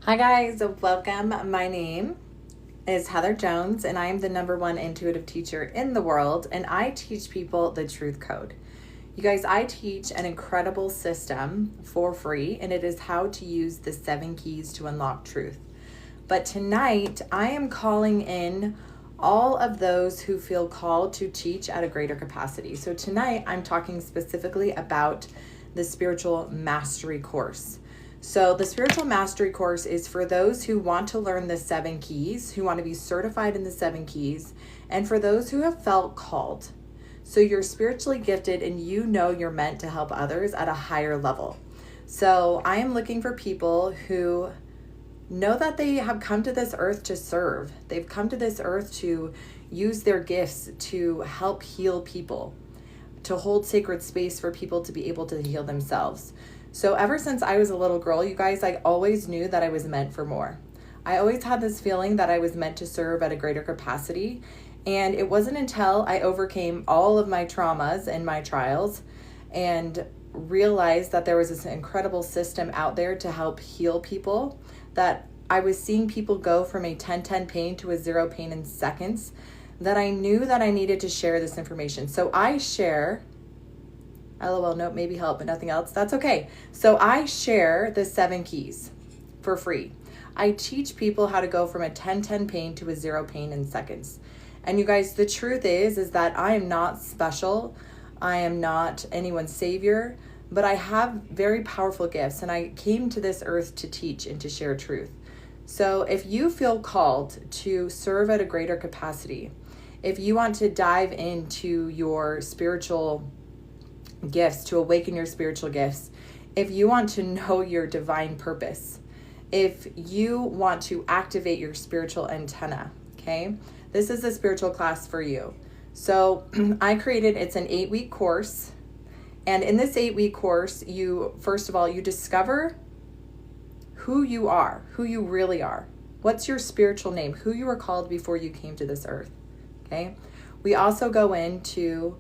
Hi guys, welcome. My name is Heather Jones and I am the #1 intuitive teacher in the world, and I teach people the truth code. You guys, I teach an incredible system for free, and it is how to use the 7 keys to unlock truth. But tonight I am calling in all of those who feel called to teach at a greater capacity. So tonight I'm talking specifically about the spiritual mastery course. So the spiritual mastery course is for those who want to learn the 7 keys, who want to be certified in the 7 keys, and for those who have felt called. So you're spiritually gifted and you know you're meant to help others at a higher level. So I am looking for people who know that they have come to this earth to serve. They've come to this earth to use their gifts to help heal people, to hold sacred space for people to be able to heal themselves. So ever since I was a little girl, you guys, I always knew that I was meant for more. I always had this feeling that I was meant to serve at a greater capacity. And it wasn't until I overcame all of my traumas and my trials and realized that there was this incredible system out there to help heal people, that I was seeing people go from a 10-10 pain to a 0 pain in seconds, that I knew that I needed to share this information. So I share, LOL, nope, maybe help, but nothing else. That's okay. So I share the 7 keys for free. I teach people how to go from a 10-10 pain to a 0 pain in seconds. And you guys, the truth is that I am not special. I am not anyone's savior, but I have very powerful gifts, and I came to this earth to teach and to share truth. So if you feel called to serve at a greater capacity, if you want to dive into your spiritual gifts, to awaken your spiritual gifts, if you want to know your divine purpose, if you want to activate your spiritual antenna, okay, this is the spiritual class for you. So I created, it's an 8-week course. And in this 8-week course, you, first of all, you discover who you are, who you really are. What's your spiritual name, who you were called before you came to this earth, okay? We also go into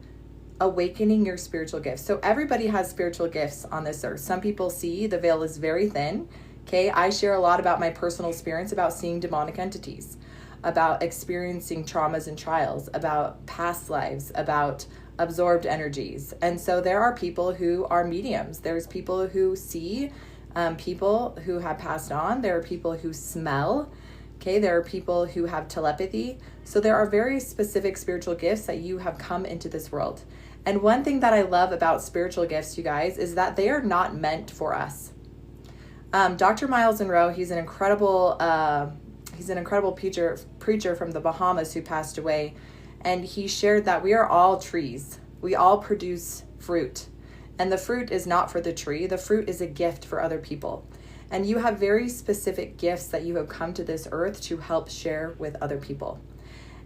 awakening your spiritual gifts. So everybody has spiritual gifts on this earth. Some people see the veil is very thin, okay? I share a lot about my personal experience about seeing demonic entities, about experiencing traumas and trials, about past lives, about absorbed energies. And so there are people who are mediums. There's people who see people who have passed on. There are people who smell. Okay, there are people who have telepathy. So there are very specific spiritual gifts that you have come into this world. And one thing that I love about spiritual gifts, you guys, is that they are not meant for us. Dr. Miles Monroe, he's an incredible preacher from the Bahamas who passed away. And he shared that we are all trees. We all produce fruit. And the fruit is not for the tree. The fruit is a gift for other people. And you have very specific gifts that you have come to this earth to help share with other people.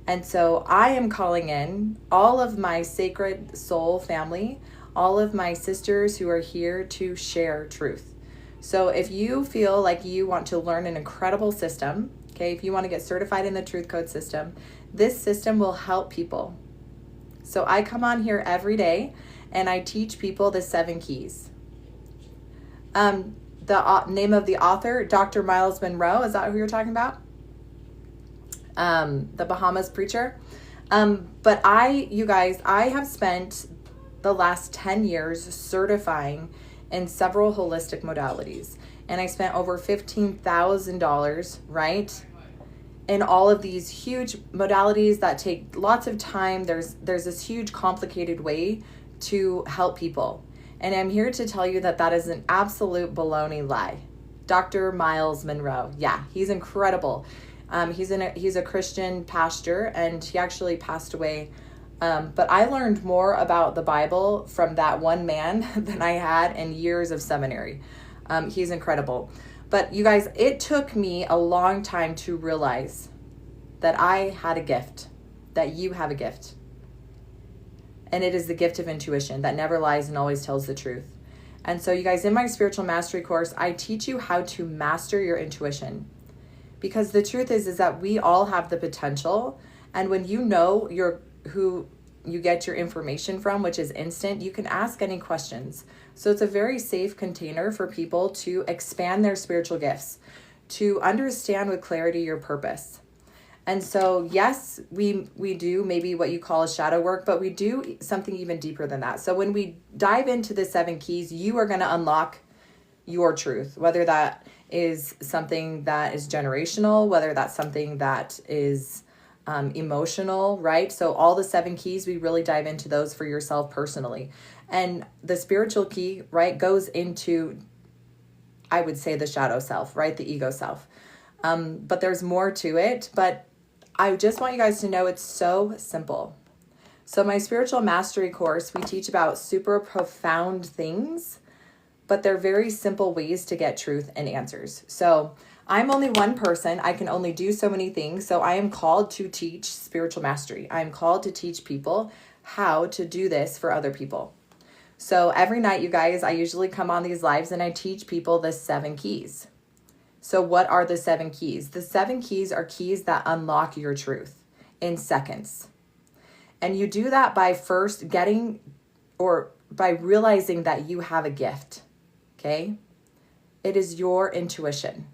And so I am calling in all of my sacred soul family, all of my sisters who are here to share truth. So if you feel like you want to learn an incredible system, okay, if you want to get certified in the truth code system, this system will help people. So I come on here every day and I teach people the 7 keys. The name of the author, Dr. Miles Monroe, is that who you're talking about? The Bahamas preacher. But you guys, I have spent the last 10 years certifying in several holistic modalities. And I spent over $15,000, right? In all of these huge modalities that take lots of time. There's this huge complicated way to help people. And I'm here to tell you that that is an absolute baloney lie. Dr. Miles Monroe, yeah, he's incredible. He's a Christian pastor, and he actually passed away. But I learned more about the Bible from that one man than I had in years of seminary. He's incredible. But you guys, it took me a long time to realize that I had a gift, that you have a gift. And it is the gift of intuition that never lies and always tells the truth. And so you guys, in my spiritual mastery course, I teach you how to master your intuition. Because the truth is that we all have the potential. And when you know who you get your information from, which is instant, you can ask any questions. So it's a very safe container for people to expand their spiritual gifts, to understand with clarity your purpose. And so, yes, we do maybe what you call a shadow work, but we do something even deeper than that. So when we dive into the 7 keys, you are going to unlock your truth, whether that is something that is generational, whether that's something that is emotional, right? So all the 7 keys, we really dive into those for yourself personally. And the spiritual key, right, goes into, I would say, the shadow self, right? The ego self. But there's more to it. But I just want you guys to know it's so simple. So my spiritual mastery course, we teach about super profound things, but they're very simple ways to get truth and answers. So I'm only one person. I can only do so many things. So I am called to teach spiritual mastery. I am called to teach people how to do this for other people. So every night, you guys, I usually come on these lives and I teach people the 7 keys. So what are the 7 keys? The 7 keys are keys that unlock your truth in seconds. And you do that by first by realizing that you have a gift, okay? It is your intuition.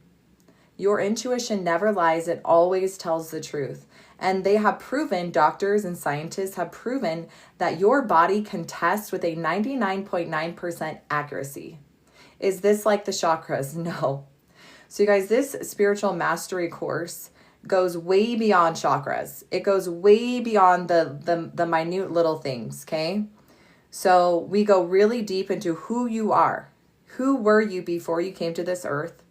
Your intuition never lies. It always tells the truth. And they have proven, doctors and scientists have proven, that your body can test with a 99.9% accuracy. Is this like the chakras? No. So you guys, this spiritual mastery course goes way beyond chakras. It goes way beyond the minute little things, okay? So we go really deep into who you are. Who were you before you came to this earth?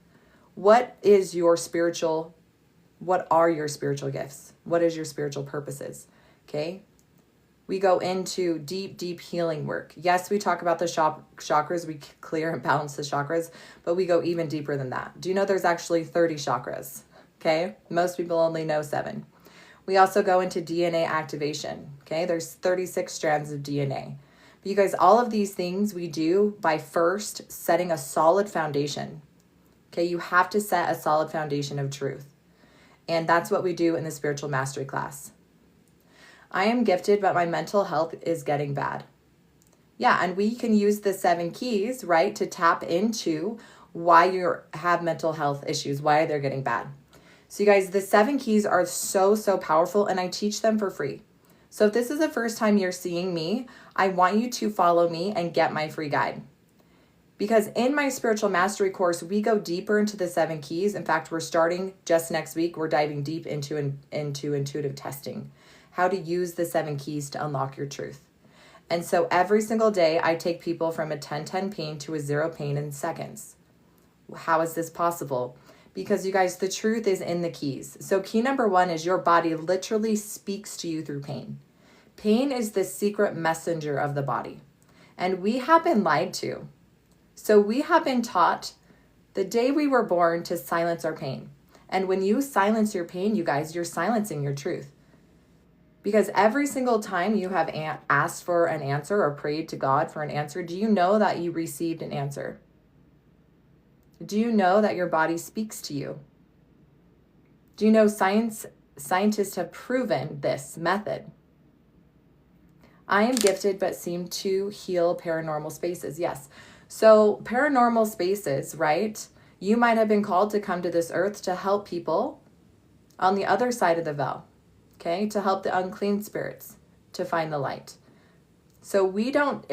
What are your spiritual gifts? What is your spiritual purposes? Okay? We go into deep, deep healing work. Yes, we talk about the chakras. We clear and balance the chakras, but we go even deeper than that. Do you know there's actually 30 chakras? Okay? Most people only know 7. We also go into DNA activation. Okay? There's 36 strands of DNA. But you guys, all of these things we do by first setting a solid foundation. Okay? You have to set a solid foundation of truth. And that's what we do in the spiritual mastery class. I am gifted, but my mental health is getting bad. Yeah, and we can use the 7 keys, right, to tap into why you have mental health issues, why they're getting bad. So you guys, the 7 keys are so, so powerful, and I teach them for free. So if this is the first time you're seeing me, I want you to follow me and get my free guide. Because in my spiritual mastery course, we go deeper into the 7 keys. In fact, we're starting just next week. We're diving deep into intuitive testing. How to use the 7 keys to unlock your truth. And so every single day, I take people from a 10-10 pain to a 0 pain in seconds. How is this possible? Because you guys, the truth is in the keys. So key number 1 is your body literally speaks to you through pain. Pain is the secret messenger of the body. And we have been lied to. So we have been taught the day we were born to silence our pain. And when you silence your pain, you guys, you're silencing your truth. Because every single time you have asked for an answer or prayed to God for an answer, do you know that you received an answer? Do you know that your body speaks to you? Do you know scientists have proven this method? I am gifted but seem to heal paranormal spaces. Yes. So paranormal spaces, right? You might have been called to come to this earth to help people on the other side of the veil. Okay, to help the unclean spirits to find the light. So we don't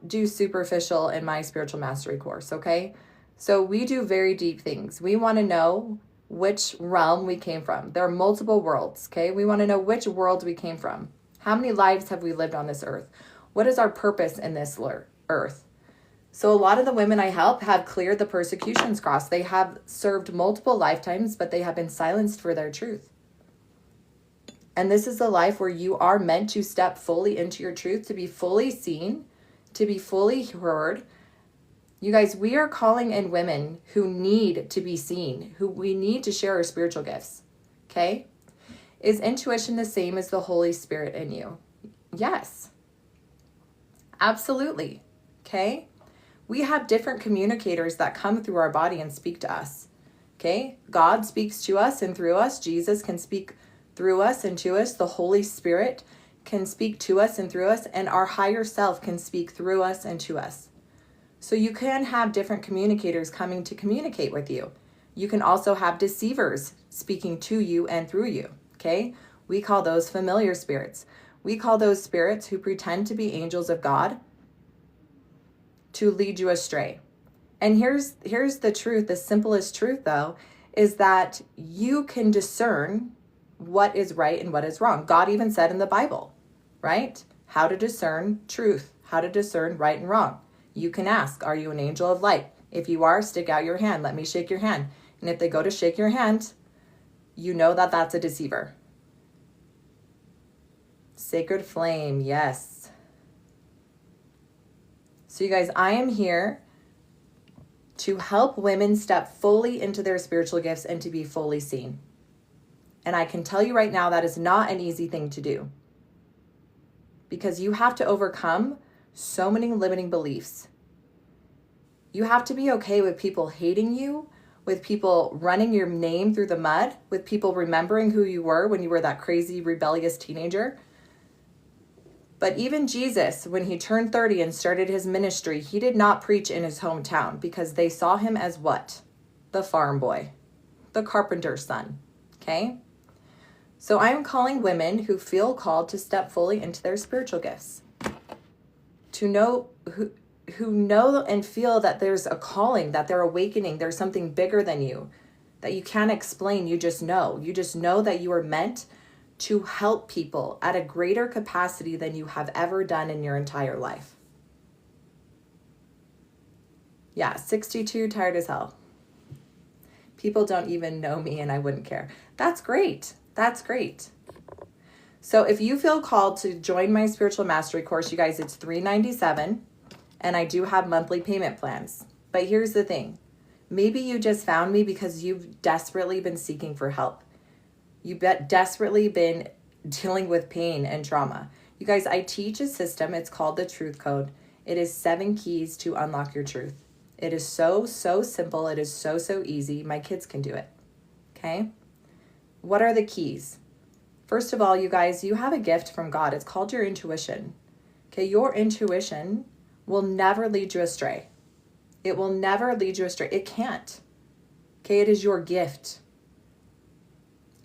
do superficial in my spiritual mastery course, okay? So we do very deep things. We want to know which realm we came from. There are multiple worlds, okay? We want to know which world we came from. How many lives have we lived on this earth? What is our purpose in this earth? So a lot of the women I help have cleared the persecutions cross. They have served multiple lifetimes, but they have been silenced for their truth. And this is the life where you are meant to step fully into your truth, to be fully seen, to be fully heard. You guys, we are calling in women who need to be seen, who we need to share our spiritual gifts. Okay? Is intuition the same as the Holy Spirit in you? Yes. Absolutely. Okay? We have different communicators that come through our body and speak to us. Okay? God speaks to us and through us. Jesus can speak through us and to us. The Holy Spirit can speak to us and through us, and our higher self can speak through us and to us. So you can have different communicators coming to communicate with you. You can also have deceivers speaking to you and through you, okay? We call those familiar spirits. We call those spirits who pretend to be angels of God to lead you astray. And here's the truth, the simplest truth though, is that you can discern what is right and what is wrong. God even said in the Bible, right? How to discern truth, how to discern right and wrong. You can ask, are you an angel of light? If you are, stick out your hand. Let me shake your hand. And if they go to shake your hand, you know that that's a deceiver. Sacred flame, yes. So you guys, I am here to help women step fully into their spiritual gifts and to be fully seen. And I can tell you right now, that is not an easy thing to do, because you have to overcome so many limiting beliefs. You have to be okay with people hating you, with people running your name through the mud, with people remembering who you were when you were that crazy, rebellious teenager. But even Jesus, when he turned 30 and started his ministry, he did not preach in his hometown because they saw him as what? The farm boy, the carpenter's son, okay? So I am calling women who feel called to step fully into their spiritual gifts, to know who know and feel that there's a calling, that they're awakening, there's something bigger than you, that you can't explain, you just know. You just know that you are meant to help people at a greater capacity than you have ever done in your entire life. Yeah, 62, tired as hell. People don't even know me and I wouldn't care. That's great. That's great. So if you feel called to join my spiritual mastery course, you guys, it's $397, and I do have monthly payment plans. But here's the thing. Maybe you just found me because you've desperately been seeking for help. You've desperately been dealing with pain and trauma. You guys, I teach a system. It's called the Truth Code. It is 7 keys to unlock your truth. It is so simple. It is so easy. My kids can do it. Okay? What are the keys? First of all, you guys, you have a gift from God. It's called your intuition. Okay? Your intuition will never lead you astray. It will never lead you astray. It can't. Okay? It is your gift.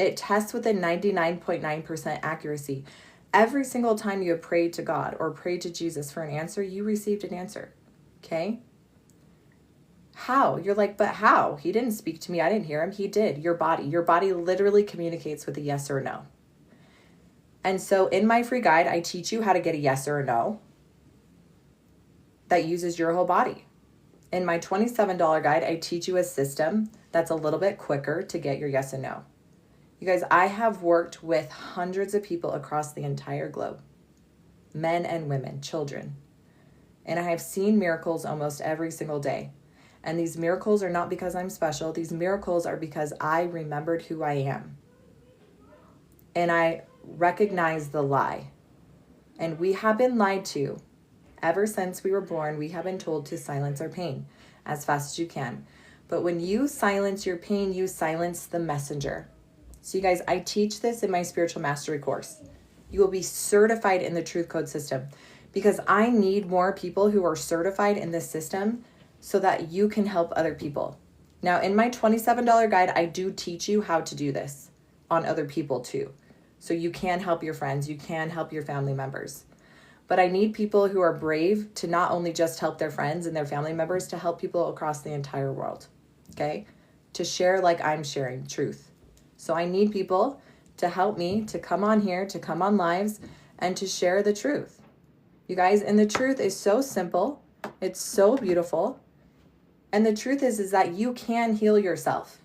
It tests with a 99.9% accuracy. Every single time you have prayed to God or prayed to Jesus for an answer, you received an answer. Okay? How? You're like, but how? He didn't speak to me. I didn't hear him. He did. Your body literally communicates with a yes or a no. And so in my free guide, I teach you how to get a yes or a no that uses your whole body. In my $27 guide, I teach you a system that's a little bit quicker to get your yes and no. You guys, I have worked with hundreds of people across the entire globe, men and women, children, and I have seen miracles almost every single day. And these miracles are not because I'm special. These miracles are because I remembered who I am. And I recognize the lie. And we have been lied to. Ever since we were born, we have been told to silence our pain as fast as you can. But when you silence your pain, you silence the messenger. So you guys, I teach this in my spiritual mastery course. You will be certified in the Truth Code system because I need more people who are certified in this system so that you can help other people. Now, in my $27 guide, I do teach you how to do this on other people too. So you can help your friends, you can help your family members. But I need people who are brave to not only just help their friends and their family members, to help people across the entire world, okay? To share like I'm sharing truth. So I need people to help me to come on here, to come on lives, and to share the truth. You guys, and the truth is so simple. It's so beautiful. And the truth is that you can heal yourself.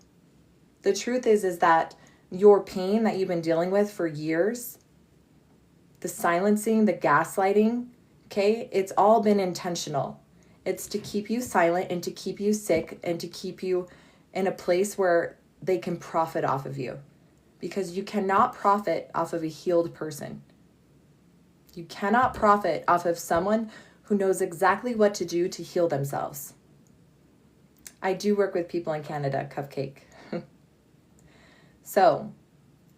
The truth is that your pain that you've been dealing with for years, the silencing, the gaslighting, okay, it's all been intentional. It's to keep you silent and to keep you sick and to keep you in a place where they can profit off of you. Because you cannot profit off of a healed person. You cannot profit off of someone who knows exactly what to do to heal themselves. I do work with people in Canada, cupcake. So,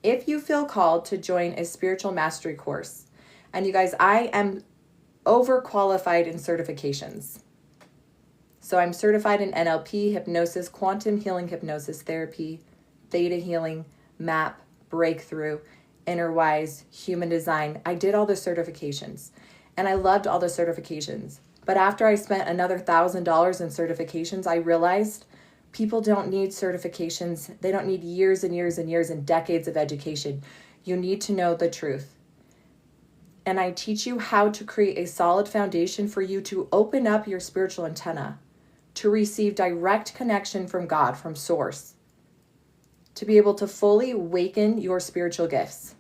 if you feel called to join a spiritual mastery course, and you guys, I am overqualified in certifications. So I'm certified in NLP, hypnosis, quantum healing hypnosis therapy, theta healing, MAP, breakthrough, innerwise, human design. I did all the certifications and I loved all the certifications. But after I spent another $1,000 in certifications, I realized people don't need certifications. They don't need years and years and years and decades of education. You need to know the truth. And I teach you how to create a solid foundation for you to open up your spiritual antenna, to receive direct connection from God, from Source, to be able to fully awaken your spiritual gifts.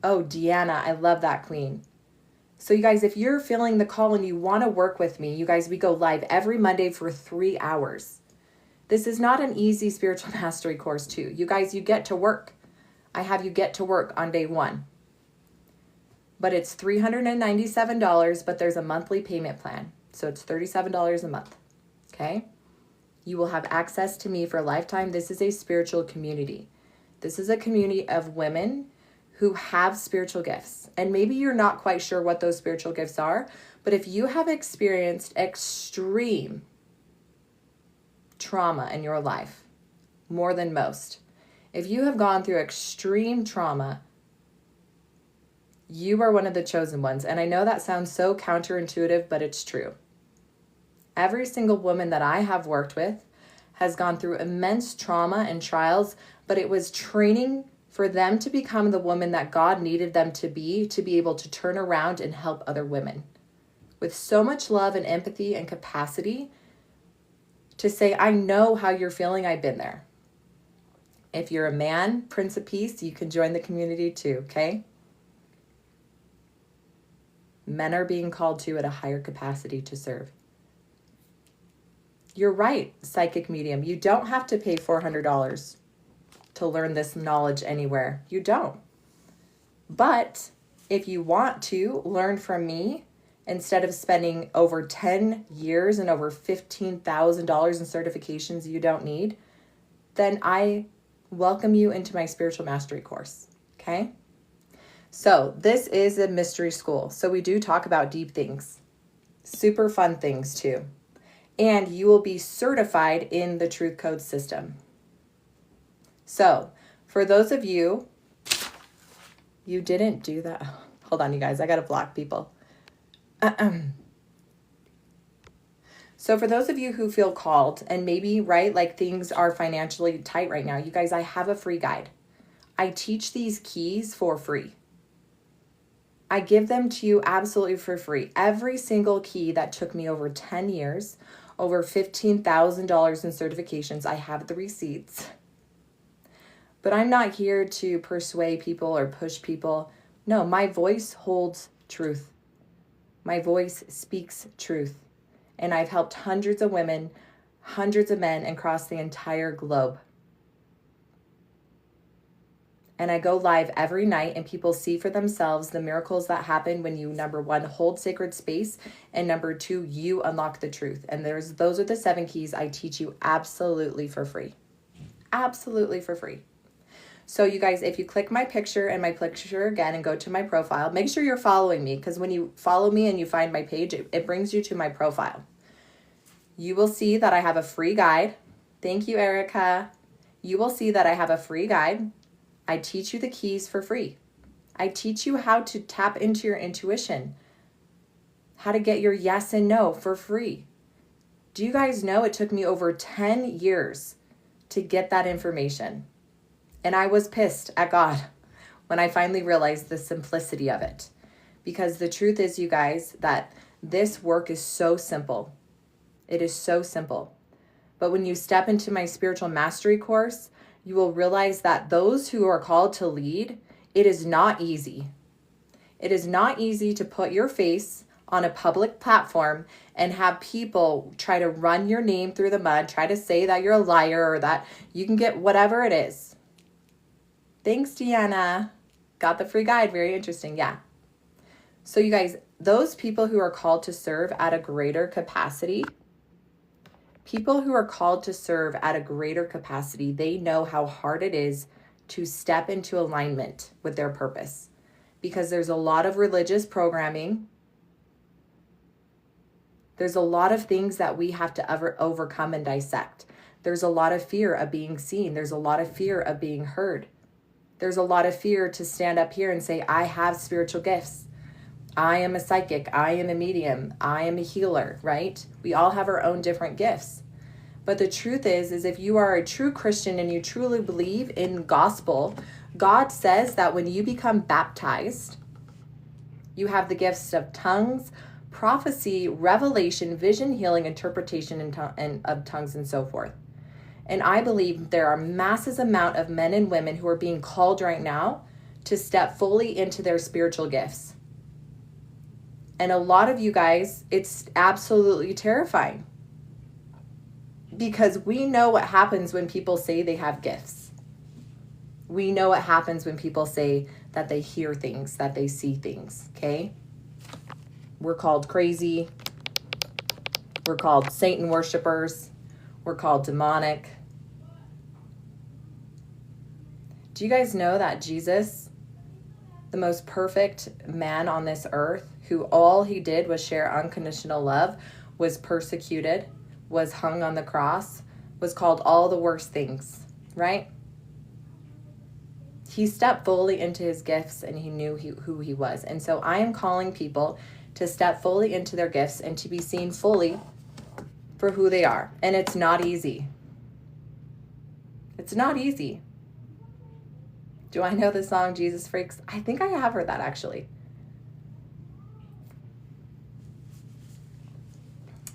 Oh, Deanna, I love that, Queen. So you guys, if you're feeling the call and you want to work with me, you guys, we go live every Monday for 3 hours. This is not an easy spiritual mastery course too. You guys, you get to work. I have you get to work on day 1. But it's $397, but there's a monthly payment plan. So it's $37 a month, okay? You will have access to me for a lifetime. This is a spiritual community. This is a community of women who have spiritual gifts. And maybe you're not quite sure what those spiritual gifts are, but if you have experienced extreme trauma in your life, more than most, if you have gone through extreme trauma, you are one of the chosen ones. And I know that sounds so counterintuitive, but it's true. Every single woman that I have worked with has gone through immense trauma and trials, but it was training for them to become the woman that God needed them to be able to turn around and help other women with so much love and empathy and capacity to say, I know how you're feeling. I've been there. If you're a man, Prince of Peace, you can join the community too, okay? Men are being called to at a higher capacity to serve. You're right, psychic medium. You don't have to pay $400 to learn this knowledge anywhere. You don't. But if you want to learn from me, instead of spending over 10 years and over $15,000 in certifications you don't need, then I welcome you into my spiritual mastery course, okay? So this is a mystery school. So we do talk about deep things, super fun things too. And you will be certified in the Truth Code system. So for those of you, you didn't do that. Hold on, you guys, I got to block people. So for those of you who feel called and maybe, right, like things are financially tight right now, you guys, I have a free guide. I teach these keys for free. I give them to you absolutely for free. Every single key that took me over 10 years, over $15,000 in certifications, I have the receipts. But I'm not here to persuade people or push people. No, my voice holds truth. My voice speaks truth. And I've helped hundreds of women, hundreds of men across the entire globe. And I go live every night and people see for themselves the miracles that happen when you, number 1, hold sacred space, and number 2, you unlock the truth. And those are the 7 keys I teach you absolutely for free. Absolutely for free. So you guys, if you click my picture and my picture again and go to my profile, make sure you're following me, because when you follow me and you find my page, it brings you to my profile. You will see that I have a free guide. Thank you, Erica. You will see that I have a free guide. I teach you the keys for free. I teach you how to tap into your intuition, how to get your yes and no for free. Do you guys know it took me over 10 years to get that information? And I was pissed at God when I finally realized the simplicity of it. Because the truth is, you guys, that this work is so simple. It is so simple. But when you step into my spiritual mastery course, you will realize that those who are called to lead, it is not easy. It is not easy to put your face on a public platform and have people try to run your name through the mud, try to say that you're a liar or that you can get whatever it is. Thanks, Deanna. Got the free guide. Very interesting. Yeah. So you guys, those people who are called to serve at a greater capacity, they know how hard it is to step into alignment with their purpose, because there's a lot of religious programming There's a lot of things that we have to overcome and dissect. There's a lot of fear of being seen. There's a lot of fear of being heard. There's a lot of fear to stand up here and say, I have spiritual gifts. I am a psychic. I am a medium. I am a healer, right? We all have our own different gifts. But the truth is if you are a true Christian and you truly believe in gospel, God says that when you become baptized, you have the gifts of tongues, prophecy, revelation, vision, healing, interpretation, and of tongues, and so forth. And I believe there are masses amount of men and women who are being called right now to step fully into their spiritual gifts. And a lot of you guys, it's absolutely terrifying. Because we know what happens when people say they have gifts. We know what happens when people say that they hear things, that they see things, okay? We're called crazy. We're called Satan worshipers. We're called demonic. Do you guys know that Jesus, the most perfect man on this earth, who all he did was share unconditional love, was persecuted, was hung on the cross, was called all the worst things, right? He stepped fully into his gifts and he knew who he was. And so I am calling people to step fully into their gifts and to be seen fully for who they are. And it's not easy. It's not easy. Do I know the song Jesus Freaks? I think I have heard that actually.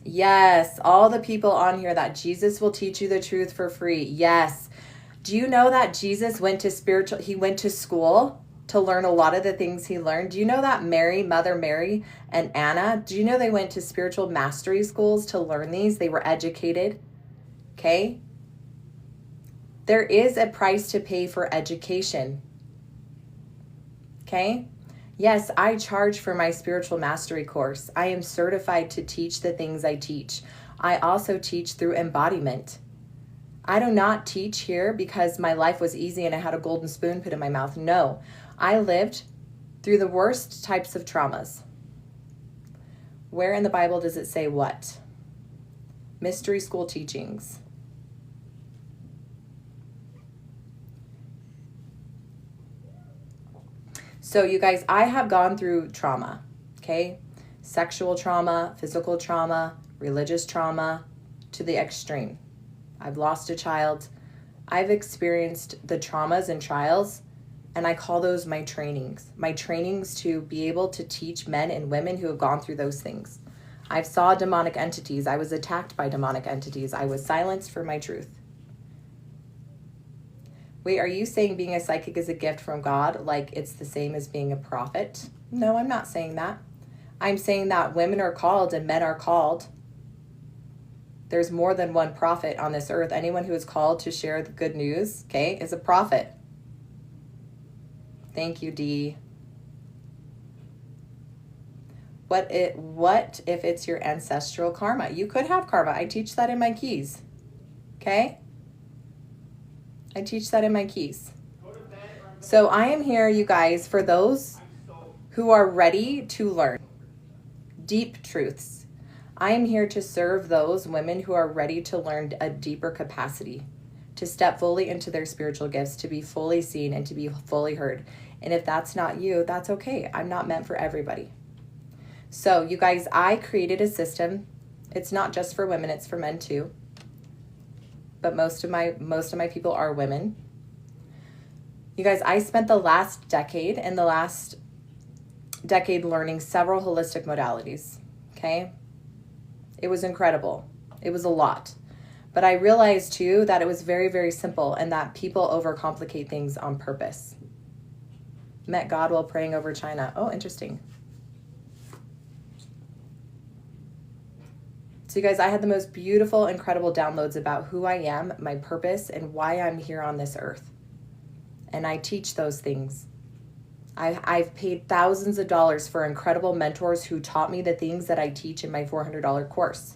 Yes, all the people on here that Jesus will teach you the truth for free. Yes. Do you know that Jesus went to school to learn a lot of the things he learned? Do you know that Mother Mary and Anna, do you know they went to spiritual mastery schools to learn these? They were educated. Okay? There is a price to pay for education. Okay? Yes, I charge for my spiritual mastery course. I am certified to teach the things I teach. I also teach through embodiment. I do not teach here because my life was easy and I had a golden spoon put in my mouth. No, I lived through the worst types of traumas. Where in the Bible does it say what? Mystery school teachings. So you guys, I have gone through trauma, okay? Sexual trauma, physical trauma, religious trauma, to the extreme. I've lost a child. I've experienced the traumas and trials, and I call those my trainings. My trainings to be able to teach men and women who have gone through those things. I saw demonic entities. I was attacked by demonic entities. I was silenced for my truth. Wait, are you saying being a psychic is a gift from God, like it's the same as being a prophet? No, I'm not saying that. I'm saying that women are called and men are called. There's more than one prophet on this earth. Anyone who is called to share the good news, okay, is a prophet. Thank you, Dee. What if it's your ancestral karma? You could have karma. I teach that in my keys. Okay? I teach that in my keys. So I am here, you guys, for those who are ready to learn deep truths. I am here to serve those women who are ready to learn a deeper capacity, to step fully into their spiritual gifts, to be fully seen and to be fully heard. And if that's not you, that's okay. I'm not meant for everybody. So you guys, I created a system. It's not just for women, it's for men too. But most of my people are women. You guys, I spent the last decade learning several holistic modalities, okay? It was incredible. It was a lot. But I realized too that it was very, very simple and that people overcomplicate things on purpose. Met God while praying over China. Oh, interesting. So you guys, I had the most beautiful, incredible downloads about who I am, my purpose, and why I'm here on this earth. And I teach those things. I've paid thousands of dollars for incredible mentors who taught me the things that I teach in my $400 course.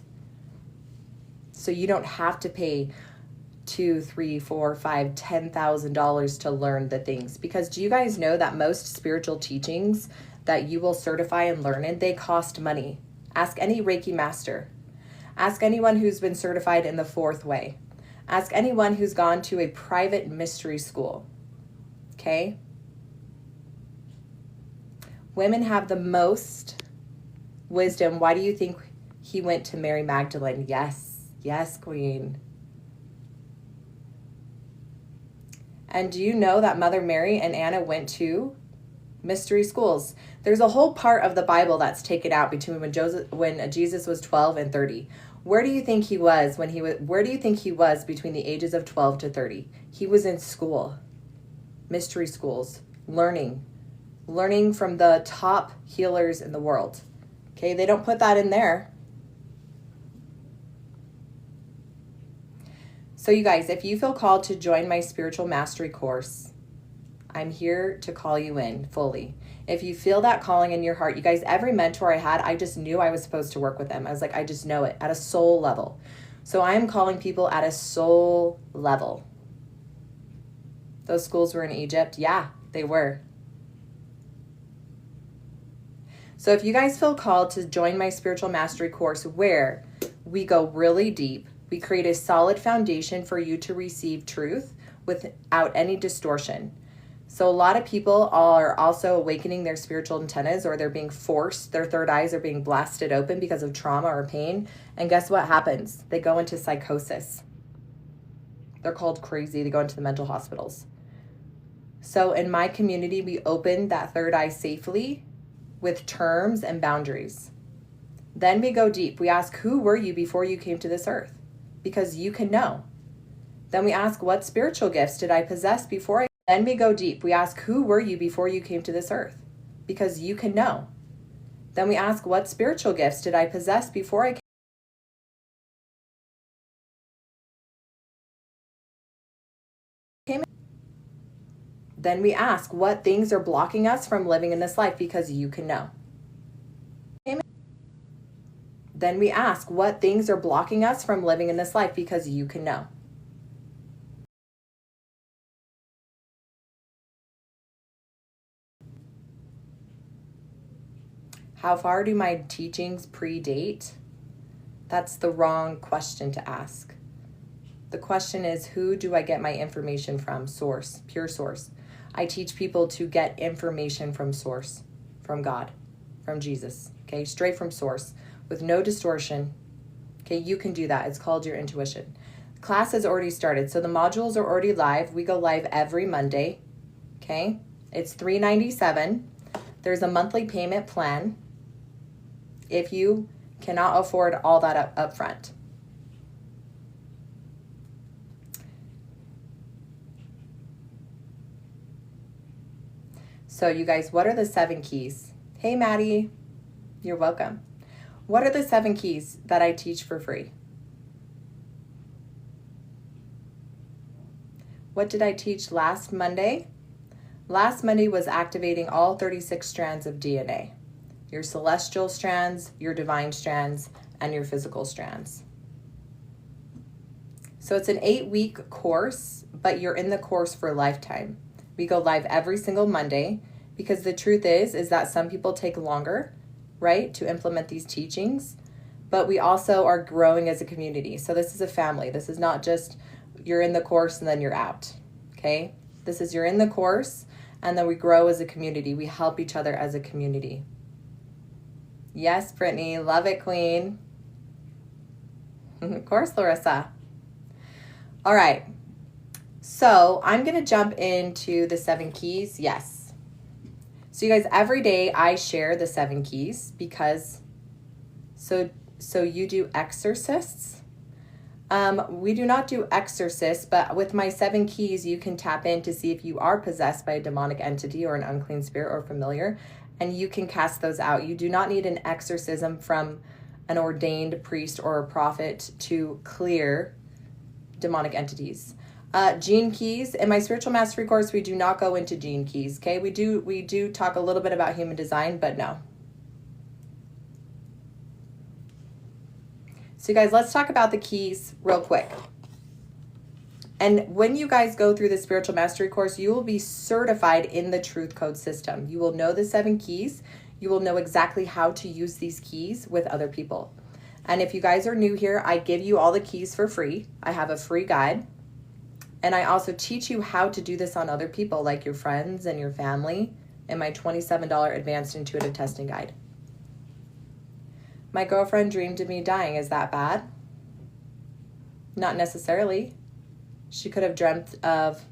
So you don't have to pay $2,000, $3,000, $4,000, $5,000, $10,000 to learn the things. Because do you guys know that most spiritual teachings that you will certify and learn in, they cost money Ask any Reiki master. Ask anyone who's been certified in the fourth way. Ask anyone who's gone to a private mystery school. Okay? Women have the most wisdom. Why do you think he went to Mary Magdalene? Yes. Yes, queen. And do you know that Mother Mary and Anna went to mystery schools? There's a whole part of the Bible that's taken out between when Jesus was 12 and 30. Where do you think he was where do you think he was between the ages of 12 to 30? He was in school. Mystery schools, learning from the top healers in the world. Okay, they don't put that in there. So you guys, if you feel called to join my spiritual mastery course, I'm here to call you in fully. If you feel that calling in your heart, you guys, every mentor I had, I just knew I was supposed to work with them. I was like, I just know it at a soul level. So I am calling people at a soul level. Those schools were in Egypt. Yeah, they were. So if you guys feel called to join my spiritual mastery course, where we go really deep, we create a solid foundation for you to receive truth without any distortion. So a lot of people are also awakening their spiritual antennas, or they're being forced, their third eyes are being blasted open because of trauma or pain. And guess what happens? They go into psychosis. They're called crazy. They go into the mental hospitals. So in my community, we open that third eye safely with terms and boundaries. Then we go deep. We ask, who were you before you came to this earth? Because you can know. Then we ask, what spiritual gifts did I possess before I... Then we go deep. We ask, who were you before you came to this earth? Because you can know. Then we ask, what spiritual gifts did I possess before I came? Then we ask, what things are blocking us from living in this life? Because you can know. Then we ask, what things are blocking us from living in this life? Because you can know. How far do my teachings predate? That's the wrong question to ask. The question is, who do I get my information from? Source, pure source. I teach people to get information from source, from God, from Jesus, okay? Straight from source, with no distortion. Okay, you can do that. It's called your intuition. Class has already started, so the modules are already live. We go live every Monday, okay? It's $397. There's a monthly payment plan if you cannot afford all that up front. So you guys, what are the 7 keys? Hey, Maddie, you're welcome. What are the 7 keys that I teach for free? What did I teach last Monday? Last Monday was activating all 36 strands of DNA. Your celestial strands, your divine strands, and your physical strands. So it's an 8-week course, but you're in the course for a lifetime. We go live every single Monday because the truth is that some people take longer, right, to implement these teachings, but we also are growing as a community. So this is a family. This is not just you're in the course and then you're out, okay? This is you're in the course and then we grow as a community. We help each other as a community. Yes, Brittany, love it, queen. Of course, Larissa. All right, so I'm gonna jump into the 7 keys, yes. So you guys, every day I share the 7 keys because, so you do exorcists. We do not do exorcists, but with my 7 keys, you can tap in to see if you are possessed by a demonic entity or an unclean spirit or familiar, and you can cast those out. You do not need an exorcism from an ordained priest or a prophet to clear demonic entities. Gene keys. In my spiritual mastery course, we do not go into gene keys, okay? We do talk a little bit about human design, but no. So you guys, let's talk about the keys real quick. And when you guys go through the spiritual mastery course, you will be certified in the truth code system. You will know the 7 keys. You will know exactly how to use these keys with other people. And if you guys are new here, I give you all the keys for free. I have a free guide. And I also teach you how to do this on other people, like your friends and your family, in my $27 advanced intuitive testing guide. My girlfriend dreamed of me dying. Is that bad? Not necessarily. She could have dreamt of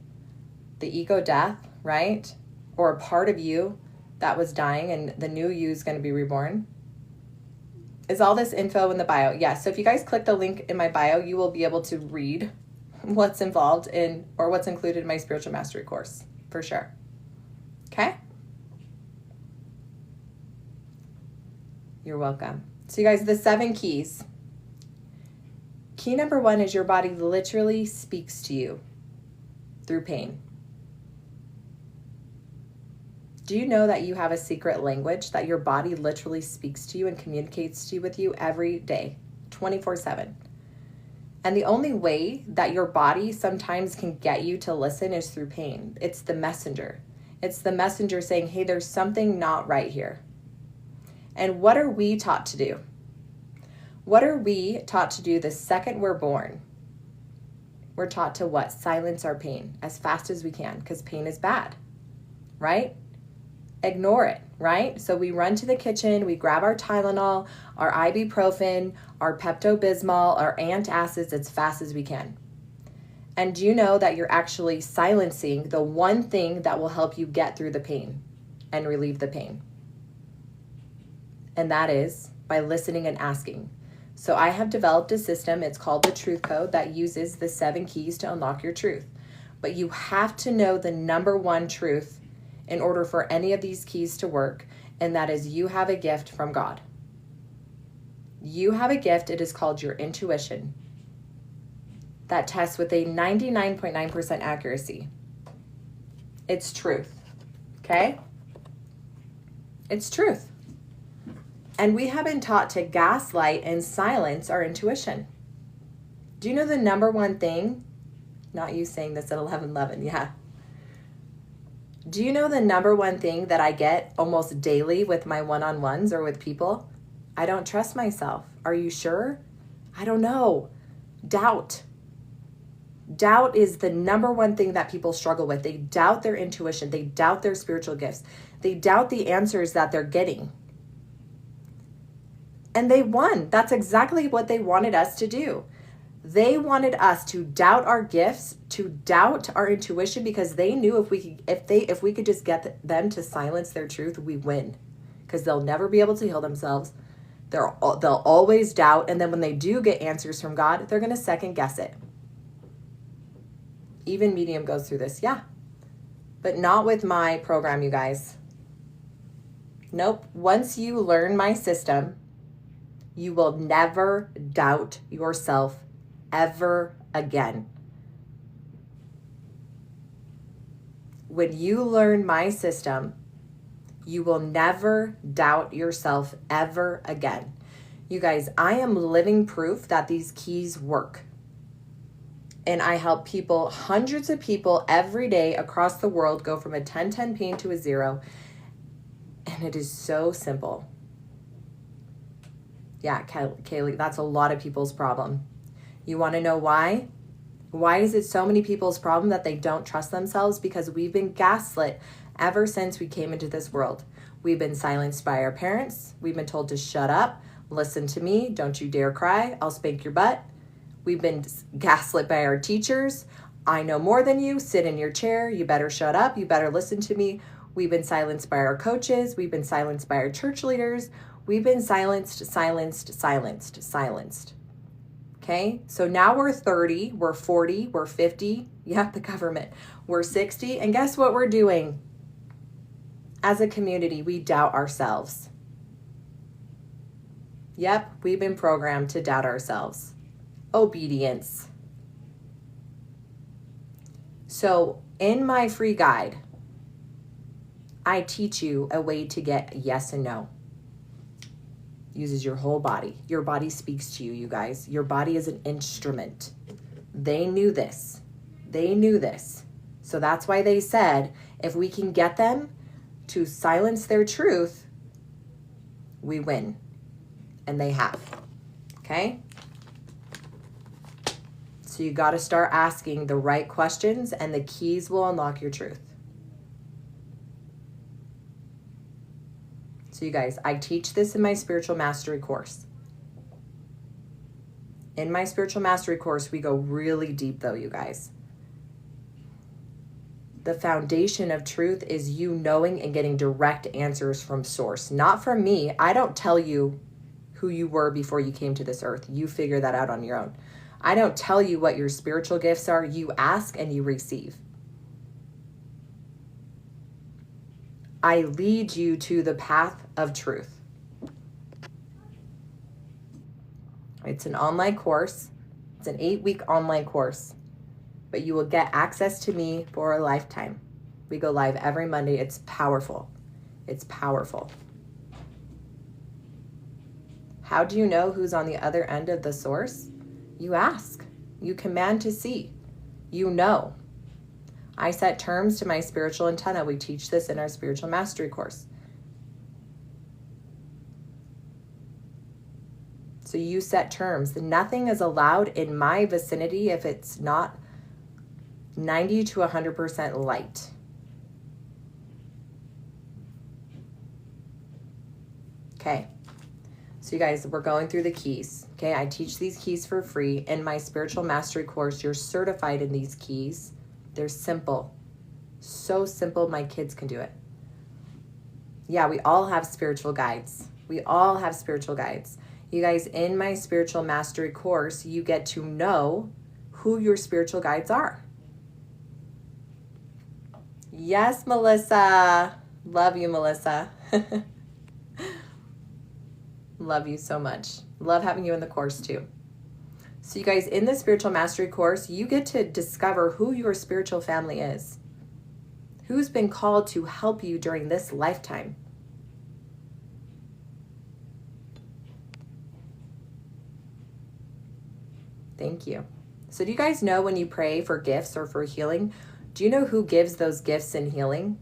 the ego death, right? Or a part of you that was dying and the new you is going to be reborn. Is all this info in the bio? Yes. So if you guys click the link in my bio, you will be able to read what's involved in or what's included in my spiritual mastery course, for sure. Okay? You're welcome. So you guys, the 7 keys. Key number 1 is your body literally speaks to you through pain. Do you know that you have a secret language, that your body literally speaks to you and communicates to you with you every day, 24/7? And the only way that your body sometimes can get you to listen is through pain. It's the messenger. It's the messenger saying, hey, there's something not right here. And what are we taught to do? What are we taught to do the second we're born? We're taught to what? Silence our pain as fast as we can, because pain is bad, right? Ignore it, right? So we run to the kitchen, we grab our Tylenol, our ibuprofen, our Pepto-Bismol, our antacids as fast as we can. And do you know that you're actually silencing the one thing that will help you get through the pain and relieve the pain? And that is by listening and asking. So I have developed a system, it's called the Truth Code, that uses the 7 keys to unlock your truth. But you have to know the number 1 truth in order for any of these keys to work, and that is you have a gift from God. You have a gift, it is called your intuition, that tests with a 99.9% accuracy. It's truth, okay? It's truth. And we have been taught to gaslight and silence our intuition. Do you know the number 1 thing? Not you saying this at 11:11, yeah. Do you know the number 1 thing that I get almost daily with my one-on-ones or with people? I don't trust myself. Are you sure? I don't know. Doubt. Doubt is the number 1 thing that people struggle with. They doubt their intuition. They doubt their spiritual gifts. They doubt the answers that they're getting. And they won. That's exactly what they wanted us to do. They wanted us to doubt our gifts, to doubt our intuition, because they knew if we could just get them to silence their truth, we win. Because they'll never be able to heal themselves. They'll always doubt, and then when they do get answers from God, they're going to second guess it. Even medium goes through this, yeah. But not with my program, you guys. Nope. Once you learn my system, you will never doubt yourself ever again. When you learn my system, you will never doubt yourself ever again. You guys, I am living proof that these keys work. And I help people, hundreds of people every day across the world go from a 10-10 pain to a 0. And it is so simple. Yeah, Kaylee, that's a lot of people's problem. You want to know why? Why is it so many people's problem that they don't trust themselves? Because we've been gaslit ever since we came into this world. We've been silenced by our parents. We've been told to shut up, listen to me, don't you dare cry, I'll spank your butt. We've been gaslit by our teachers. I know more than you, sit in your chair, you better shut up, you better listen to me. We've been silenced by our coaches. We've been silenced by our church leaders. We've been silenced. Okay, so now we're 30, we're 40, we're 50. Yeah, the government. We're 60. And guess what we're doing? As a community, we doubt ourselves. Yep, we've been programmed to doubt ourselves. Obedience. So in my free guide, I teach you a way to get yes and no. Uses your whole body. Your body speaks to you, you guys. Your body is an instrument. They knew this. They knew this. So that's why they said, if we can get them to silence their truth, we win. And they have. Okay? So you got to start asking the right questions, and the keys will unlock your truth. So you guys, I teach this in my spiritual mastery course. In my spiritual mastery course, we go really deep though, you guys. The foundation of truth is you knowing and getting direct answers from source, not from me. I don't tell you who you were before you came to this earth. You figure that out on your own. I don't tell you what your spiritual gifts are. You ask and you receive. I lead you to the path of truth. It's an online course. It's an 8-week online course, but you will get access to me for a lifetime. We go live every Monday. It's powerful. It's powerful. How do you know who's on the other end of the source? You ask. You command to see. You know. I set terms to my spiritual antenna. We teach this in our spiritual mastery course. So you set terms. Nothing is allowed in my vicinity if it's not 90 to 100% light. Okay. So you guys, we're going through the keys. Okay, I teach these keys for free. In my spiritual mastery course, you're certified in these keys. They're simple. So simple, my kids can do it. Yeah, we all have spiritual guides. We all have spiritual guides. You guys, in my spiritual mastery course, you get to know who your spiritual guides are. Yes, Melissa. Love you, Melissa. Love you so much. Love having you in the course too. So you guys, in the spiritual mastery course, you get to discover who your spiritual family is. Who's been called to help you during this lifetime. Thank you. So do you guys know when you pray for gifts or for healing, do you know who gives those gifts in healing?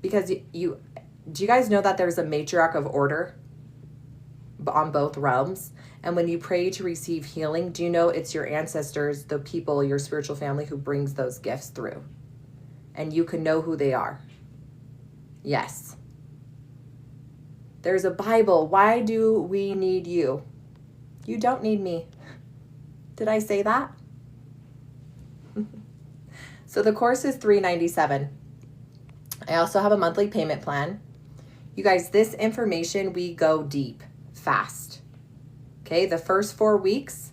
Because do you guys know that there's a matriarch of order on both realms? And when you pray to receive healing, do you know it's your ancestors, the people, your spiritual family who brings those gifts through? And you can know who they are. Yes. There's a Bible. Why do we need you? You don't need me. Did I say that? So the course is $397. I also have a monthly payment plan. You guys, this information, we go deep, fast. Okay, the first 4 weeks,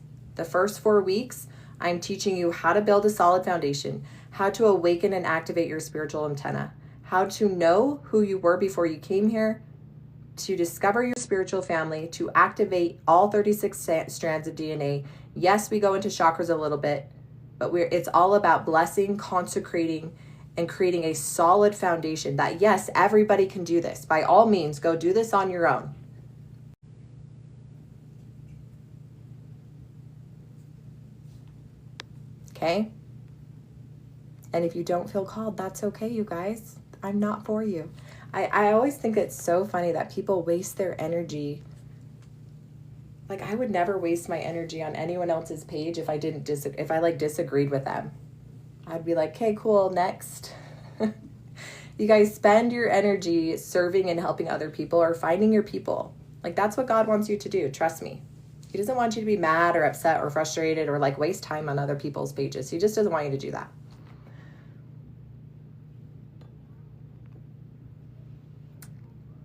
I'm teaching you how to build a solid foundation, how to awaken and activate your spiritual antenna, how to know who you were before you came here, to discover your spiritual family, to activate all 36 strands of DNA. Yes, we go into chakras a little bit, but it's all about blessing, consecrating, and creating a solid foundation that, yes, everybody can do this. By all means, go do this on your own. Okay? And if you don't feel called, that's okay, you guys. I'm not for you. I always think it's so funny that people waste their energy. Like, I would never waste my energy on anyone else's page if I disagreed with them. I'd be like, okay, cool, next. You guys, spend your energy serving and helping other people or finding your people. Like, that's what God wants you to do. Trust me. He doesn't want you to be mad or upset or frustrated or like waste time on other people's pages. He just doesn't want you to do that.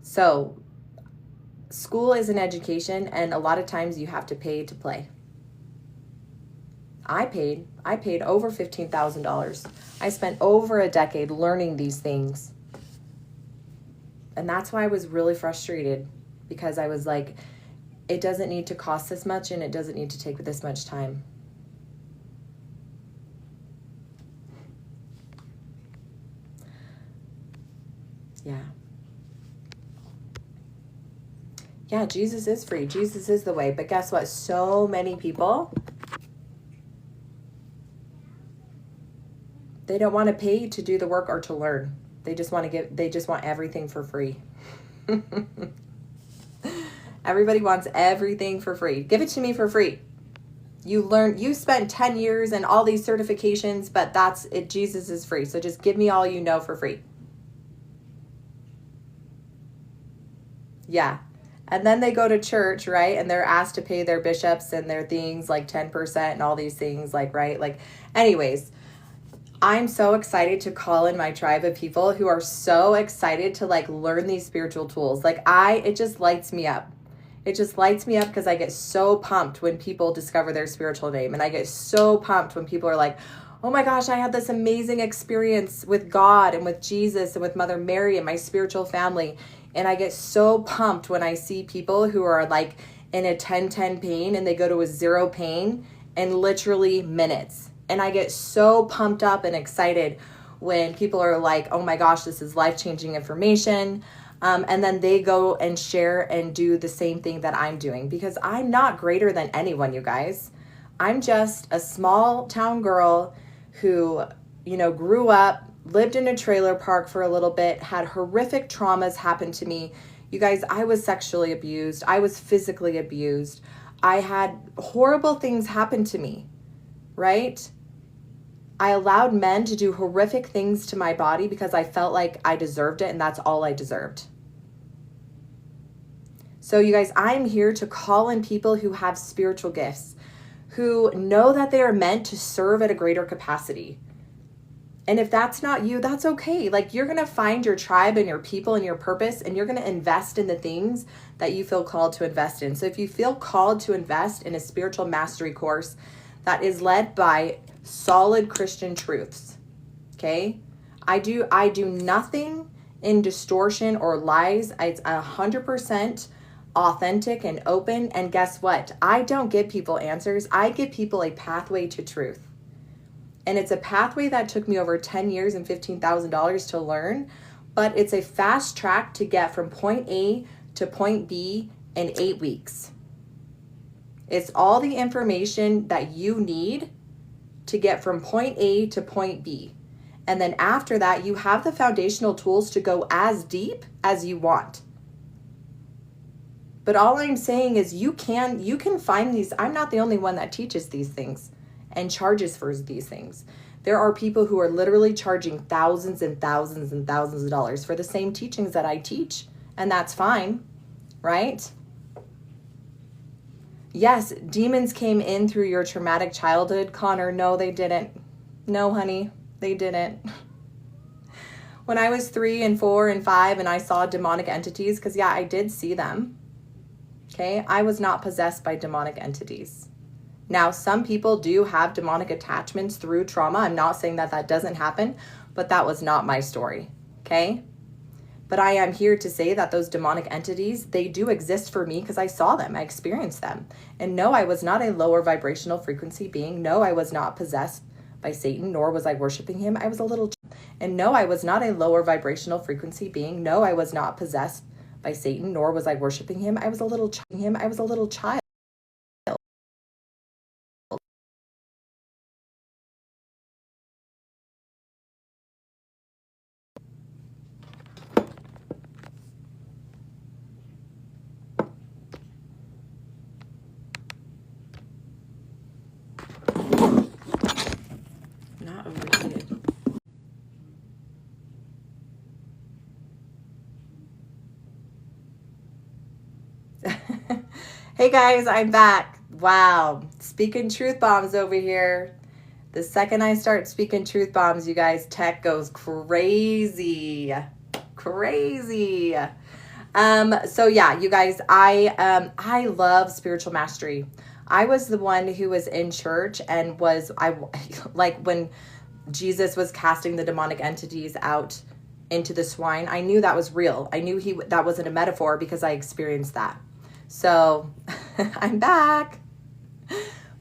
So, school is an education, and a lot of times you have to pay to play. I paid over $15,000. I spent over a decade learning these things. And that's why I was really frustrated, because I was like, it doesn't need to cost this much and it doesn't need to take this much time. Yeah. Yeah, Jesus is free. Jesus is the way. But guess what? So many people, they don't want to pay to do the work or to learn. They just want everything for free. Everybody wants everything for free. Give it to me for free. You spent 10 years and all these certifications, but that's it. Jesus is free. So just give me all you know for free. Yeah. And then they go to church, right? And they're asked to pay their bishops and their things like 10% and all these things, like, right? Like, anyways, I'm so excited to call in my tribe of people who are so excited to like learn these spiritual tools. Like it just lights me up. It just lights me up because I get so pumped when people discover their spiritual name. And I get so pumped when people are like, oh my gosh, I had this amazing experience with God and with Jesus and with Mother Mary and my spiritual family. And I get so pumped when I see people who are like in a 10-10 pain and they go to a 0 pain in literally minutes. And I get so pumped up and excited when people are like, oh my gosh, this is life-changing information. And then they go and share and do the same thing that I'm doing, because I'm not greater than anyone, you guys. I'm just a small town girl who, grew up, lived in a trailer park for a little bit, had horrific traumas happen to me. You guys, I was sexually abused. I was physically abused. I had horrible things happen to me, right? I allowed men to do horrific things to my body because I felt like I deserved it, and that's all I deserved. So you guys, I'm here to call in people who have spiritual gifts, who know that they are meant to serve at a greater capacity. And if that's not you, that's okay. Like, you're going to find your tribe and your people and your purpose, and you're going to invest in the things that you feel called to invest in. So if you feel called to invest in a spiritual mastery course that is led by solid Christian truths, okay? I do nothing in distortion or lies. It's 100% authentic and open. And guess what? I don't give people answers. I give people a pathway to truth. And it's a pathway that took me over 10 years and $15,000 to learn, but it's a fast track to get from point A to point B in 8 weeks. It's all the information that you need to get from point A to point B. And then after that, you have the foundational tools to go as deep as you want. But all I'm saying is you can find these. I'm not the only one that teaches these things and charges for these things. There are people who are literally charging thousands and thousands and thousands of dollars for the same teachings that I teach. And that's fine, right? Yes, demons came in through your traumatic childhood. Connor, no, they didn't. No, honey, they didn't. When I was 3 and 4 and 5 and I saw demonic entities, because yeah, I did see them. Okay, I was not possessed by demonic entities. Now, some people do have demonic attachments through trauma. I'm not saying that that doesn't happen, but that was not my story, okay? But I am here to say that those demonic entities, they do exist for me because I saw them, I experienced them. And no, I was not a lower vibrational frequency being. No, I was not possessed by Satan, nor was I worshiping him. I was a little child. And no, I was not a lower vibrational frequency being. No, I was not possessed by Satan, nor was I worshiping him. I was a little child. Not overheated. Hey guys, I'm back. Wow, speaking truth bombs over here. The second I start speaking truth bombs, you guys, tech goes crazy. So yeah, you guys, I love spiritual mastery. I was the one who was in church and like when Jesus was casting the demonic entities out into the swine, I knew that was real. I knew that wasn't a metaphor because I experienced that. So I'm back.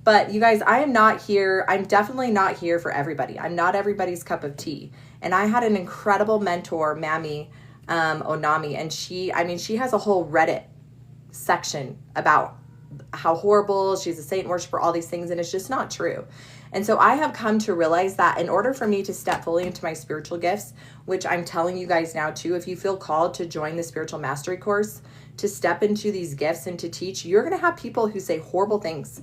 But you guys, I am not here. I'm definitely not here for everybody. I'm not everybody's cup of tea. And I had an incredible mentor, Mammy Onami, and she has a whole Reddit section about how horrible she's a Satan worshiper, all these things, and it's just not true. And so I have come to realize that in order for me to step fully into my spiritual gifts, which I'm telling you guys now too, if you feel called to join the spiritual mastery course, to step into these gifts and to teach, you're going to have people who say horrible things.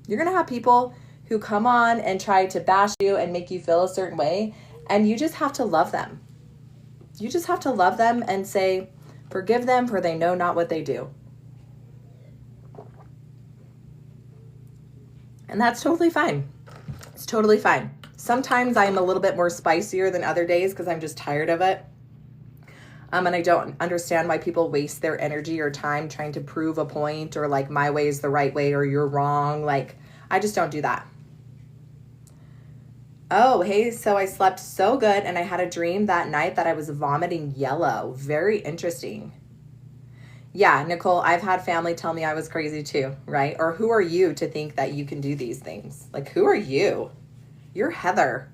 You're going to have people who come on and try to bash you and make you feel a certain way. And you just have to love them. You just have to love them and say, forgive them, for they know not what they do. And that's totally fine. It's totally fine. Sometimes I'm a little bit more spicier than other days because I'm just tired of it. And I don't understand why people waste their energy or time trying to prove a point, or like my way is the right way or you're wrong. Like, I just don't do that. Oh, hey, so I slept so good and I had a dream that night that I was vomiting yellow. Very interesting. Yeah, Nicole, I've had family tell me I was crazy too, right? Or who are you to think that you can do these things? Like, who are you? You're Heather.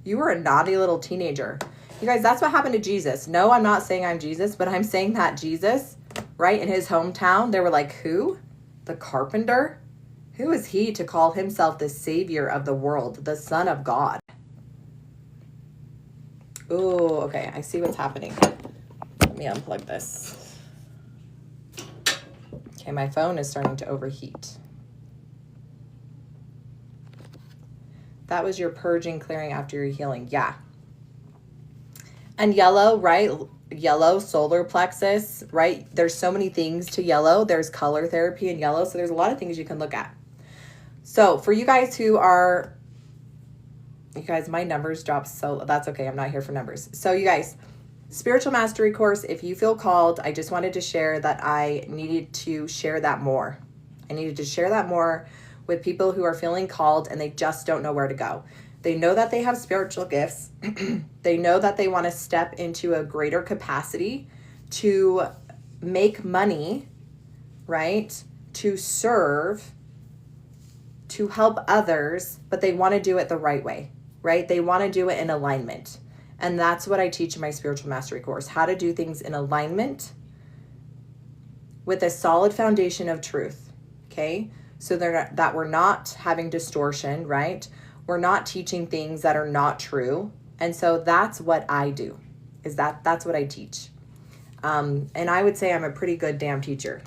You were a naughty little teenager. You guys, that's what happened to Jesus. No, I'm not saying I'm Jesus, but I'm saying that Jesus, right, in his hometown, they were like, who? The carpenter? Who is he to call himself the savior of the world, the Son of God? Oh, okay, I see what's happening. Let me unplug this. Okay, my phone is starting to overheat. That was your purging, clearing after your healing. Yeah. And yellow, right? Yellow, solar plexus, right? There's so many things to yellow. There's color therapy in yellow. So there's a lot of things you can look at. So for you guys who are, you guys, my numbers dropped. So that's okay. I'm not here for numbers. So you guys, spiritual mastery course, if you feel called, I just wanted to share that I needed to share that more. I needed to share that more with people who are feeling called and they just don't know where to go. They know that they have spiritual gifts. They know that they want to step into a greater capacity to make money, right? To serve, to help others, but they want to do it the right way, right? They want to do it in alignment. And that's what I teach in my spiritual mastery course, how to do things in alignment with a solid foundation of truth, okay? So that we're not having distortion, right? We're not teaching things that are not true. And so that's what I do, that's what I teach. And I would say I'm a pretty good damn teacher,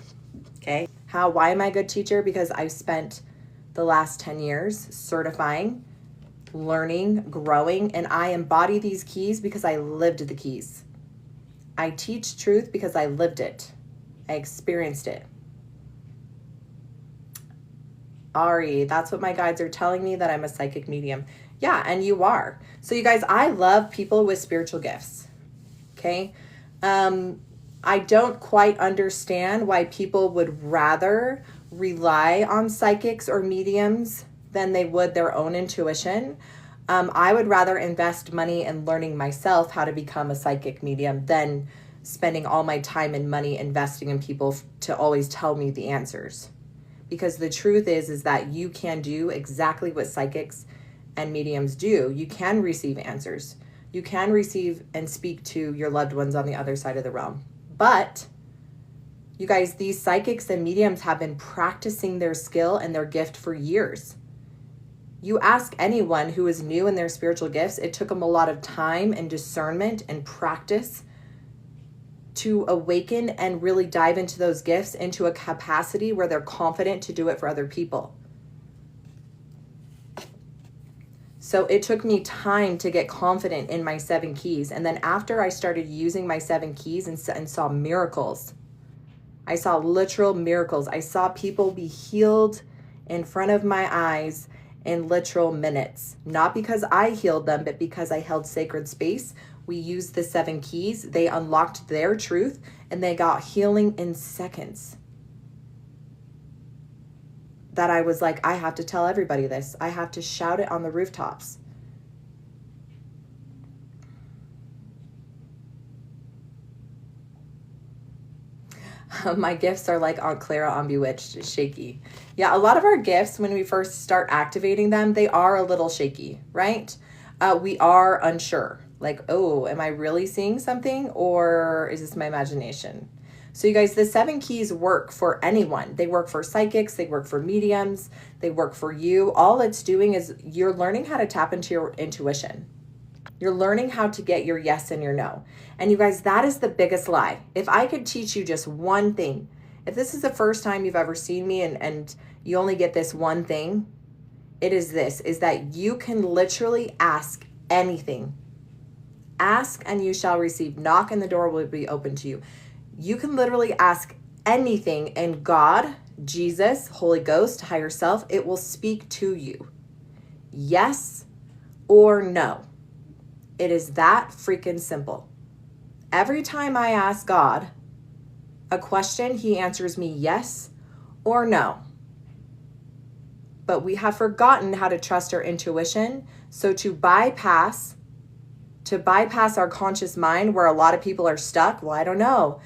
okay? Why am I a good teacher? Because I've spent the last 10 years certifying, learning, growing, and I embody these keys because I lived the keys. I teach truth because I lived it. I experienced it. Ari, that's what my guides are telling me, that I'm a psychic medium. Yeah, and you are. So you guys, I love people with spiritual gifts. Okay? I don't quite understand why people would rather rely on psychics or mediums than they would their own intuition. I would rather invest money in learning myself how to become a psychic medium than spending all my time and money investing in people to always tell me the answers. Because the truth is that you can do exactly what psychics and mediums do. You can receive answers. You can receive and speak to your loved ones on the other side of the realm. But you guys, these psychics and mediums have been practicing their skill and their gift for years. You ask anyone who is new in their spiritual gifts, it took them a lot of time and discernment and practice to awaken and really dive into those gifts into a capacity where they're confident to do it for other people. So it took me time to get confident in my 7 keys. And then after I started using my 7 keys and saw miracles, I saw literal miracles. I saw people be healed in front of my eyes in literal minutes. Not because I healed them, but because I held sacred space. We used the 7 keys. They unlocked their truth and they got healing in seconds. That I was like, I have to tell everybody this. I have to shout it on the rooftops. My gifts are like Aunt Clara on Bewitched, shaky. Yeah, a lot of our gifts, when we first start activating them, they are a little shaky, right? We are unsure. Like, oh, am I really seeing something or is this my imagination? So you guys, the 7 keys work for anyone. They work for psychics, they work for mediums, they work for you. All it's doing is you're learning how to tap into your intuition. You're learning how to get your yes and your no. And you guys, that is the biggest lie. If I could teach you just one thing, if this is the first time you've ever seen me and you only get this one thing, it is this, is that you can literally ask anything. Ask and you shall receive. Knock and the door will be open to you. You can literally ask anything and God, Jesus, Holy Ghost, higher self, it will speak to you. Yes or no. It is that freaking simple. Every time I ask God a question, he answers me yes or no. But we have forgotten how to trust our intuition. So to bypass our conscious mind where a lot of people are stuck, well, I don't know.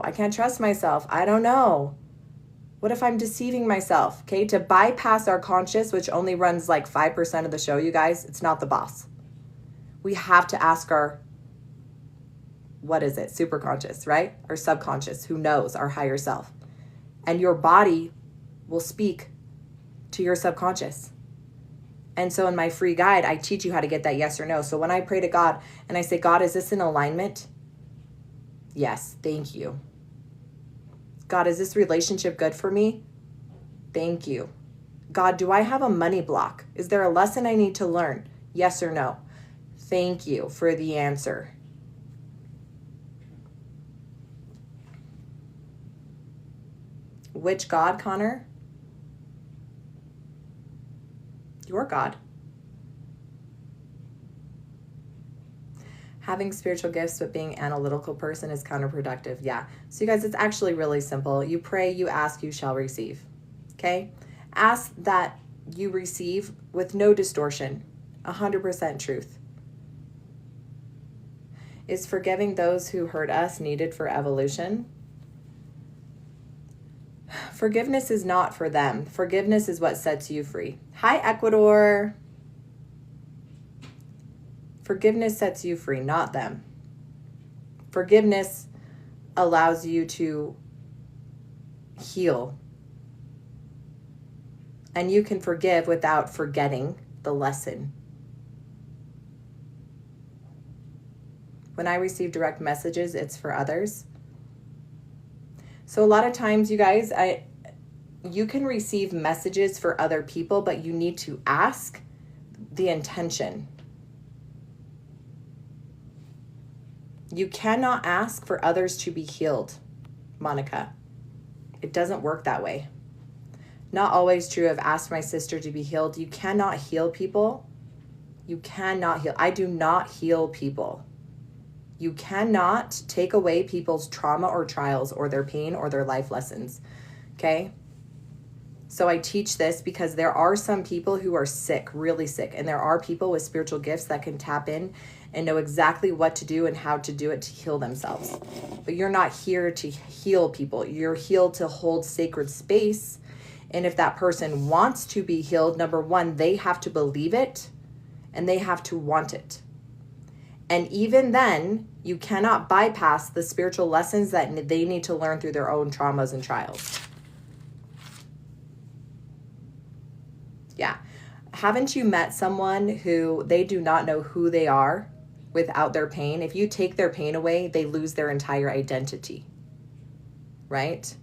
I can't trust myself. I don't know. What if I'm deceiving myself? Okay, to bypass our conscious, which only runs like 5% of the show, you guys, it's not the boss. We have to ask our, superconscious, right? Our subconscious, who knows, our higher self. And your body will speak to your subconscious. And so in my free guide, I teach you how to get that yes or no. So when I pray to God and I say, God, is this in alignment? Yes, thank you. God, is this relationship good for me? Thank you. God, do I have a money block? Is there a lesson I need to learn? Yes or no? Thank you for the answer. Which God, Connor? Your God. Having spiritual gifts but being an analytical person is counterproductive. Yeah. So you guys, it's actually really simple. You pray, you ask, you shall receive. Okay? Ask that you receive with no distortion. 100% truth. Is forgiving those who hurt us needed for evolution? Forgiveness is not for them. Forgiveness is what sets you free. Hi, Ecuador. Forgiveness sets you free, not them. Forgiveness allows you to heal. And you can forgive without forgetting the lesson. When I receive direct messages, it's for others. So a lot of times, you guys, you can receive messages for other people, but you need to ask the intention. You cannot ask for others to be healed, Monica. It doesn't work that way. Not always true. I've asked my sister to be healed. You cannot heal people. You cannot heal. I do not heal people. You cannot take away people's trauma or trials or their pain or their life lessons. Okay? So I teach this because there are some people who are sick, really sick, and there are people with spiritual gifts that can tap in and know exactly what to do and how to do it to heal themselves. But you're not here to heal people. You're here to hold sacred space. And if that person wants to be healed, number one, they have to believe it and they have to want it. And even then, you cannot bypass the spiritual lessons that they need to learn through their own traumas and trials. Yeah. Haven't you met someone who they do not know who they are without their pain? If you take their pain away, they lose their entire identity. Right?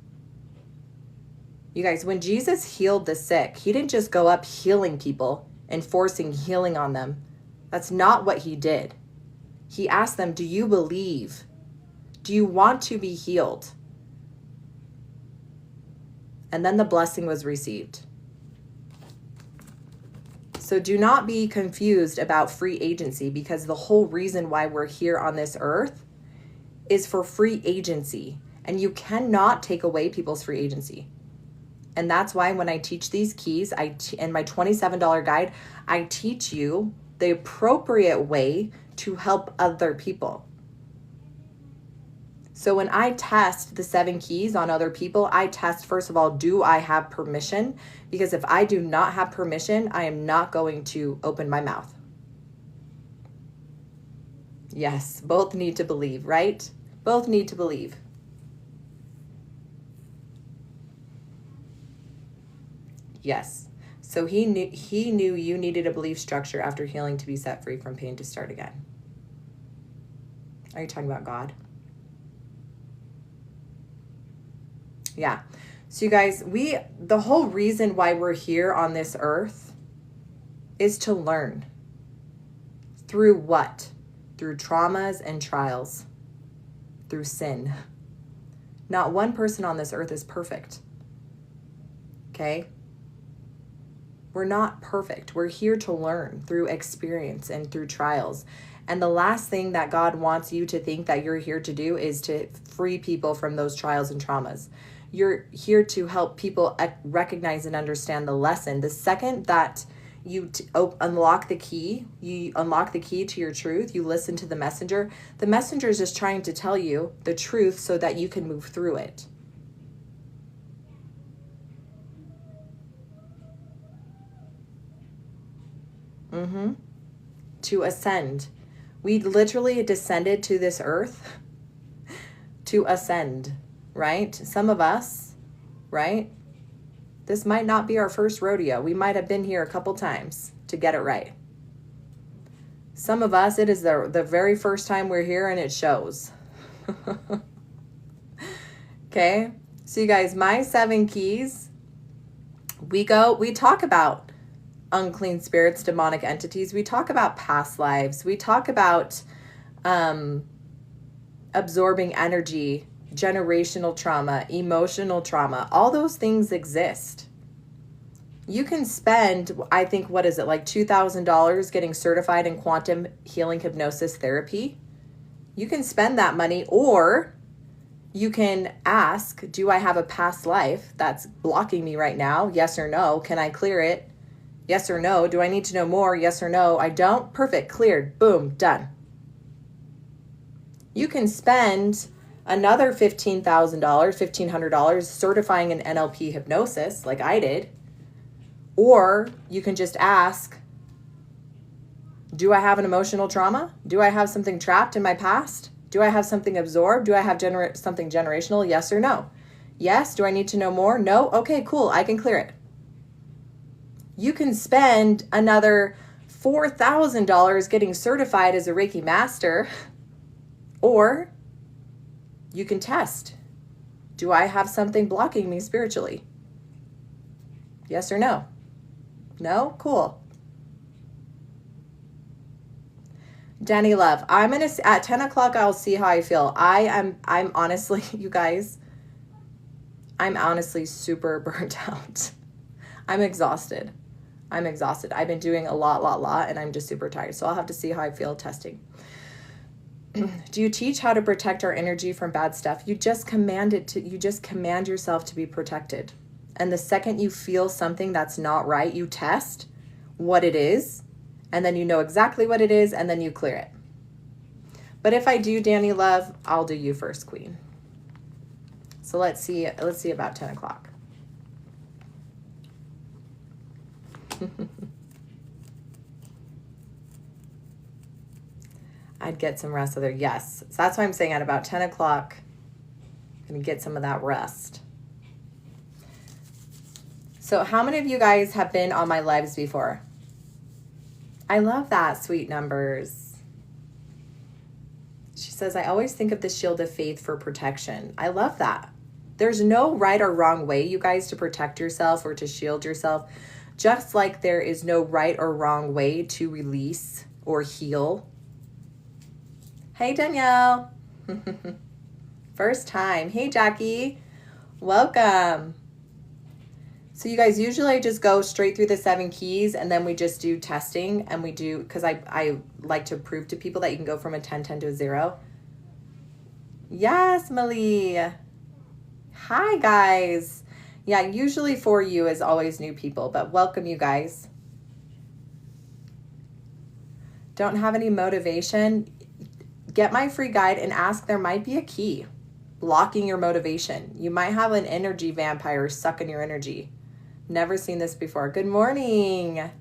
You guys, when Jesus healed the sick, he didn't just go up healing people and forcing healing on them. That's not what he did. He asked them, do you believe? Do you want to be healed? And then the blessing was received. So do not be confused about free agency, because the whole reason why we're here on this earth is for free agency. And you cannot take away people's free agency. And that's why when I teach these keys, in my $27 guide, I teach you the appropriate way to help other people. So when I test the 7 keys on other people, I test, first of all, do I have permission? Because if I do not have permission, I am not going to open my mouth. Yes, both need to believe, right? Both need to believe. Yes. So he knew you needed a belief structure after healing to be set free from pain to start again. Are you talking about God? Yeah. So you guys, the whole reason why we're here on this earth is to learn. Through what? Through traumas and trials. Through sin. Not one person on this earth is perfect. Okay? We're not perfect. We're here to learn through experience and through trials. And the last thing that God wants you to think that you're here to do is to free people from those trials and traumas. You're here to help people recognize and understand the lesson. The second that you unlock the key to your truth, you listen to the messenger is just trying to tell you the truth so that you can move through it. To ascend. We literally descended to this earth to ascend, right? Some of us, right? This might not be our first rodeo. We might have been here a couple times to get it right. Some of us, it is the very first time we're here and it shows. Okay? So you guys, my 7 keys, we talk about unclean spirits, demonic entities. We talk about past lives. We talk about absorbing energy, generational trauma, emotional trauma. All those things exist. You can spend, I think, what is it, like $2,000 getting certified in quantum healing hypnosis therapy. You can spend that money, or you can ask, do I have a past life that's blocking me right now? Yes or no. Can I clear it? Yes or no. Do I need to know more? Yes or no. I don't. Perfect. Cleared. Boom. Done. You can spend another $15,000, $1,500 certifying in NLP hypnosis like I did. Or you can just ask, do I have an emotional trauma? Do I have something trapped in my past? Do I have something absorbed? Do I have something generational? Yes or no. Yes. Do I need to know more? No. Okay, cool. I can clear it. You can spend another $4,000 getting certified as a Reiki master, or you can test. Do I have something blocking me spiritually? Yes or no? No? Cool. Danny Love, at 10 o'clock, I'll see how I feel. I'm honestly, you guys, I'm honestly super burnt out. I'm exhausted. I've been doing a lot, and I'm just super tired. So I'll have to see how I feel testing. Do you teach how to protect our energy from bad stuff? You just command yourself to be protected. And the second you feel something that's not right, you test what it is, and then you know exactly what it is, and then you clear it. But if I do, Danny Love, I'll do you first, Queen. So let's see about 10 o'clock. I'd get some rest with her. Yes. So that's why I'm saying at about 10 o'clock, I'm going to get some of that rest. So how many of you guys have been on my lives before? I love that, sweet numbers. She says, I always think of the shield of faith for protection. I love that. There's no right or wrong way, you guys, to protect yourself or to shield yourself. Just like there is no right or wrong way to release or heal. Hey, Danielle. First time. Hey, Jackie. Welcome. So you guys, usually I just go straight through the 7 keys and then we just do testing, and we do, because I like to prove to people that you can go from a 10-10 to a 0. Yes, Malie. Hi, guys. Yeah, usually for you is always new people, but welcome, you guys. Don't have any motivation? Get my free guide and ask. There might be a key blocking your motivation. You might have an energy vampire sucking your energy. Never seen this before. Good morning. I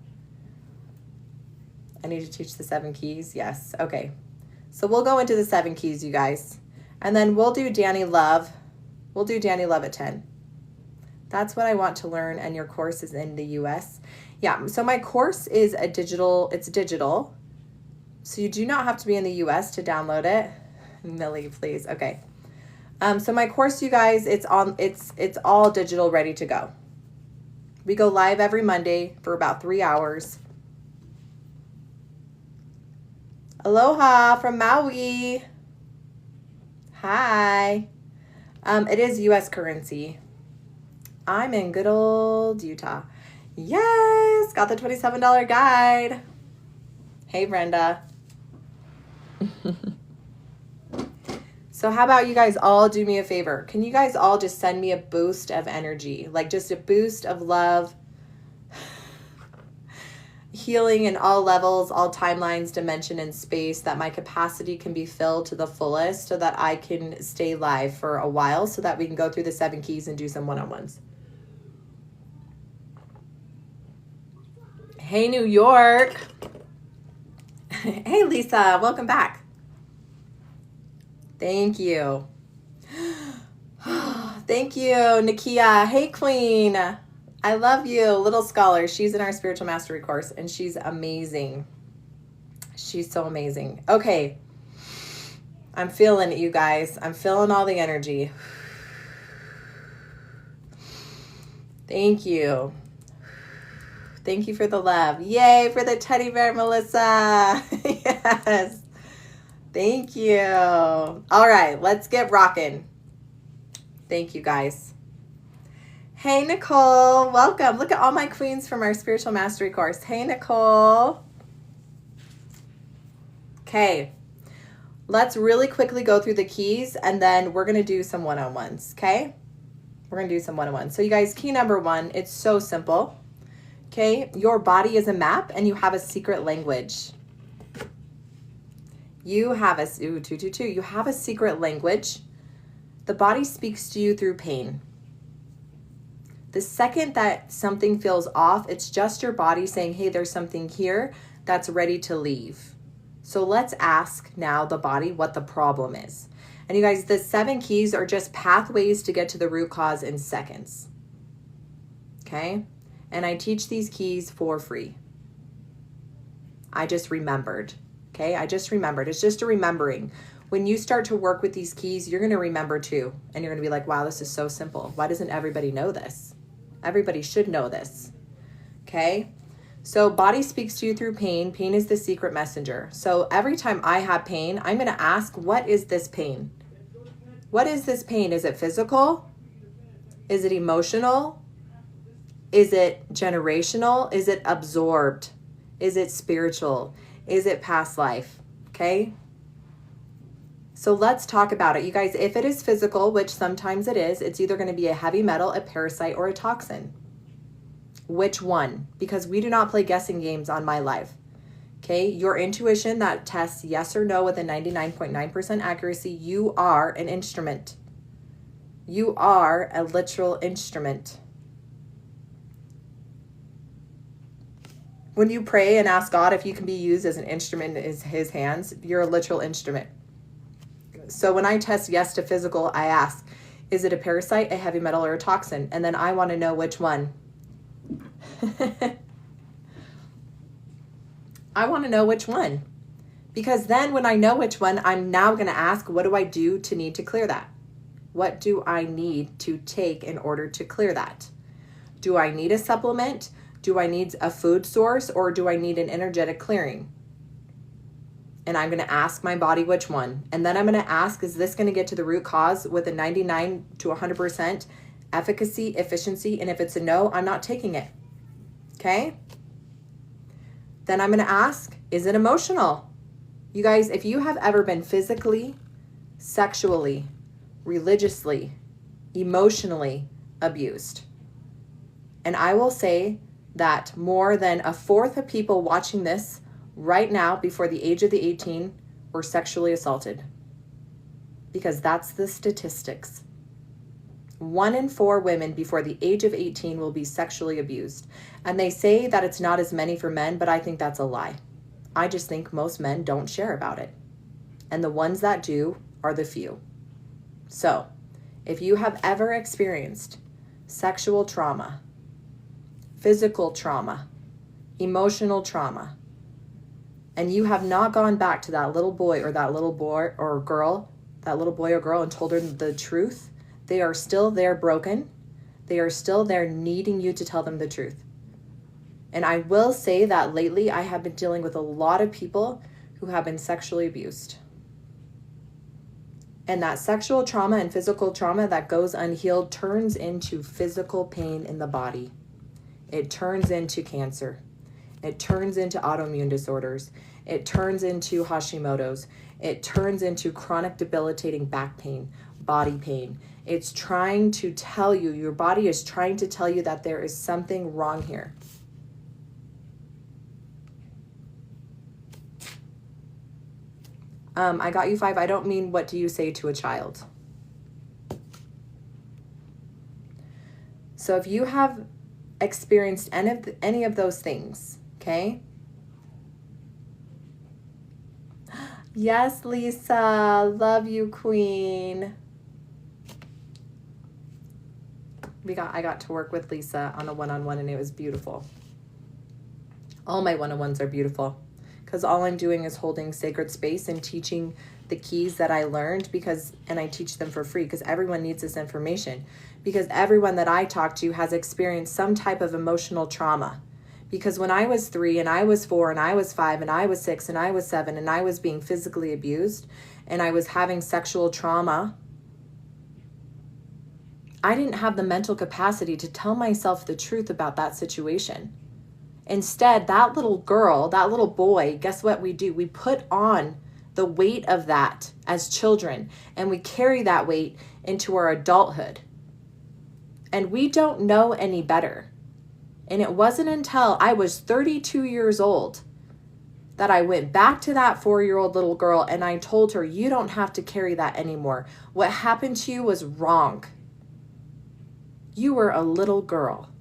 need to teach the 7 keys. Yes. Okay. So we'll go into the 7 keys, you guys. And then we'll do Danny Love. We'll do Danny Love at 10. That's what I want to learn, and your course is in the US. Yeah, so my course is it's digital. So you do not have to be in the US to download it. Millie, please. Okay. So my course, you guys, it's all digital, ready to go. We go live every Monday for about 3 hours. Aloha from Maui. Hi. It is US currency. I'm in good old Utah. Yes, got the $27 guide. Hey, Brenda. So how about you guys all do me a favor? Can you guys all just send me a boost of energy? Like just a boost of love, healing in all levels, all timelines, dimension, and space, that my capacity can be filled to the fullest so that I can stay live for a while so that we can go through the 7 keys and do some one-on-ones. Hey, New York. Hey, Lisa, welcome back. Thank you. Thank you, Nakia. Hey, Queen. I love you. Little Scholar. She's in our Spiritual Mastery course, and she's amazing. She's so amazing. Okay. I'm feeling it, you guys. I'm feeling all the energy. Thank you. Thank you for the love. Yay for the teddy bear, Melissa. Yes. Thank you. All right, let's get rocking. Thank you, guys. Hey, Nicole. Welcome. Look at all my queens from our Spiritual Mastery course. Hey, Nicole. Okay. Let's really quickly go through the keys, and then we're going to do some one-on-ones, okay? We're going to do some one-on-ones. So, you guys, key number 1, it's so simple. Okay, your body is a map, and you have a secret language. You have a, 222, you have a secret language. The body speaks to you through pain. The second that something feels off, it's just your body saying, hey, there's something here that's ready to leave. So let's ask now the body what the problem is. And you guys, the 7 keys are just pathways to get to the root cause in seconds. Okay? And I teach these keys for free. I just remembered. Okay, I just remembered. It's just a remembering. When you start to work with these keys, you're going to remember too. And you're going to be like, wow, this is so simple. Why doesn't everybody know this? Everybody should know this. Okay, so body speaks to you through pain. Pain is the secret messenger. So every time I have pain, I'm going to ask, what is this pain? What is this pain? Is it physical? Is it emotional? Is it generational? Is it absorbed? Is it spiritual? Is it past life? Okay. So let's talk about it. You guys, if it is physical, which sometimes it is, it's either going to be a heavy metal, a parasite, or a toxin. Which one? Because we do not play guessing games on my live. Okay. Your intuition that tests yes or no with a 99.9% accuracy, you are an instrument. You are a literal instrument. When you pray and ask God if you can be used as an instrument in his hands, you're a literal instrument. So when I test yes to physical, I ask, is it a parasite, a heavy metal, or a toxin? And then I want to know which one. I want to know which one. Because then when I know which one, I'm now going to ask, what do I do to need to clear that? What do I need to take in order to clear that? Do I need a supplement? Do I need a food source, or do I need an energetic clearing? And I'm going to ask my body which one. And then I'm going to ask, is this going to get to the root cause with a 99 to 100% efficacy, efficiency? And if it's a no, I'm not taking it. Okay? Then I'm going to ask, is it emotional? You guys, if you have ever been physically, sexually, religiously, emotionally abused, and I will say that more than a fourth of people watching this right now before the age of the 18 were sexually assaulted. Because that's the statistics. 1 in 4 women before the age of 18 will be sexually abused. And they say that it's not as many for men, but I think that's a lie. I just think most men don't share about it. And the ones that do are the few. So, if you have ever experienced sexual trauma, physical trauma, emotional trauma, and you have not gone back to that little boy or that little boy or girl, that little boy or girl, and told her the truth, they are still there broken. They are still there needing you to tell them the truth. And I will say that lately I have been dealing with a lot of people who have been sexually abused. And that sexual trauma and physical trauma that goes unhealed turns into physical pain in the body. It turns into cancer. It turns into autoimmune disorders. It turns into Hashimoto's. It turns into chronic debilitating back pain, body pain. It's trying to tell you, your body is trying to tell you that there is something wrong here. I got you 5. I don't mean what do you say to a child. So if you have experienced any of those things, okay? Yes, Lisa. Love you, Queen. I got to work with Lisa on a one-on-one and it was beautiful. All my one-on-ones are beautiful because all I'm doing is holding sacred space and teaching the keys that I learned and I teach them for free because everyone needs this information, because everyone that I talk to has experienced some type of emotional trauma. Because when I was 3 and I was 4 and I was 5 and I was 6 and I was 7 and I was being physically abused and I was having sexual trauma, I didn't have the mental capacity to tell myself the truth about that situation. Instead, that little girl, that little boy, guess what we do? We put on the weight of that as children, and we carry that weight into our adulthood. And we don't know any better. And it wasn't until I was 32 years old that I went back to that 4-year-old little girl and I told her, you don't have to carry that anymore. What happened to you was wrong. You were a little girl.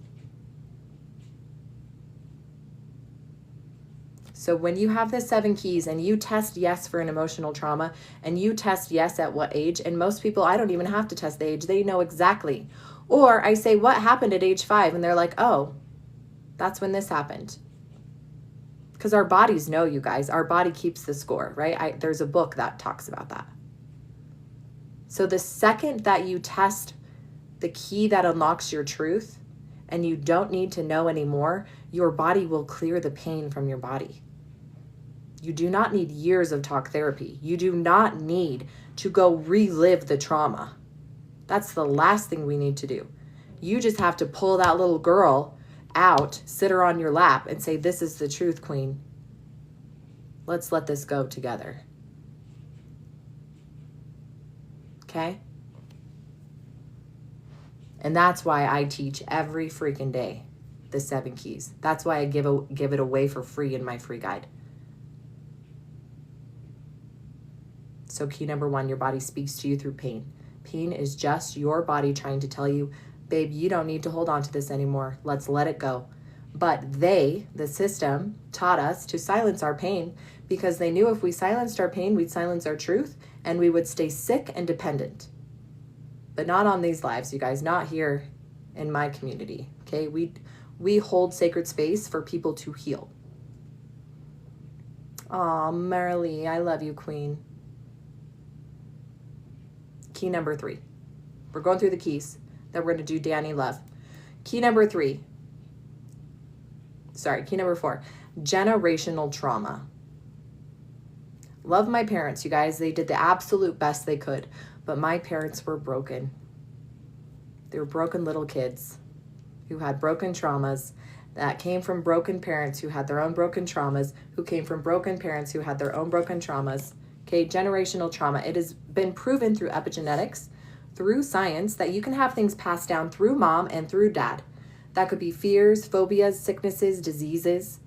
So when you have the 7 keys and you test yes for an emotional trauma and you test yes at what age, and most people, I don't even have to test the age, they know exactly. Or I say, what happened at age 5? And they're like, oh, that's when this happened. Because our bodies know, you guys, our body keeps the score, right? There's a book that talks about that. So the second that you test the key that unlocks your truth and you don't need to know anymore, your body will clear the pain from your body. You do not need years of talk therapy. You do not need to go relive the trauma. That's the last thing we need to do. You just have to pull that little girl out, sit her on your lap and say, this is the truth, Queen. Let's let this go together. Okay? And that's why I teach every freaking day the 7 keys. That's why I give it away for free in my free guide. So key number 1, your body speaks to you through pain. Pain is just your body trying to tell you, babe, you don't need to hold on to this anymore. Let's let it go. But the system, taught us to silence our pain because they knew if we silenced our pain, we'd silence our truth and we would stay sick and dependent. But not on these lives, you guys, not here in my community, okay? We hold sacred space for people to heal. Aw, Marilee, I love you, Queen. Key number 3. We're going through the keys. Then we're going to do Danny Love. Key number 4. Generational trauma. Love my parents, you guys. They did the absolute best they could. But my parents were broken. They were broken little kids who had broken traumas that came from broken parents who had their own broken traumas, who came from broken parents who had their own broken traumas. Okay, generational trauma. It has been proven through epigenetics, through science, that you can have things passed down through mom and through dad. That could be fears, phobias, sicknesses, diseases.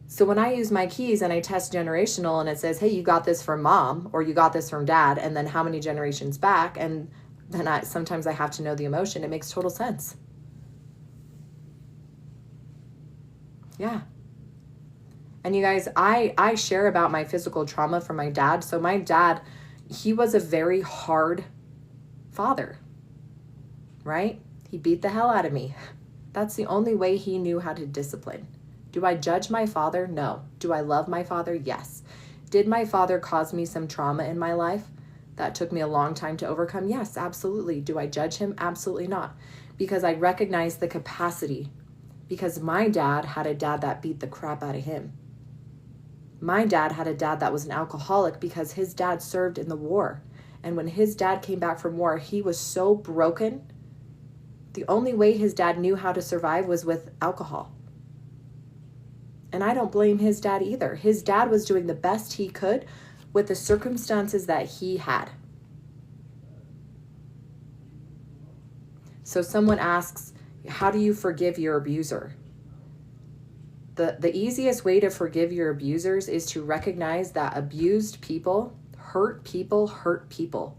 So when I use my keys and I test generational and it says, hey, you got this from mom or you got this from dad, and then how many generations back, and then sometimes I have to know the emotion, it makes total sense. Yeah. And you guys, I share about my physical trauma from my dad. So my dad, he was a very hard father, right? He beat the hell out of me. That's the only way he knew how to discipline. Do I judge my father? No. Do I love my father? Yes. Did my father cause me some trauma in my life that took me a long time to overcome? Yes, absolutely. Do I judge him? Absolutely not. Because I recognize the capacity. Because my dad had a dad that beat the crap out of him. My dad had a dad that was an alcoholic because his dad served in the war. And when his dad came back from war, he was so broken. The only way his dad knew how to survive was with alcohol. And I don't blame his dad either. His dad was doing the best he could with the circumstances that he had. So someone asks, how do you forgive your abuser? The easiest way to forgive your abusers is to recognize that abused people hurt people hurt people.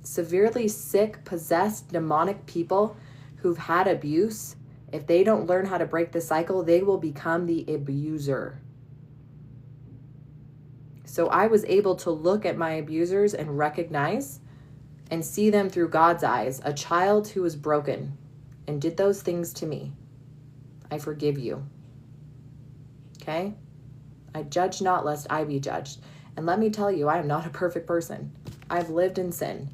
Severely sick, possessed, demonic people who've had abuse, if they don't learn how to break the cycle, they will become the abuser. So I was able to look at my abusers and recognize and see them through God's eyes, a child who was broken and did those things to me. I forgive you. Okay? I judge not lest I be judged. And let me tell you, I am not a perfect person. I've lived in sin.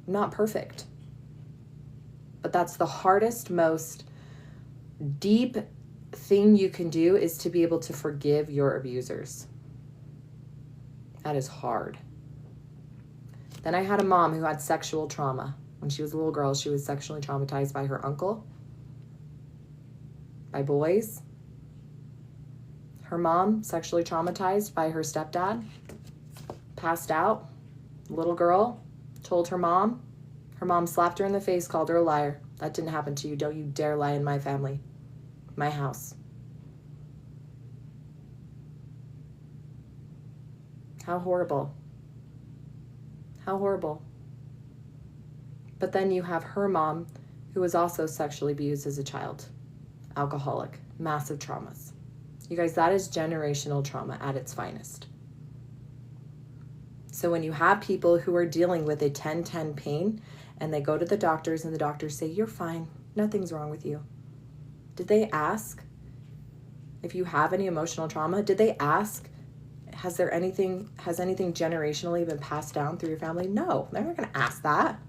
I'm not perfect. But that's the hardest, most deep thing you can do is to be able to forgive your abusers. That is hard. Then I had a mom who had sexual trauma. When she was a little girl, she was sexually traumatized by her uncle, by boys. Her mom, sexually traumatized by her stepdad, passed out. Little girl, told her mom. Her mom slapped her in the face, called her a liar. That didn't happen to you. Don't you dare lie in my family, my house. How horrible. How horrible. But then you have her mom, who was also sexually abused as a child. Alcoholic. Massive traumas. You guys, that is generational trauma at its finest. So when you have people who are dealing with a 10-10 pain and they go to the doctors and the doctors say, you're fine, nothing's wrong with you. Did they ask if you have any emotional trauma? Did they ask, has anything generationally been passed down through your family? No, they're not going to ask that.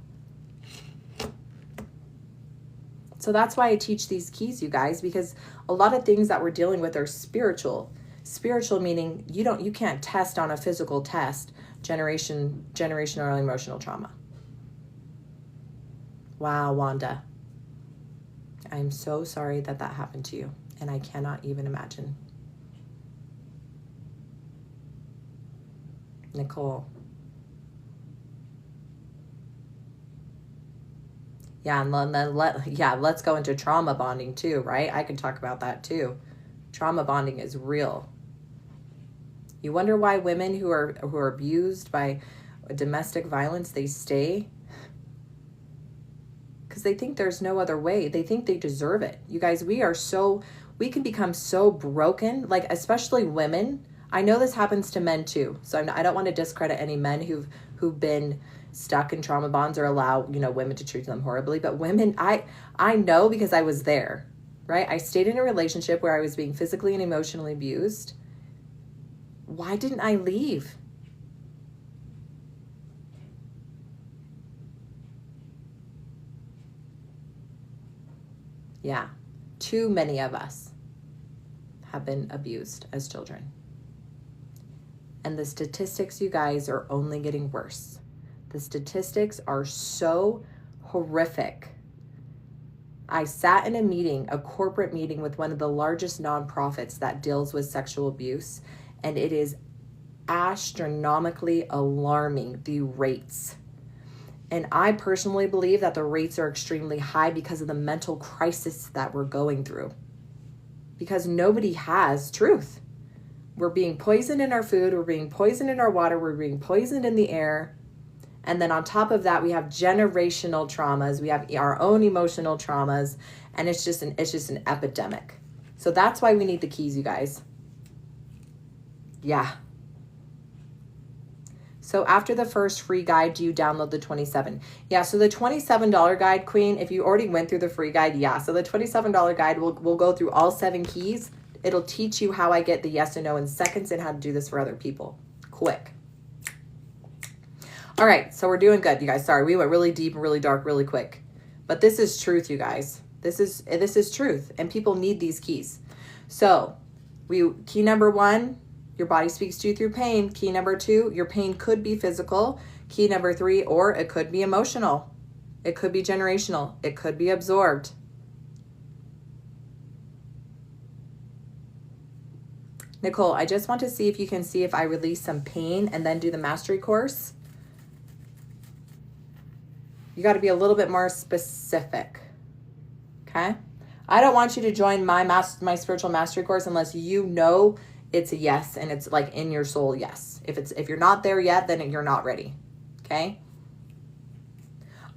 So that's why I teach these keys, you guys, because a lot of things that we're dealing with are spiritual. Spiritual meaning you can't test on a physical test generational or emotional trauma. Wow, Wanda. I'm so sorry that happened to you, and I cannot even imagine. Nicole. Yeah, and then let's go into trauma bonding too, right? I can talk about that too. Trauma bonding is real. You wonder why women who are abused by domestic violence, they stay? Because they think there's no other way. They think they deserve it. You guys, we can become so broken, like especially women. I know this happens to men too. So I don't want to discredit any men who've been stuck in trauma bonds or allow, women to treat them horribly. But women, I know because I was there, right? I stayed in a relationship where I was being physically and emotionally abused. Why didn't I leave? Yeah, too many of us have been abused as children. And the statistics, you guys, are only getting worse. The statistics are so horrific. I sat in a corporate meeting with one of the largest nonprofits that deals with sexual abuse, and it is astronomically alarming, the rates. And I personally believe that the rates are extremely high because of the mental crisis that we're going through. Because nobody has truth. We're being poisoned in our food, we're being poisoned in our water, we're being poisoned in the air. And then on top of that, we have generational traumas, we have our own emotional traumas, and it's just an epidemic. So that's why we need the keys, you guys. Yeah. So after the first free guide, do you download the 27? Yeah, so the $27 guide, Queen, if you already went through the free guide, yeah. So the $27 guide, we'll go through all 7 keys. It'll teach you how I get the yes and no in seconds and how to do this for other people. Quick. All right, so we're doing good, you guys. Sorry, we went really deep and really dark really quick. But this is truth, you guys. This is truth, and people need these keys. So key number 1, your body speaks to you through pain. Key number 2, your pain could be physical. Key number 3, or it could be emotional. It could be generational. It could be absorbed. Nicole, I just want to see if you can see if I release some pain and then do the mastery course. You got to be a little bit more specific. Okay? I don't want you to join my spiritual mastery course unless you know it's a yes and it's like in your soul yes. If you're not there yet, then you're not ready. Okay?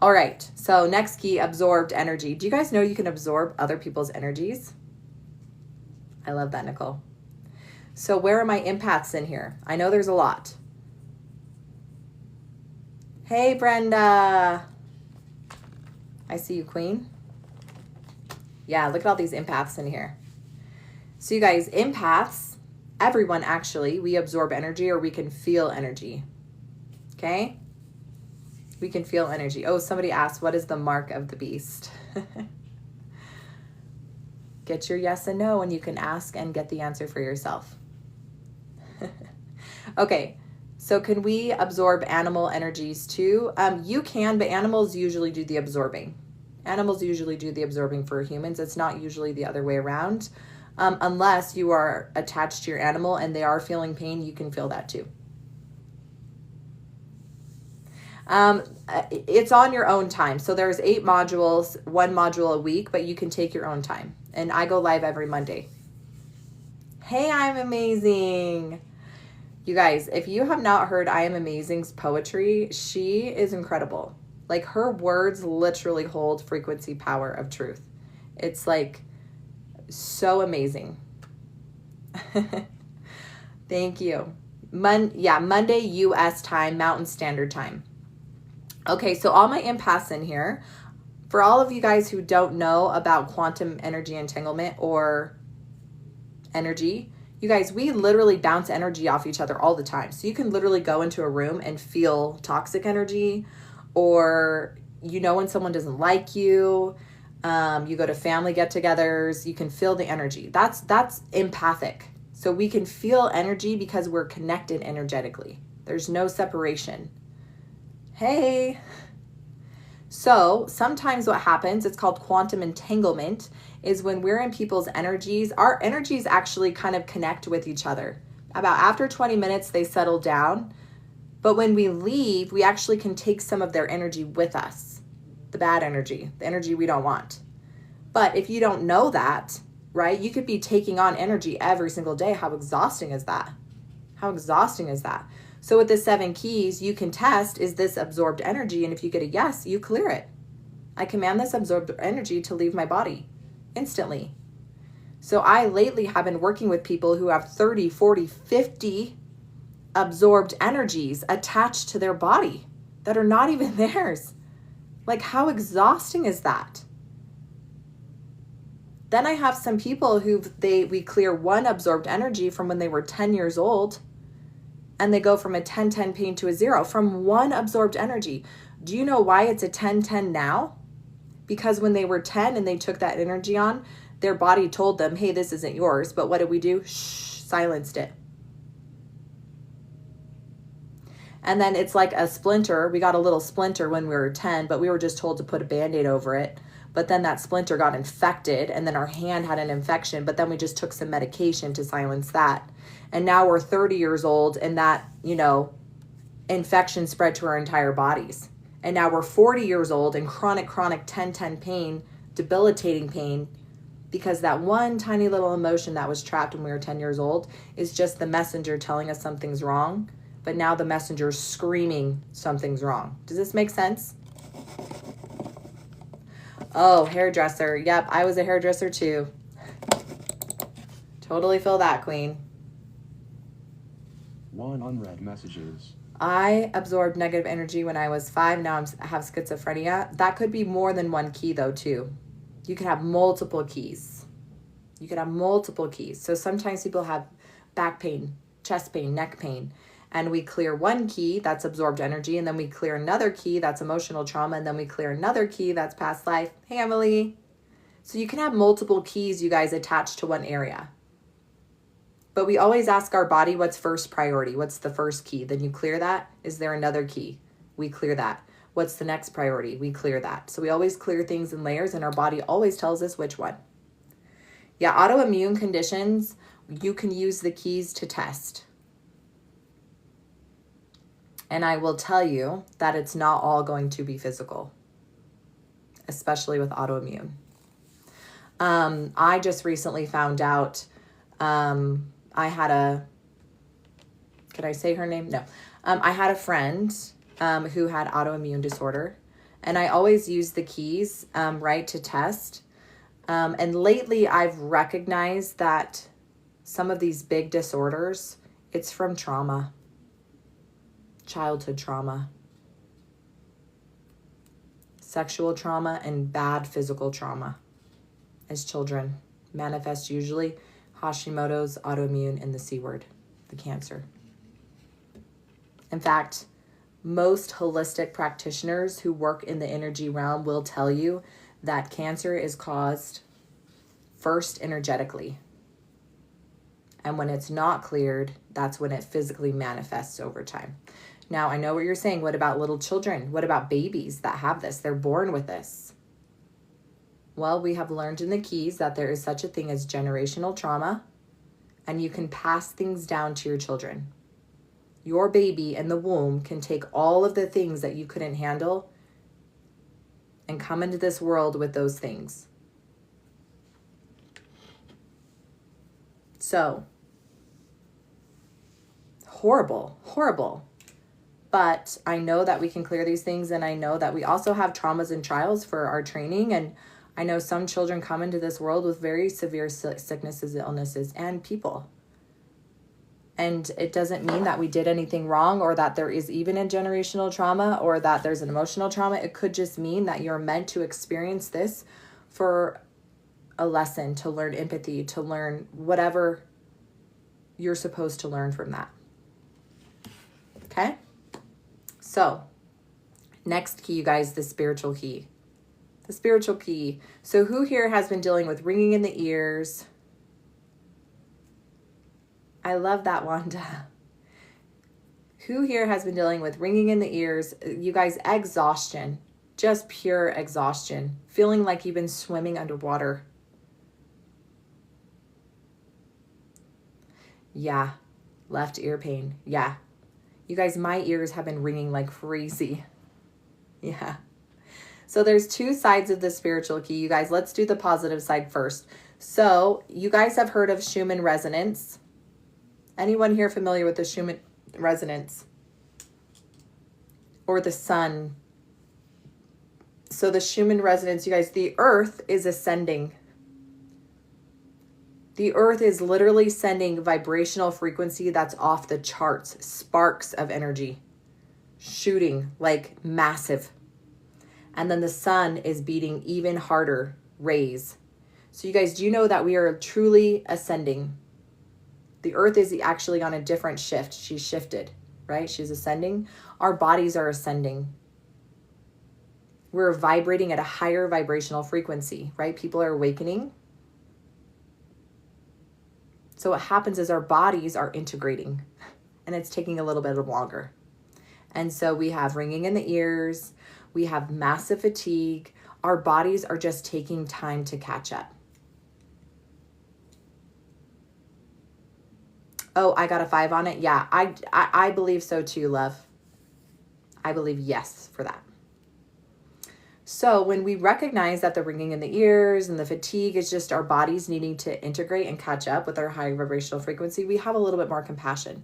All right. So next key, absorbed energy. Do you guys know you can absorb other people's energies? I love that, Nicole. So where are my empaths in here? I know there's a lot. Hey, Brenda. I see you, Queen. Yeah, look at all these empaths in here. So you guys, empaths, everyone actually, we absorb energy or we can feel energy. Okay? We can feel energy. Oh, somebody asked, what is the mark of the beast? Get your yes and no and you can ask and get the answer for yourself. Okay, so can we absorb animal energies too? You can, but animals usually do the absorbing. Animals usually do the absorbing for humans. It's not usually the other way around. Unless you are attached to your animal and they are feeling pain, you can feel that too. It's on your own time. So there's 8 modules, 1 module a week, but you can take your own time. And I go live every Monday. Hey, I'm amazing. You guys, if you have not heard I Am Amazing's poetry, she is incredible. Like her words literally hold frequency power of truth. It's like so amazing. Thank you. Monday US time, Mountain Standard Time. Okay, so all my empaths in here. For all of you guys who don't know about quantum energy entanglement or energy, you guys, we literally bounce energy off each other all the time. So you can literally go into a room and feel toxic energy, or you know when someone doesn't like you. You go to family get-togethers, you can feel the energy. That's empathic. So we can feel energy because we're connected energetically. There's no separation. Hey. So sometimes what happens, it's called quantum entanglement, is when we're in people's energies, our energies actually kind of connect with each other. About after 20 minutes, they settle down. But when we leave, we actually can take some of their energy with us. The bad energy, the energy we don't want. But if you don't know that, right, you could be taking on energy every single day. How exhausting is that? How exhausting is that? So with the 7 keys, you can test, is this absorbed energy? And if you get a yes, you clear it. I command this absorbed energy to leave my body instantly. So I lately have been working with people who have 30, 40, 50 absorbed energies attached to their body that are not even theirs. Like, how exhausting is that? Then I have some people who we clear 1 absorbed energy from when they were 10 years old, and they go from a 10-10 pain to a 0 from 1 absorbed energy. Do you know why it's a 10-10 now? Because when they were 10 and they took that energy on, their body told them, hey, this isn't yours. But what did we do? Shh, silenced it. And then it's like a splinter. We got a little splinter when we were 10, but we were just told to put a Band-Aid over it. But then that splinter got infected, and then our hand had an infection, but then we just took some medication to silence that. And now we're 30 years old, and that, infection spread to our entire bodies. And now we're 40 years old and chronic 10-10 pain, debilitating pain, because that one tiny little emotion that was trapped when we were 10 years old is just the messenger telling us something's wrong. But now the messenger's screaming something's wrong. Does this make sense? Oh, hairdresser. Yep, I was a hairdresser too. Totally feel that, Queen. 1 unread messages. I absorbed negative energy when I was 5. Now I have schizophrenia. That could be more than one key though too. You could have multiple keys. You could have multiple keys. So sometimes people have back pain, chest pain, neck pain, and we clear one key, that's absorbed energy, and then we clear another key, that's emotional trauma, and then we clear another key, that's past life. Hey, Emily. So you can have multiple keys, you guys, attached to one area. But we always ask our body, what's first priority? What's the first key? Then you clear that. Is there another key? We clear that. What's the next priority? We clear that. So we always clear things in layers, and our body always tells us which one. Yeah, autoimmune conditions, you can use the keys to test. And I will tell you that it's not all going to be physical, especially with autoimmune. I just recently found out, I had could I say her name? No. I had a friend who had autoimmune disorder, and I always use the keys, right, to test. And lately I've recognized that some of these big disorders, it's from trauma. Childhood trauma, sexual trauma, and bad physical trauma as children manifest usually Hashimoto's, autoimmune, and the C word, the cancer. In fact, most holistic practitioners who work in the energy realm will tell you that cancer is caused first energetically. And when it's not cleared, that's when it physically manifests over time. Now, I know what you're saying. What about little children? What about babies that have this? They're born with this. Well, we have learned in the keys that there is such a thing as generational trauma, and you can pass things down to your children. Your baby in the womb can take all of the things that you couldn't handle and come into this world with those things. So, horrible. But I know that we can clear these things, and I know that we also have traumas and trials for our training, and I know some children come into this world with very severe sicknesses, illnesses, and people. And it doesn't mean that we did anything wrong, or that there is even a generational trauma, or that there's an emotional trauma. It could just mean that you're meant to experience this for a lesson, to learn empathy, to learn whatever you're supposed to learn from that. Okay? So, next key, you guys, the spiritual key. The spiritual key. So who here has been dealing with ringing in the ears? I love that, Wanda. Who here has been dealing with ringing in the ears? You guys, exhaustion. Just pure exhaustion. Feeling like you've been swimming underwater. Yeah. Left ear pain. Yeah. You guys, my ears have been ringing like crazy. Yeah. So there's two sides of the spiritual key. You guys, let's do the positive side first. So you guys have heard of Schumann resonance. Anyone here familiar with the Schumann resonance? Or the sun? So the Schumann resonance, you guys, the earth is ascending. The earth is literally sending vibrational frequency that's off the charts, sparks of energy, shooting like massive. And then the sun is beating even harder rays. So you guys, do you know that we are truly ascending? The earth is actually on a different shift. She's shifted, right? She's ascending. Our bodies are ascending. We're vibrating at a higher vibrational frequency, right? People are awakening. So what happens is our bodies are integrating, and it's taking a little bit longer. And so we have ringing in the ears. We have massive fatigue. Our bodies are just taking time to catch up. Oh, I got a 5 on it. Yeah, I believe so too, love. I believe yes for that. So when we recognize that the ringing in the ears and the fatigue is just our bodies needing to integrate and catch up with our high vibrational frequency, we have a little bit more compassion.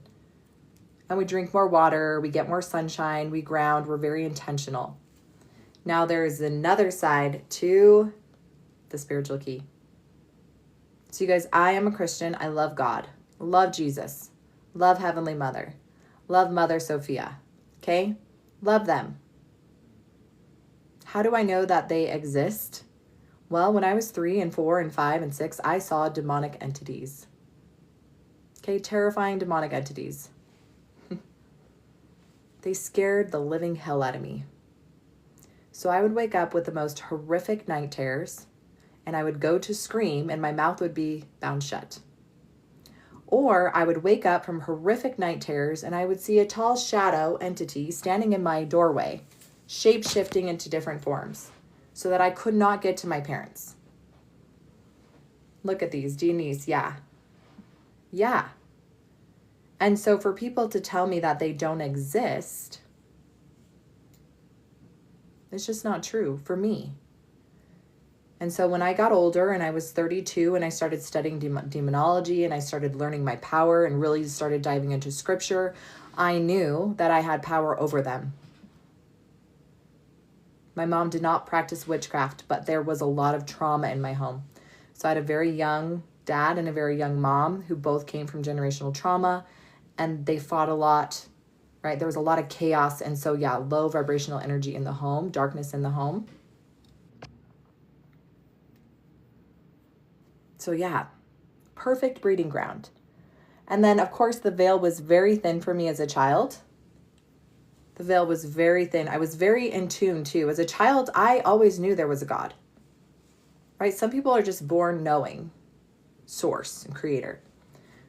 And we drink more water, we get more sunshine, we ground, we're very intentional. Now there's another side to the spiritual key. So you guys, I am a Christian. I love God, love Jesus, love Heavenly Mother, love Mother Sophia. Okay? Love them. How do I know that they exist? Well, when I was 3 and 4 and 5 and 6, I saw demonic entities. Okay, terrifying demonic entities. They scared the living hell out of me. So I would wake up with the most horrific night terrors, and I would go to scream and my mouth would be bound shut. Or I would wake up from horrific night terrors and I would see a tall shadow entity standing in my doorway, shape-shifting into different forms so that I could not get to my parents. Look at these, Denise, yeah. Yeah. And so for people to tell me that they don't exist, it's just not true for me. And so when I got older and I was 32 and I started studying demonology and I started learning my power and really started diving into scripture, I knew that I had power over them. My mom did not practice witchcraft, but there was a lot of trauma in my home. So I had a very young dad and a very young mom who both came from generational trauma, and they fought a lot, right? There was a lot of chaos. And so, yeah, low vibrational energy in the home, darkness in the home. So yeah, perfect breeding ground. And then, of course, the veil was very thin for me as a child. The veil was very thin. I was very in tune too. As a child, I always knew there was a God, right? Some people are just born knowing source and creator.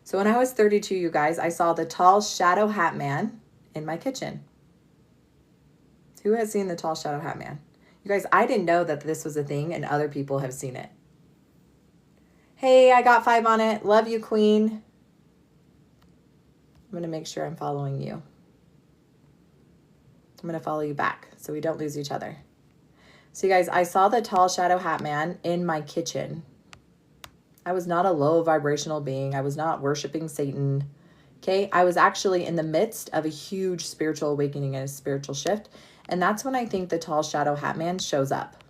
So when I was 32, you guys, I saw the tall shadow hat man in my kitchen. Who has seen the tall shadow hat man? You guys, I didn't know that this was a thing and other people have seen it. Hey, I got 5 on it. Love you, Queen. I'm going to make sure I'm following you. I'm going to follow you back so we don't lose each other. So you guys, I saw the tall shadow hat man in my kitchen. I was not a low vibrational being. I was not worshiping Satan. Okay. I was actually in the midst of a huge spiritual awakening and a spiritual shift. And that's when I think the tall shadow hat man shows up.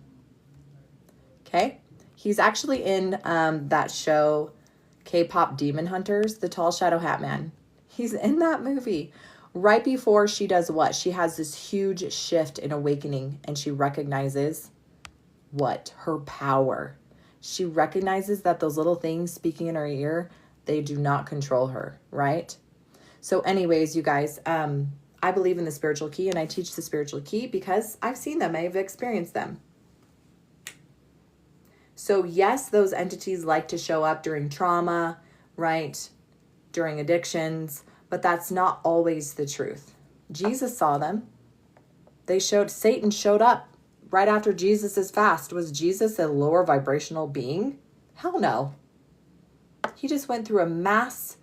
Okay. He's actually in that show, K-pop Demon Hunters, the tall shadow hat man. He's in that movie. Right before she does what? She has this huge shift in awakening and she recognizes what? Her power. She recognizes that those little things speaking in her ear, they do not control her, right? So anyways, you guys, I believe in the spiritual key and I teach the spiritual key because I've seen them. I've experienced them. So yes, those entities like to show up during trauma, right? During addictions, but that's not always the truth. Jesus saw them. Satan showed up right after Jesus's fast. Was Jesus a lower vibrational being? Hell no. He just went through a mass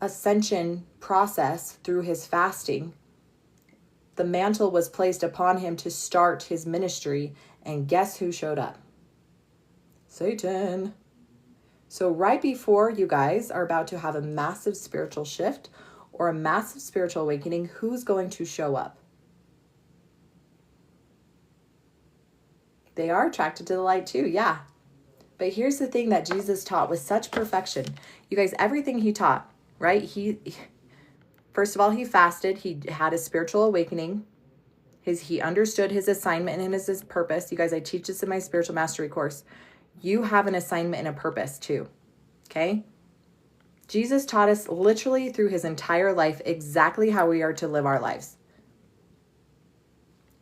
ascension process through his fasting. The mantle was placed upon him to start his ministry, and guess who showed up? Satan. So right before you guys are about to have a massive spiritual shift or a massive spiritual awakening, who's going to show up? They are attracted to the light too, yeah. But here's the thing that Jesus taught with such perfection. You guys, everything he taught, right? First of all, he fasted. He had a spiritual awakening. He understood his assignment and his purpose. You guys, I teach this in my spiritual mastery course. You have an assignment and a purpose too, okay? Jesus taught us literally through his entire life exactly how we are to live our lives.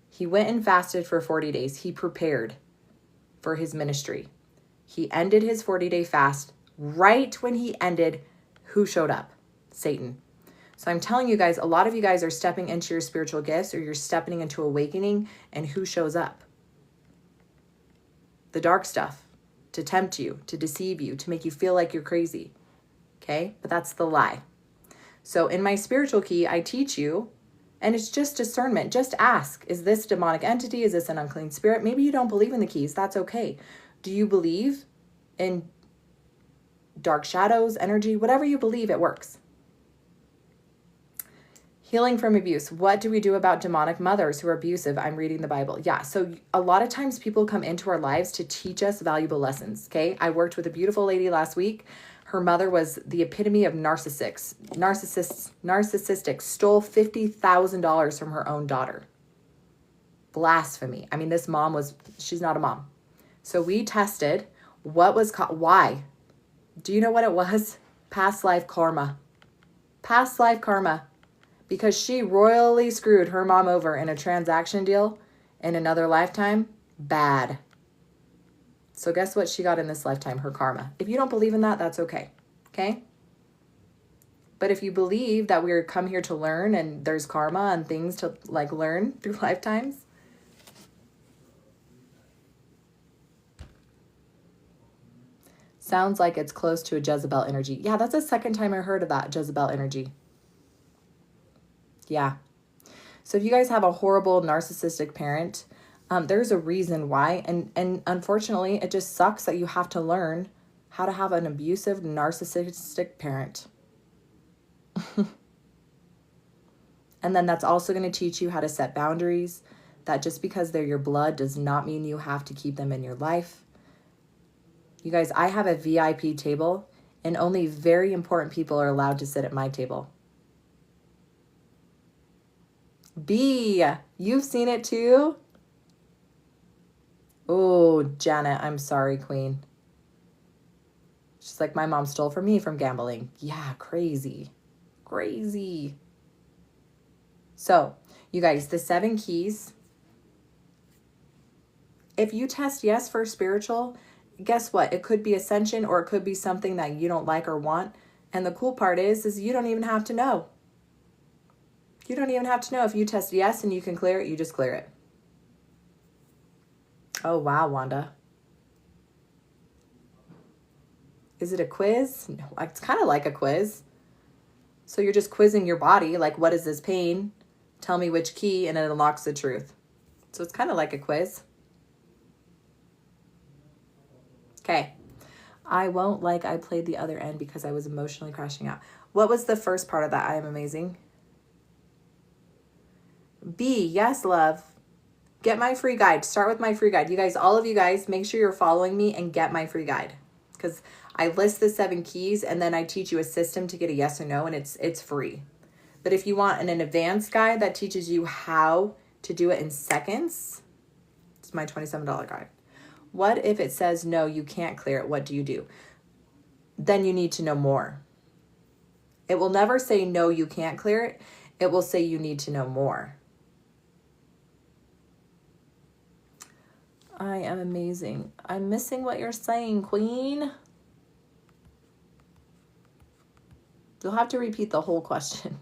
He went and fasted for 40 days. He prepared for his ministry. He ended his 40-day fast. Right when he ended, who showed up? Satan. So I'm telling you guys, a lot of you guys are stepping into your spiritual gifts or you're stepping into awakening, and who shows up? The dark stuff. To tempt you, to deceive you, to make you feel like you're crazy. Okay? But that's the lie. So in my spiritual key, I teach you, and it's just discernment. Just ask, is this a demonic entity? Is this an unclean spirit? Maybe you don't believe in the keys. That's okay. Do you believe in dark shadows, energy? Whatever you believe, it works. Healing from abuse. What do we do about demonic mothers who are abusive? I'm reading the Bible. Yeah, so a lot of times people come into our lives to teach us valuable lessons, okay? I worked with a beautiful lady last week. her mother was the epitome of narcissistic, stole $50,000 from her own daughter. Blasphemy. I mean, this mom she's not a mom. So we tested why? Do you know what it was? Past life karma. Past life karma. Because she royally screwed her mom over in a transaction deal in another lifetime. Bad. So guess what she got in this lifetime? Her karma. If you don't believe in that, that's okay. Okay? But if you believe that we're come here to learn and there's karma and things to like learn through lifetimes. Sounds like it's close to a Jezebel energy. Yeah, that's the second time I heard of that Jezebel energy. Yeah. So if you guys have a horrible narcissistic parent, there's a reason why. And unfortunately, it just sucks that you have to learn how to have an abusive narcissistic parent. And then that's also going to teach you how to set boundaries, that just because they're your blood does not mean you have to keep them in your life. You guys, I have a VIP table and only very important people are allowed to sit at my table. B, you've seen it too? Oh, Janet, I'm sorry, Queen. She's like, my mom stole from me from gambling. Yeah, crazy. Crazy. So, you guys, the 7 keys. If you test yes for spiritual, guess what? It could be ascension or it could be something that you don't like or want. And the cool part is you don't even have to know. You don't even have to know. If you test yes and you can clear it, you just clear it. Oh, wow, Wanda. Is it a quiz? No, it's kind of like a quiz. So you're just quizzing your body, like, what is this pain? Tell me which key, and it unlocks the truth. So it's kind of like a quiz. Okay. I played the other end because I was emotionally crashing out. What was the first part of that? I am amazing. B, yes, love. Get my free guide. Start with my free guide. You guys, all of you guys, make sure you're following me and get my free guide. Because I list the 7 keys and then I teach you a system to get a yes or no, and it's free. But if you want an advanced guide that teaches you how to do it in seconds, it's my $27 guide. What if it says, no, you can't clear it? What do you do? Then you need to know more. It will never say, no, you can't clear it. It will say you need to know more. I am amazing. I'm missing what you're saying, Queen. You'll have to repeat the whole question.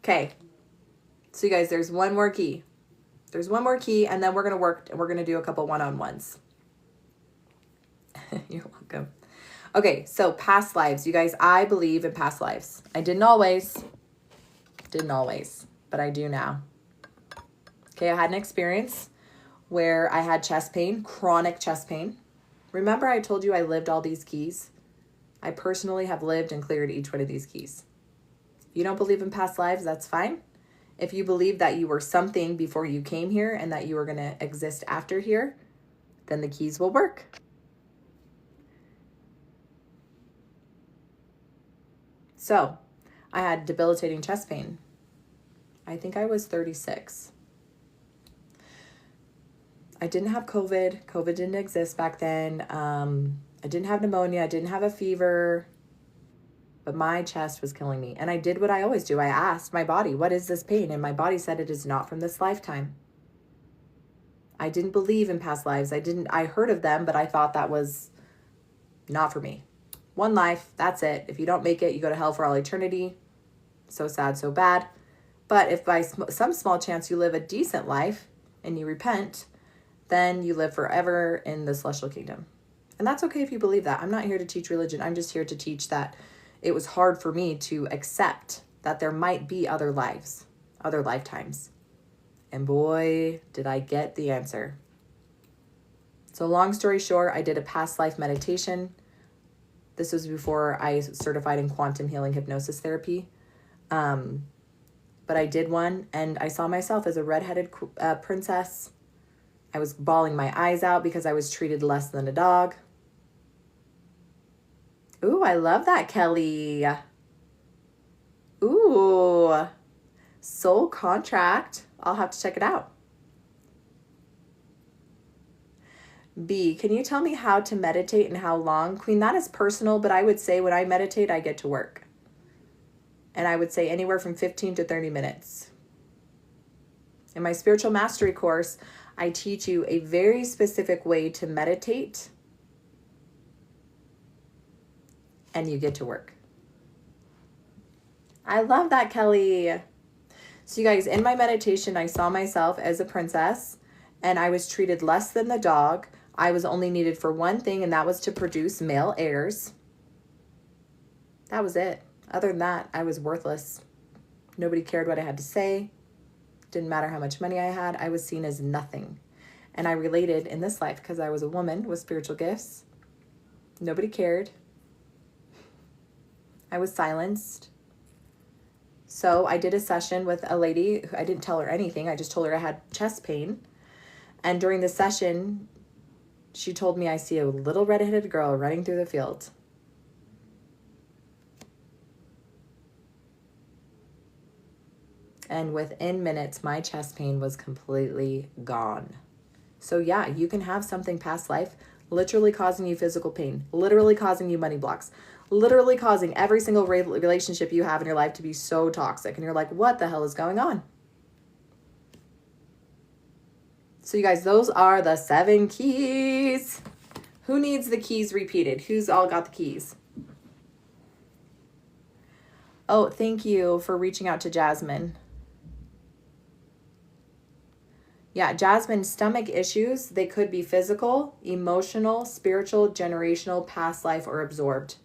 Okay. So you guys, there's one more key. There's one more key, and then we're going to work, and we're going to do a couple one-on-ones. You're welcome. Okay, so past lives. You guys, I believe in past lives. I didn't always, but I do now. Okay, I had an experience where I had chest pain, chronic chest pain. Remember I told you I lived all these keys? I personally have lived and cleared each one of these keys. If you don't believe in past lives, that's fine. If you believe that you were something before you came here and that you were going to exist after here, then the keys will work. So, I had debilitating chest pain. I think I was 36. I didn't have COVID. COVID didn't exist back then. I didn't have pneumonia. I didn't have a fever. But my chest was killing me. And I did what I always do. I asked my body, what is this pain? And my body said it is not from this lifetime. I didn't believe in past lives. I heard of them, but I thought that was not for me. One life, that's it. If you don't make it, you go to hell for all eternity. So sad, so bad. But if by some small chance you live a decent life and you repent, then you live forever in the celestial kingdom. And that's okay if you believe that. I'm not here to teach religion. I'm just here to teach that it was hard for me to accept that there might be other lives, other lifetimes. And boy, did I get the answer. So long story short, I did a past life meditation. This was before I certified in quantum healing hypnosis therapy. But I did one and I saw myself as a redheaded princess. I was bawling my eyes out because I was treated less than a dog. Ooh, I love that, Kelly. Ooh, soul contract. I'll have to check it out. B, can you tell me how to meditate and how long? Queen, that is personal, but I would say when I meditate, I get to work. And I would say anywhere from 15 to 30 minutes. In my spiritual mastery course, I teach you a very specific way to meditate, and you get to work. I love that, Kelly. So you guys, in my meditation, I saw myself as a princess, and I was treated less than the dog. I was only needed for one thing, and that was to produce male heirs. That was it. Other than that, I was worthless. Nobody cared what I had to say. Didn't matter how much money I had. I was seen as nothing. And I related in this life because I was a woman with spiritual gifts. Nobody cared. I was silenced. So I did a session with a lady. I didn't tell her anything. I just told her I had chest pain. And during the session, she told me, I see a little redheaded girl running through the field. And within minutes, my chest pain was completely gone. So yeah, you can have something past life literally causing you physical pain, literally causing you money blocks, literally causing every single relationship you have in your life to be so toxic. And you're like, what the hell is going on? So you guys, those are the 7 keys. Who needs the keys repeated? Who's all got the keys? Oh, thank you for reaching out to Jasmine. Yeah, Jasmine, stomach issues, they could be physical, emotional, spiritual, generational, past life, or absorbed.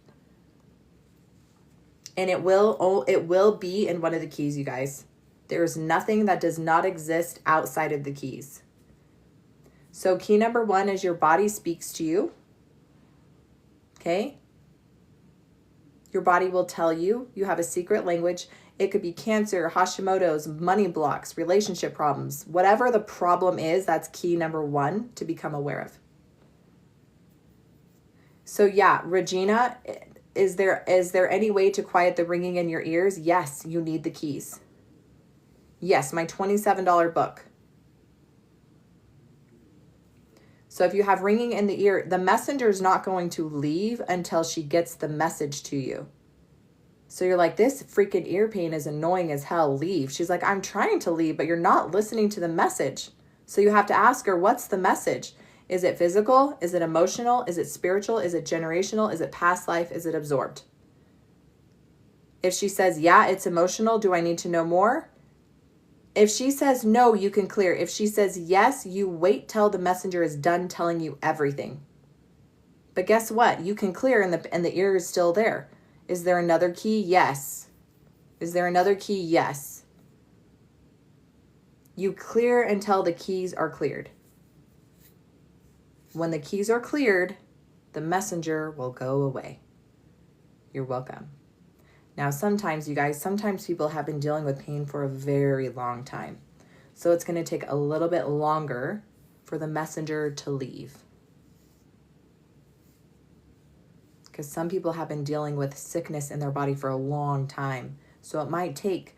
And it will be in one of the keys, you guys. There's nothing that does not exist outside of the keys. So key number 1 is your body speaks to you. Okay? Your body will tell you. You have a secret language. It could be cancer, Hashimoto's, money blocks, relationship problems. Whatever the problem is, that's key number 1 to become aware of. So yeah, Regina, is there any way to quiet the ringing in your ears? Yes, you need the keys. Yes, my $27 book. So if you have ringing in the ear, the messenger is not going to leave until she gets the message to you. So you're like, this freaking ear pain is annoying as hell. Leave. She's like, I'm trying to leave, but you're not listening to the message. So you have to ask her, what's the message? Is it physical? Is it emotional? Is it spiritual? Is it generational? Is it past life? Is it absorbed? If she says, yeah, it's emotional, do I need to know more? If she says no, you can clear. If she says yes, you wait till the messenger is done telling you everything. But guess what? You can clear and the ear is still there. Is there another key? Yes. Is there another key? Yes. You clear until the keys are cleared. When the keys are cleared, the messenger will go away. You're welcome. Now, sometimes, you guys, sometimes people have been dealing with pain for a very long time. So it's going to take a little bit longer for the messenger to leave. Because some people have been dealing with sickness in their body for a long time. So it might take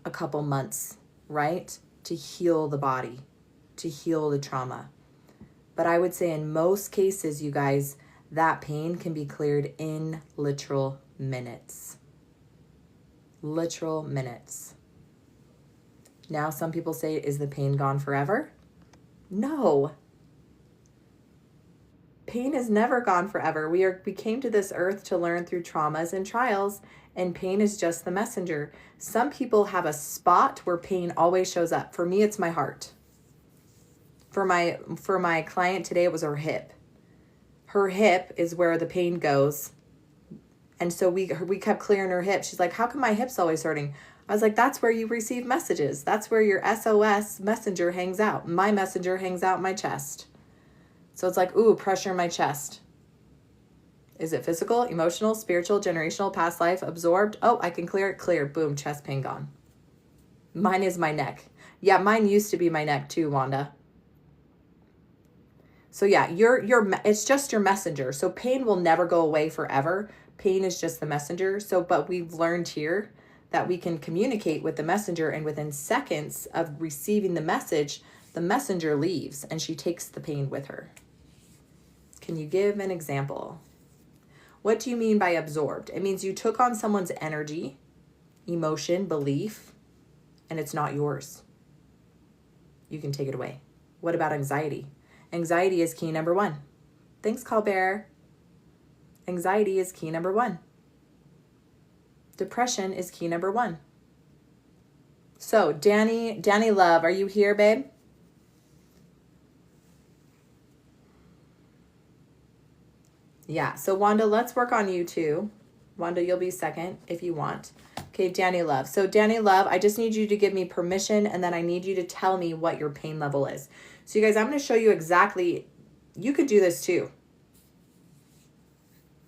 a couple months, right, to heal the body, to heal the trauma. But I would say in most cases, you guys, that pain can be cleared in literal minutes. Literal minutes. Now, some people say, is the pain gone forever? No. Pain is never gone forever. We came to this earth to learn through traumas and trials, and pain is just the messenger. Some people have a spot where pain always shows up. For me, it's my heart. For my client today, it was her hip. Her hip is where the pain goes. And so we kept clearing her hip. She's like, how come my hip's always hurting? I was like, that's where you receive messages. That's where your SOS messenger hangs out. My messenger hangs out in my chest. So it's like, ooh, pressure in my chest. Is it physical, emotional, spiritual, generational, past life, absorbed? Oh, I can clear it. Clear. Boom, chest pain gone. Mine is my neck. Yeah, mine used to be my neck too, Wanda. So yeah, it's just your messenger. So pain will never go away forever, Pain is just the messenger. So, but we've learned here that we can communicate with the messenger, and within seconds of receiving the message, the messenger leaves and she takes the pain with her. Can you give an example? What do you mean by absorbed? It means you took on someone's energy, emotion, belief, and it's not yours. You can take it away. What about anxiety? Anxiety is key number 1. Thanks, Colbert. Anxiety is key number 1. Depression is key number 1. So, Danny Love, are you here, babe? Yeah, so Wanda, let's work on you too. Wanda, you'll be second if you want. Okay, Danny Love. So Danny Love, I just need you to give me permission, and then I need you to tell me what your pain level is. So you guys, I'm going to show you exactly, you could do this too.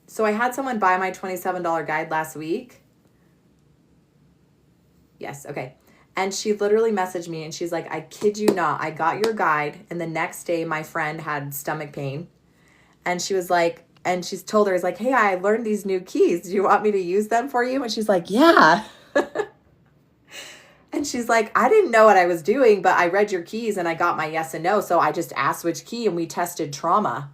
So I had someone buy my $27 guide last week. Yes, okay. And she literally messaged me and she's like, I kid you not, I got your guide, and the next day my friend had stomach pain. And she was like, and she's told her, is like, hey, I learned these new keys. Do you want me to use them for you? And she's like, yeah. And she's like, I didn't know what I was doing, but I read your keys and I got my yes and no. So I just asked which key, and we tested trauma.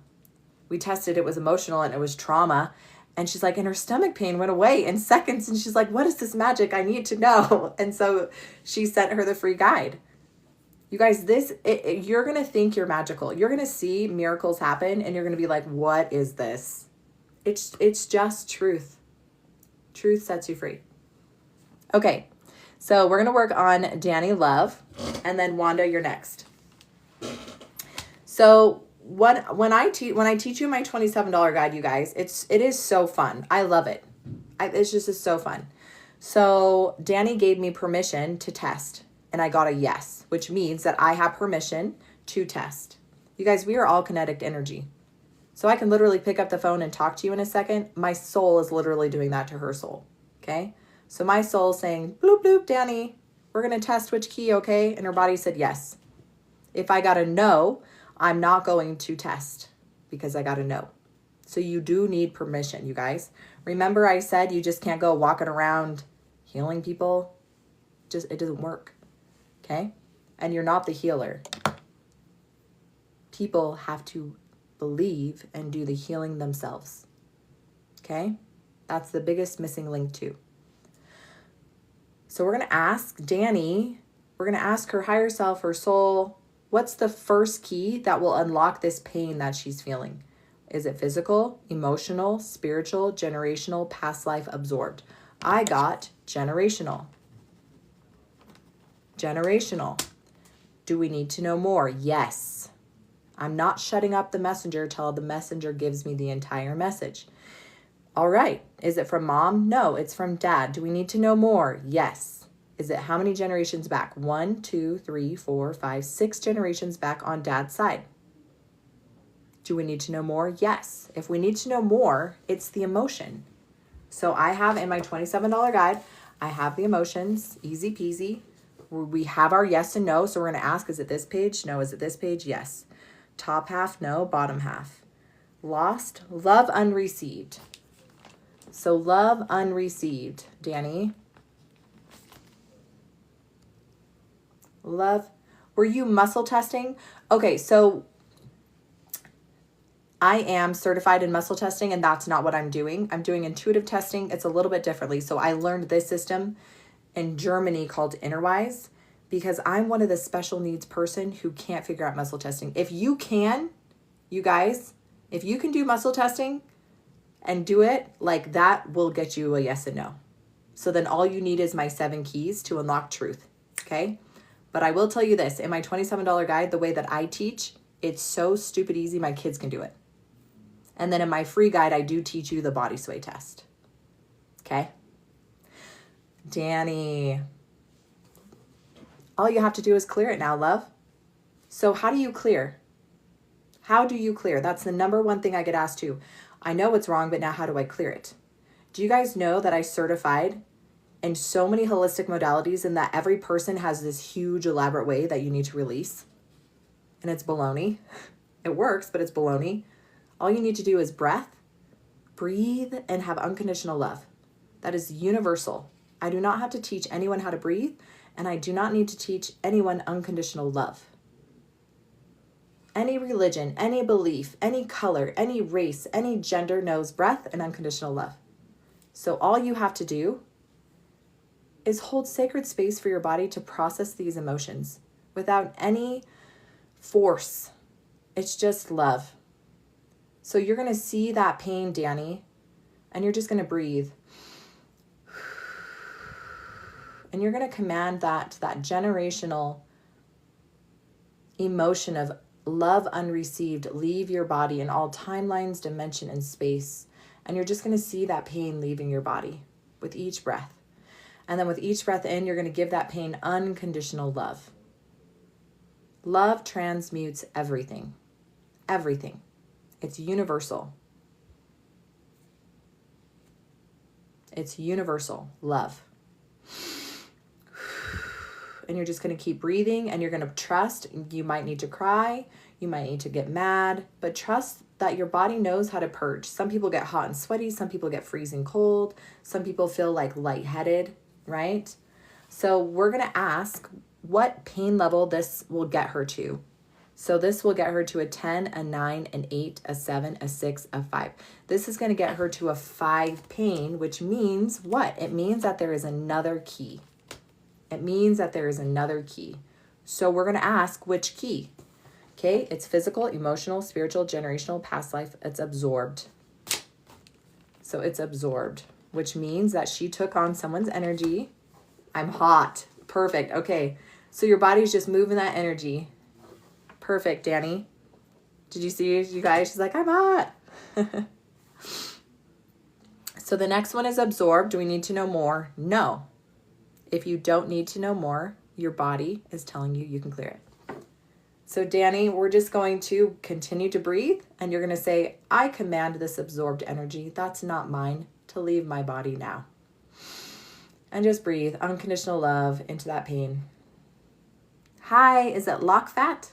We tested it was emotional and it was trauma. And she's like, and her stomach pain went away in seconds. And she's like, what is this magic? I need to know. And so she sent her the free guide. You guys, you're going to think you're magical. You're going to see miracles happen and you're going to be like, what is this? It's just truth. Truth sets you free. Okay, so we're going to work on Danny Love, and then Wanda, you're next. So when I teach you my $27 guide, you guys, it is so fun. I love it. It's just so fun. So Danny gave me permission to test, and I got a yes, which means that I have permission to test. You guys, we are all kinetic energy. So I can literally pick up the phone and talk to you in a second. My soul is literally doing that to her soul. Okay? So my soul is saying, bloop, bloop, Danny, we're going to test which key, okay? And her body said yes. If I got a no, I'm not going to test because I got a no. So you do need permission, you guys. Remember I said you just can't go walking around healing people. It doesn't work. Okay? And you're not the healer. People have to believe and do the healing themselves. Okay? That's the biggest missing link too. So we're going to ask Danny, we're going to ask her higher self, her soul, what's the first key that will unlock this pain that she's feeling? Is it physical, emotional, spiritual, generational, past life, absorbed? I got generational. Generational. Do we need to know more? Yes. I'm not shutting up the messenger till the messenger gives me the entire message. All right. Is it from mom? No, it's from dad. Do we need to know more? Yes. Is it how many generations back? 1, 2, 3, 4, 5, 6 generations back on dad's side. Do we need to know more? Yes. If we need to know more, it's the emotion. So I have in my $27 guide, I have the emotions, easy peasy. We have our yes and no. So we're going to ask, is it this page? No. Is it this page? Yes. Top half? No. Bottom half. Lost, love unreceived. So love unreceived, Danny. Love. Were you muscle testing? Okay, so I am certified in muscle testing, and that's not what I'm doing. I'm doing intuitive testing. It's a little bit differently. So I learned this system in Germany called Innerwise because I'm one of the special needs person who can't figure out muscle testing. If you can, you guys, if you can do muscle testing and do it, like that will get you a yes and no. So then all you need is my 7 keys to unlock truth. Okay. But I will tell you this, in my $27 guide, the way that I teach, it's so stupid easy, my kids can do it. And then in my free guide, I do teach you the body sway test. Okay. Danny, all you have to do is clear it now, love. So how do you clear? How do you clear? That's the number one thing I get asked too. I know what's wrong, but now how do I clear it? Do you guys know that I certified in so many holistic modalities and that every person has this huge elaborate way that you need to release? And it's baloney. It works, but it's baloney. All you need to do is breath, breathe and have unconditional love. That is universal. I do not have to teach anyone how to breathe, and I do not need to teach anyone unconditional love. Any religion, any belief, any color, any race, any gender knows breath and unconditional love. So all you have to do is hold sacred space for your body to process these emotions without any force. It's just love. So you're going to see that pain, Danny, and you're just going to breathe. And you're going to command that generational emotion of love unreceived leave your body in all timelines, dimension, and space. And you're just going to see that pain leaving your body with each breath. And then with each breath in, you're going to give that pain unconditional love. Love transmutes everything. Everything. It's universal. It's universal. Love. And you're just going to keep breathing, and you're going to trust. You might need to cry. You might need to get mad, but trust that your body knows how to purge. Some people get hot and sweaty. Some people get freezing cold. Some people feel like lightheaded, right? So we're going to ask what pain level this will get her to. So this will get her to a 10, a 9, an 8, a 7, a 6, a 5. This is going to get her to a 5 pain, which means what? It means that there is another key. It means that there is another key. So we're going to ask which key. Okay, it's physical, emotional, spiritual, generational, past life. It's absorbed. So it's absorbed, which means that she took on someone's energy. I'm hot. Perfect. Okay, so your body's just moving that energy. Perfect, Danny. Did you see, you guys? She's like, I'm hot. So the next one is absorbed. Do we need to know more? No. If you don't need to know more, your body is telling you you can clear it. So Danny, we're just going to continue to breathe, and you're going to say, I command this absorbed energy that's not mine to leave my body now. And just breathe unconditional love into that pain. Hi, is it lock fat?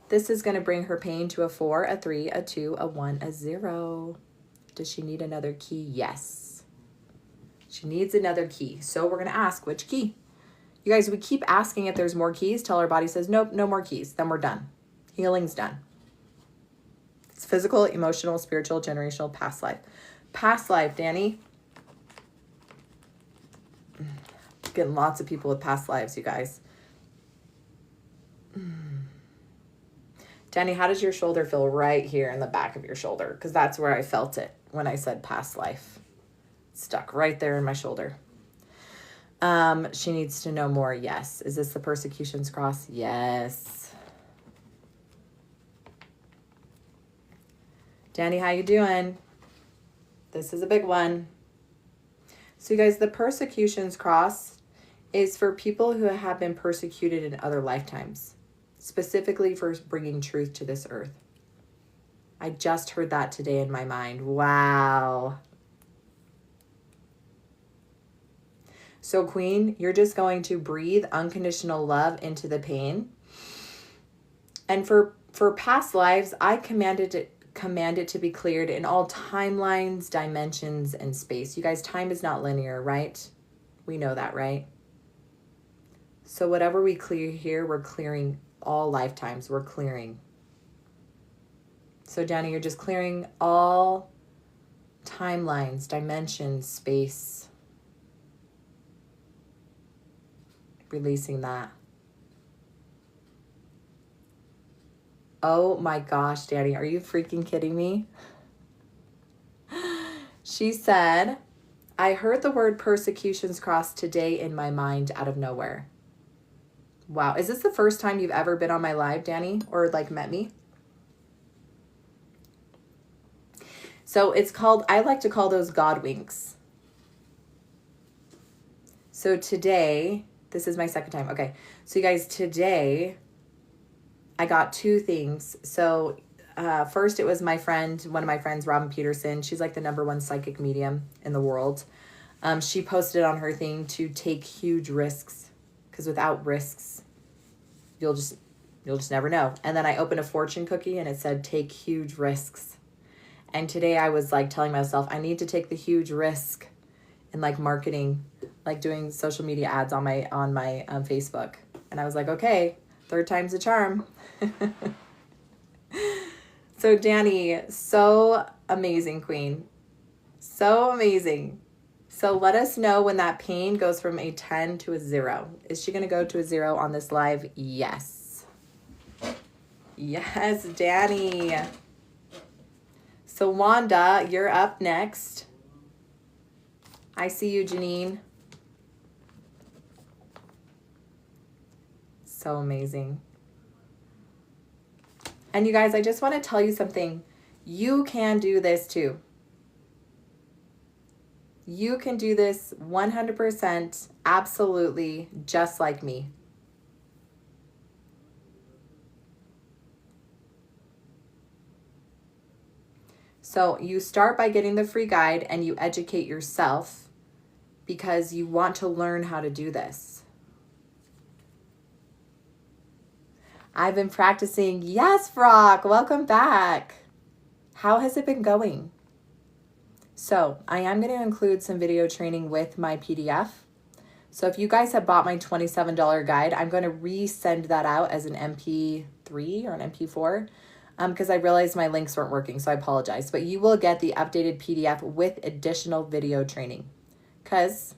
This is going to bring her pain to a 4, a 3, a 2, a 1, a 0. Does she need another key? Yes. She needs another key. So we're going to ask which key. You guys, we keep asking if there's more keys till our body says, nope, no more keys. Then we're done. Healing's done. It's physical, emotional, spiritual, generational, past life. Past life, Danny. Getting lots of people with past lives, you guys. Danny, how does your shoulder feel right here in the back of your shoulder? Because that's where I felt it when I said past life. Stuck right there in my shoulder. She needs to know more. Yes. Is this the persecution's cross? Yes. Danny, how you doing? This is a big one. So you guys, the persecution's cross is for people who have been persecuted in other lifetimes, specifically for bringing truth to this earth. I just heard that today in my mind. Wow. So Queen, you're just going to breathe unconditional love into the pain. And for past lives, I command it to be cleared in all timelines, dimensions, and space. You guys, time is not linear, right? We know that, right? So whatever we clear here, we're clearing all lifetimes. We're clearing. So Danny, you're just clearing all timelines, dimensions, space. Releasing that. Oh my gosh, Danny, are you freaking kidding me? She said, I heard the word persecutions cross today in my mind out of nowhere. Wow. Is this the first time you've ever been on my live, Danny, or like met me? So it's called, I like to call those God winks. So today, this is my second time. Okay. So you guys, today I got 2 things. So first it was my friend, one of my friends, Robin Peterson. She's like the #1 psychic medium in the world. She posted on her thing to take huge risks, because without risks, you'll just You'll just never know. And then I opened a fortune cookie and it said, take huge risks. And today I was like telling myself, I need to take the huge risk in like marketing, like doing social media ads on my Facebook. And I was like, okay, third time's the charm. So Danny, so amazing, Queen. So amazing. So let us know when that pain goes from a 10 to a 0. Is she going to go to a 0 on this live? Yes. Yes, Danny. So Wanda, you're up next. I see you, Janine. So amazing. And you guys, I just want to tell you something. You can do this too. You can do this 100%, absolutely, just like me. So you start by getting the free guide and you educate yourself because you want to learn how to do this. I've been practicing. Yes, Brock, welcome back. How has it been going? So I am going to include some video training with my PDF. So if you guys have bought my $27 guide, I'm going to resend that out as an MP3 or an MP4 because I realized my links weren't working, so I apologize. But you will get the updated PDF with additional video training because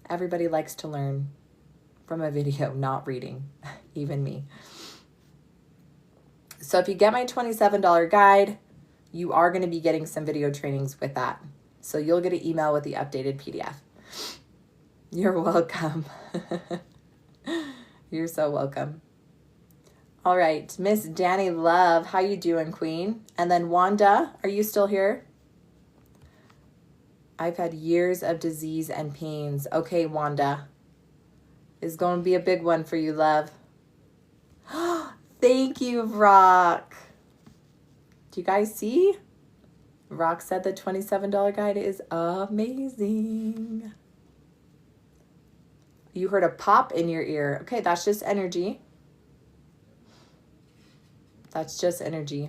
everybody likes to learn from a video, not reading, even me. So if you get my $27 guide, you are going to be getting some video trainings with that. So you'll get an email with the updated PDF. You're welcome. You're so welcome. All right, Miss Danny Love, how you doing, Queen? And then Wanda, are you still here? I've had years of disease and pains. Okay, Wanda. Is going to be a big one for you, love. Thank you, Rock. Do you guys see? Rock said the $27 guide is amazing. You heard a pop in your ear. Okay, that's just energy. That's just energy.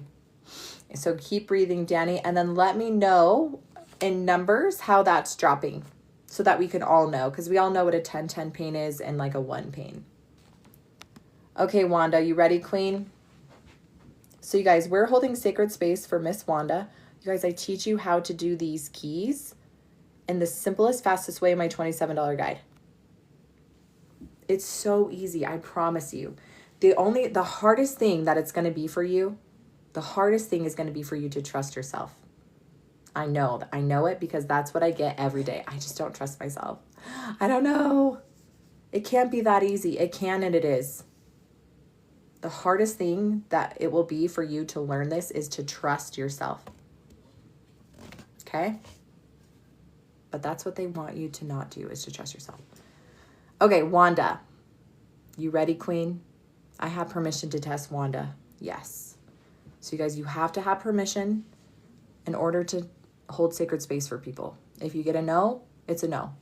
So keep breathing, Danny, and then let me know in numbers how that's dropping so that we can all know, because we all know what a 10-10 pain is and like a 1 pain. Okay, Wanda, you ready, Queen? So you guys, we're holding sacred space for Miss Wanda. You guys, I teach you how to do these keys in the simplest, fastest way in my $27 guide. It's so easy, I promise you. The hardest thing that it's going to be for you, the hardest thing is going to be for you to trust yourself. I know it because that's what I get every day. I just don't trust myself. I don't know. It can't be that easy. It can and it is. The hardest thing that it will be for you to learn this is to trust yourself. Okay? But that's what they want you to not do, is to trust yourself. Okay, Wanda. You ready, Queen? I have permission to test Wanda. Yes. So you guys, you have to have permission in order to hold sacred space for people. If you get a no, it's a no.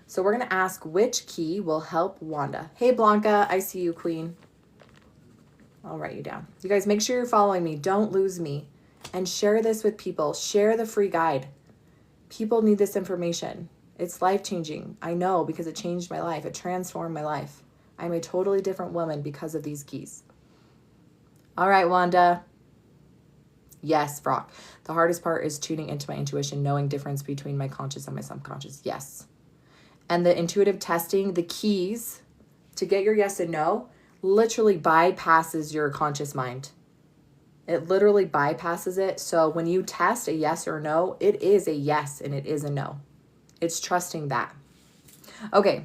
So we're going to ask which key will help Wanda. Hey, Blanca, I see you, Queen. I'll write you down. You guys, make sure you're following me. Don't lose me. And share this with people. Share the free guide. People need this information. It's life-changing. I know, because it changed my life. It transformed my life. I'm a totally different woman because of these keys. All right, Wanda. Yes, Brock. The hardest part is tuning into my intuition, knowing difference between my conscious and my subconscious. Yes. And the intuitive testing, the keys to get your yes and no, literally bypasses your conscious mind. It literally bypasses it. So when you test a yes or no, it is a yes and it is a no. It's trusting that. Okay.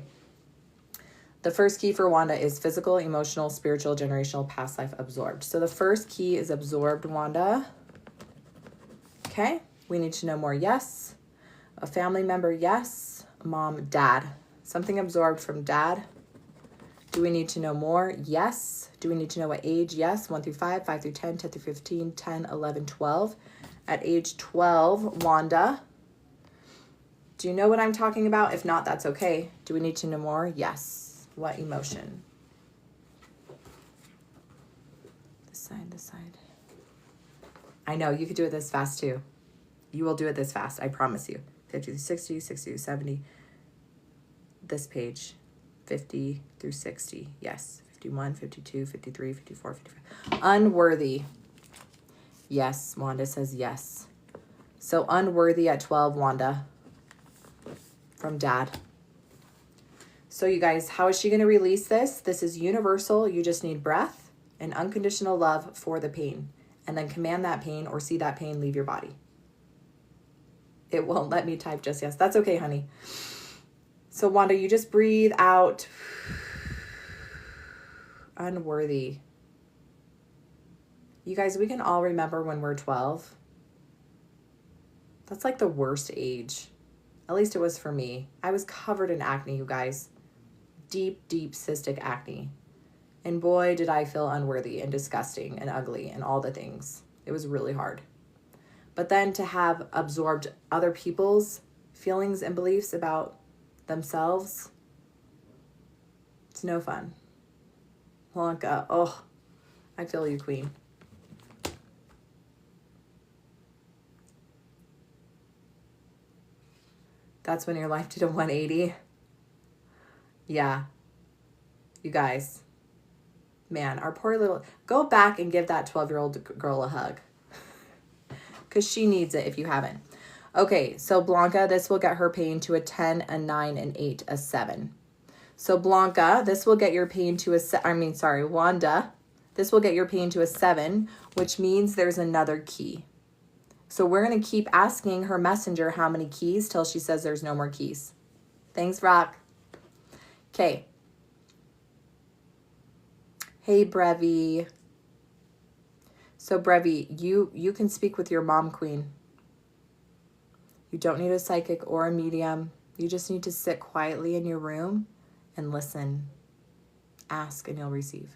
The first key for Wanda is physical, emotional, spiritual, generational, past life, absorbed. So the first key is absorbed, Wanda. Okay. We need to know more. Yes. A family member. Yes. Mom, dad. Something absorbed from dad. Do we need to know more? Yes. Do we need to know what age? Yes. 1 through 5, 5 through 10, 10 through 15, 10, 11, 12. At age 12, Wanda. Do you know what I'm talking about? If not, that's okay. Do we need to know more? Yes. What emotion? side, this side. I know, you could do it this fast too. You will do it this fast, I promise you. 50 through 60, 60 through 70. This page, 50 through 60. Yes, 51, 52, 53, 54, 55. Unworthy. Yes, Wanda says yes. So unworthy at 12, Wanda. From Dad. So you guys, how is she going to release this? This is universal. You just need breath and unconditional love for the pain. And then command that pain or see that pain leave your body. It won't let me type just yes. That's okay, honey. So Wanda, you just breathe out. Unworthy. You guys, we can all remember when we're 12. That's like the worst age. At least it was for me. I was covered in acne, you guys. Deep, deep cystic acne. And boy, did I feel unworthy and disgusting and ugly and all the things. It was really hard. But then to have absorbed other people's feelings and beliefs about themselves, it's no fun. Blanca, oh, I feel you, Queen. That's when your life did a 180. Yeah. You guys. Man, our poor little... Go back and give that 12-year-old girl a hug. Because she needs it if you haven't. Okay, so Blanca, this will get her pain to a 10, a 9, an 8, a 7. So Blanca, this will get your pain to a... Wanda. This will get your pain to a 7, which means there's another key. So we're going to keep asking her messenger how many keys till she says there's no more keys. Thanks, Rock. Okay. Hey, Brevi. So, Brevi, you can speak with your mom, Queen. You don't need a psychic or a medium. You just need to sit quietly in your room and listen. Ask and you'll receive.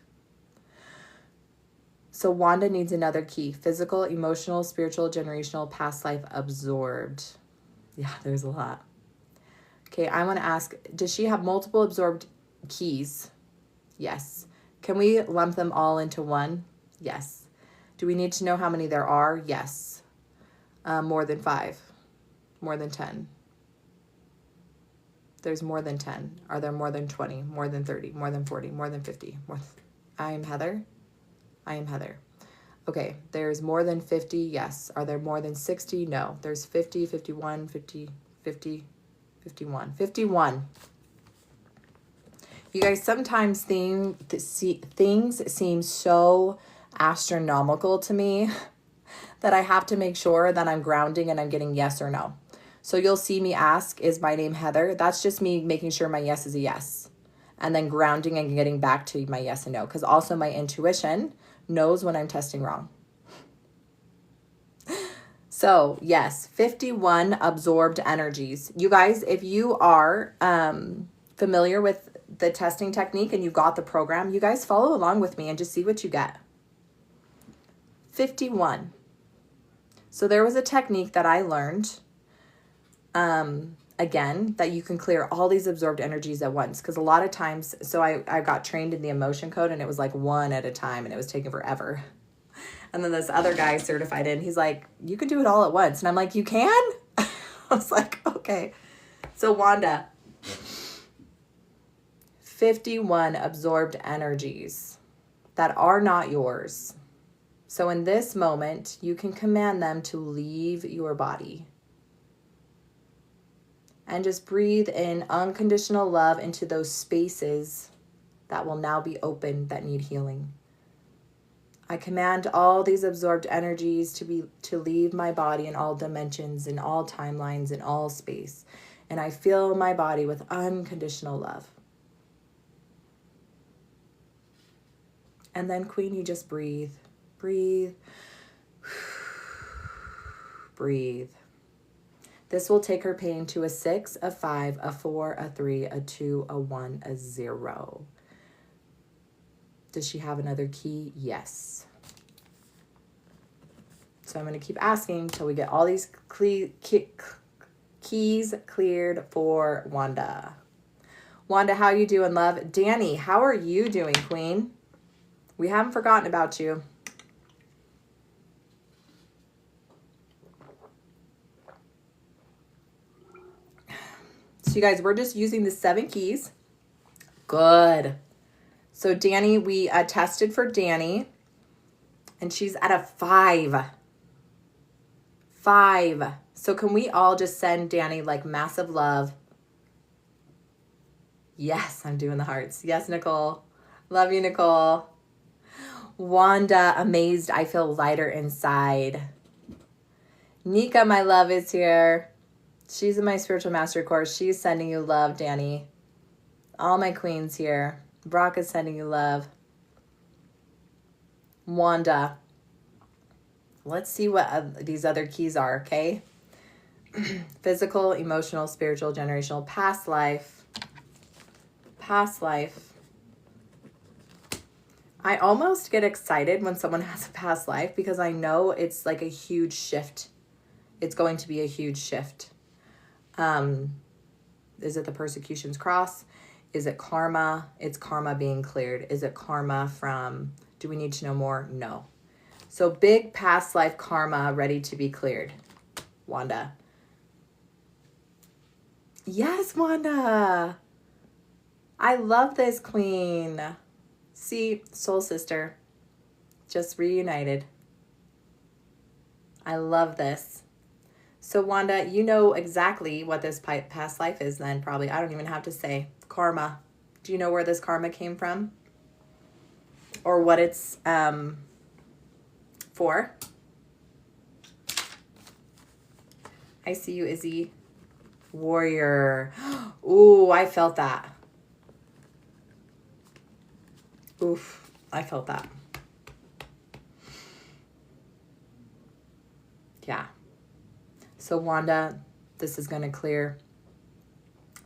So Wanda needs another key. Physical, emotional, spiritual, generational, past life, absorbed. Yeah, there's a lot. Okay, I want to ask, does she have multiple absorbed keys? Yes. Can we lump them all into one? Yes. Do we need to know how many there are? Yes. More than 5. More than 10. There's more than 10. Are there more than 20? More than 30? More than 40? More than 50? I am Heather. I am Heather. Okay, there's more than 50, yes. Are there more than 60? No. There's 50, 51, 50, 50, 51. 51. You guys, sometimes things seem so astronomical to me that I have to make sure that I'm grounding and I'm getting yes or no. So you'll see me ask, is my name Heather? That's just me making sure my yes is a yes. And then grounding and getting back to my yes and no. Because also my intuition knows when I'm testing wrong. So yes, 51 absorbed energies. You guys, if you are familiar with the testing technique and you got the program, you guys follow along with me and just see what you get. 51. So there was a technique that I learned, again, that you can clear all these absorbed energies at once. Because a lot of times, so I got trained in the emotion code and it was like one at a time and it was taking forever. And then this other guy certified it and he's like, you can do it all at once. And I'm like, you can? I was like, okay. So Wanda, 51 absorbed energies that are not yours. So in this moment, you can command them to leave your body. And just breathe in unconditional love into those spaces that will now be open that need healing. I command all these absorbed energies to leave my body in all dimensions, in all timelines, in all space. And I fill my body with unconditional love. And then, Queen, you just breathe. Breathe. Breathe. This will take her pain to a 6, a 5, a 4, a 3, a 2, a 1, a 0. Does she have another key? Yes. So I'm going to keep asking until we get all these keys cleared for Wanda. Wanda, how you doing, love? Danny, how are you doing, Queen? We haven't forgotten about you. you guys, we're just using the 7 keys. Good. So Danny, we tested for Danny, and she's at a 5. 5. So can we all just send Danny like massive love? Yes, I'm doing the hearts. Yes, Nicole. Love you, Nicole. Wanda, amazed. I feel lighter inside. Nika, my love, is here. She's in my spiritual mastery course. She's sending you love, Danny. All my queens here. Brock is sending you love. Wanda. Let's see what these other keys are, okay? Physical, emotional, spiritual, generational, past life. Past life. I almost get excited when someone has a past life because I know it's like a huge shift. It's going to be a huge shift. Is it the persecution's cross? Is it karma? It's karma being cleared. Is it karma from, do we need to know more? No. So big past life karma ready to be cleared. Wanda. Yes, Wanda. I love this, queen. See, soul sister, just reunited. I love this. So Wanda, you know exactly what this past life is then, probably. I don't even have to say. Karma. Do you know where this karma came from? Or what it's for? I see you, Izzy. Warrior. Ooh, I felt that. Oof, I felt that. Yeah. So Wanda, this is going to clear.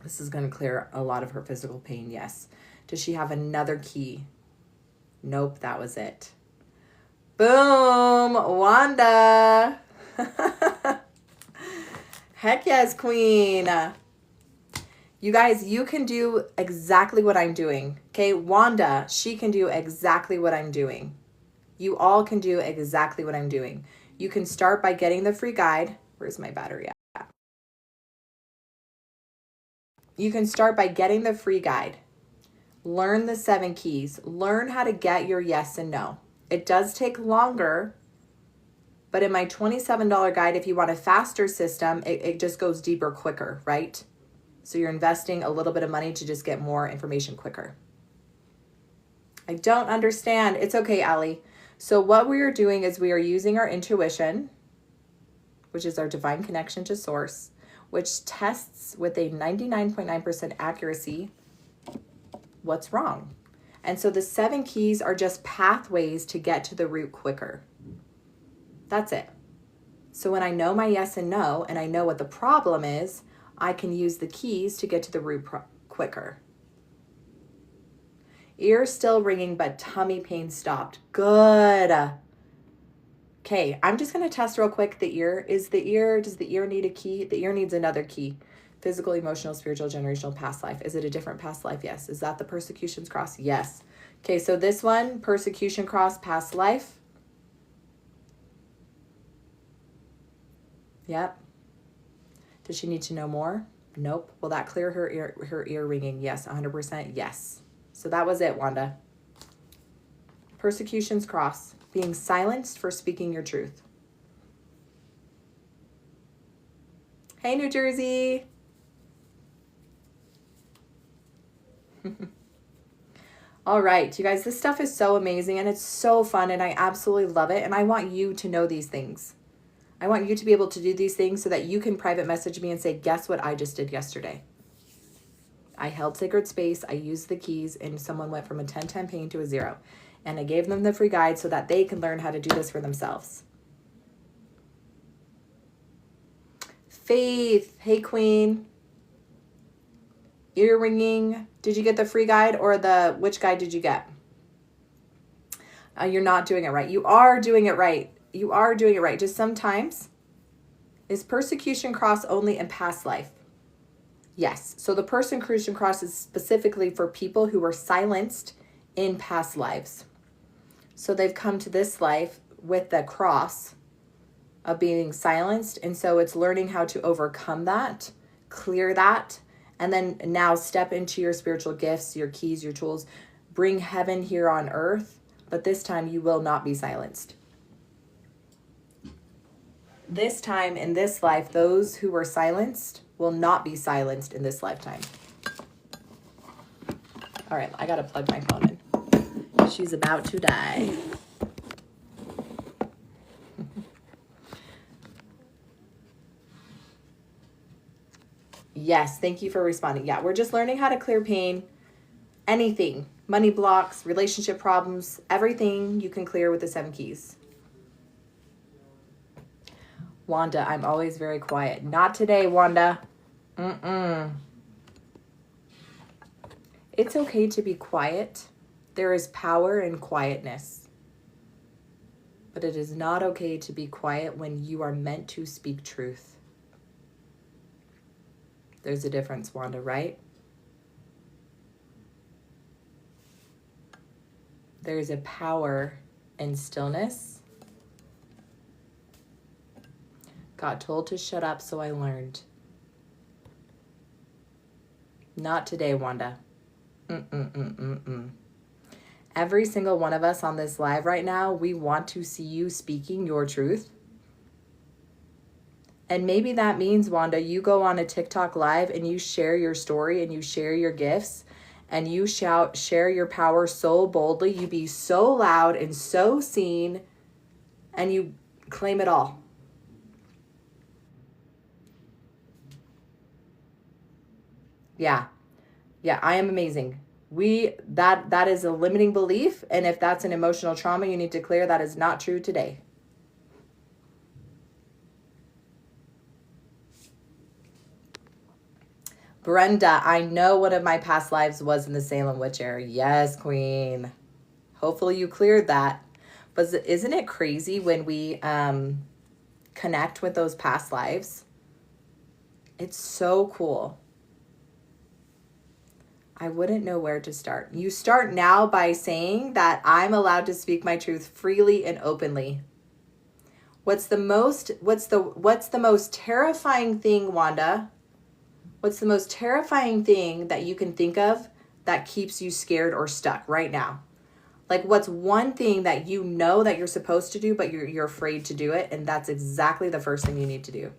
This is going to clear a lot of her physical pain, yes. Does she have another key? Nope, that was it. Boom, Wanda. Heck yes, queen. You guys, you can do exactly what I'm doing. Okay, Wanda, she can do exactly what I'm doing. You all can do exactly what I'm doing. You can start by getting the free guide. Where's my battery at? You can start by getting the free guide. Learn the 7 keys. Learn how to get your yes and no. It does take longer, but in my $27 guide, if you want a faster system, it just goes deeper quicker, right? So you're investing a little bit of money to just get more information quicker. I don't understand. It's okay, Allie. So what we are doing is we are using our intuition, which is our divine connection to source, which tests with a 99.9% accuracy what's wrong. And so the 7 keys are just pathways to get to the root quicker. That's it. So when I know my yes and no, and I know what the problem is, I can use the keys to get to the root quicker. Ear still ringing, but tummy pain stopped. Good. Okay, I'm just going to test real quick the ear. Does the ear need a key? The ear needs another key. Physical, emotional, spiritual, generational, past life. Is it a different past life? Yes. Is that the persecution's cross? Yes. Okay, so this one, persecution cross, past life. Yep. Does she need to know more? Nope. Will that clear her ear ringing? Yes, 100% yes. So that was it, Wanda. Persecution's cross. Being silenced for speaking your truth. Hey, New Jersey. All right, you guys, this stuff is so amazing and it's so fun and I absolutely love it. And I want you to know these things. I want you to be able to do these things so that you can private message me and say, guess what I just did yesterday? I held sacred space, I used the keys, and someone went from a 10-10 pain to a 0. And I gave them the free guide so that they can learn how to do this for themselves. Faith, hey queen. Ear ringing. Did you get the free guide or which guide did you get? You're not doing it right. You are doing it right. You are doing it right. Just sometimes. Is persecution cross only in past life? Yes. So the persecution cross is specifically for people who were silenced in past lives. So they've come to this life with the cross of being silenced. And so it's learning how to overcome that, clear that, And then now step into your spiritual gifts, your keys, your tools. Bring heaven here on earth, but this time you will not be silenced. This time in this life, those who were silenced will not be silenced in this lifetime. All right, I gotta plug my phone in. She's about to die. Yes, thank you for responding. Yeah, we're just learning how to clear pain. Anything, money blocks, relationship problems, everything you can clear with the 7 keys. Wanda, I'm always very quiet. Not today, Wanda. It's okay to be quiet. There is power in quietness. But it is not okay to be quiet when you are meant to speak truth. There's a difference, Wanda, right? There's a power in stillness. Got told to shut up, so I learned. Not today, Wanda. Every single one of us on this live right now, we want to see you speaking your truth. And maybe that means, Wanda, you go on a TikTok live and you share your story and you share your gifts and you share your power so boldly. You be so loud and so seen and you claim it all. Yeah, I am amazing. That is a limiting belief, and if that's an emotional trauma you need to clear, that is not true today. Brenda, I know one of my past lives was in the Salem witch area. Yes, queen. Hopefully you cleared that. But isn't it crazy when we connect with those past lives? It's so cool. I wouldn't know where to start. You start now by saying that I'm allowed to speak my truth freely and openly. What's the most terrifying thing, Wanda? What's the most terrifying thing that you can think of that keeps you scared or stuck right now? Like, what's one thing that you know that you're supposed to do, but you're afraid to do it, and that's exactly the first thing you need to do.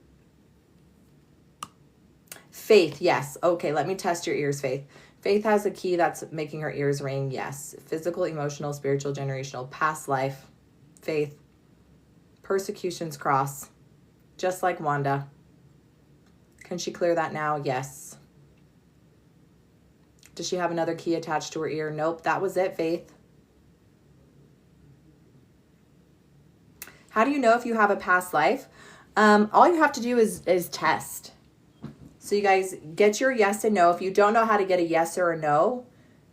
Faith, yes. Okay, let me test your ears, Faith. Faith has a key that's making her ears ring, yes. Physical, emotional, spiritual, generational, past life. Faith. Persecution's cross. Just like Wanda. Can she clear that now? Yes. Does she have another key attached to her ear? Nope, that was it, Faith. How do you know if you have a past life? All you have to do is test. So you guys get your yes and no. If you don't know how to get a yes or a no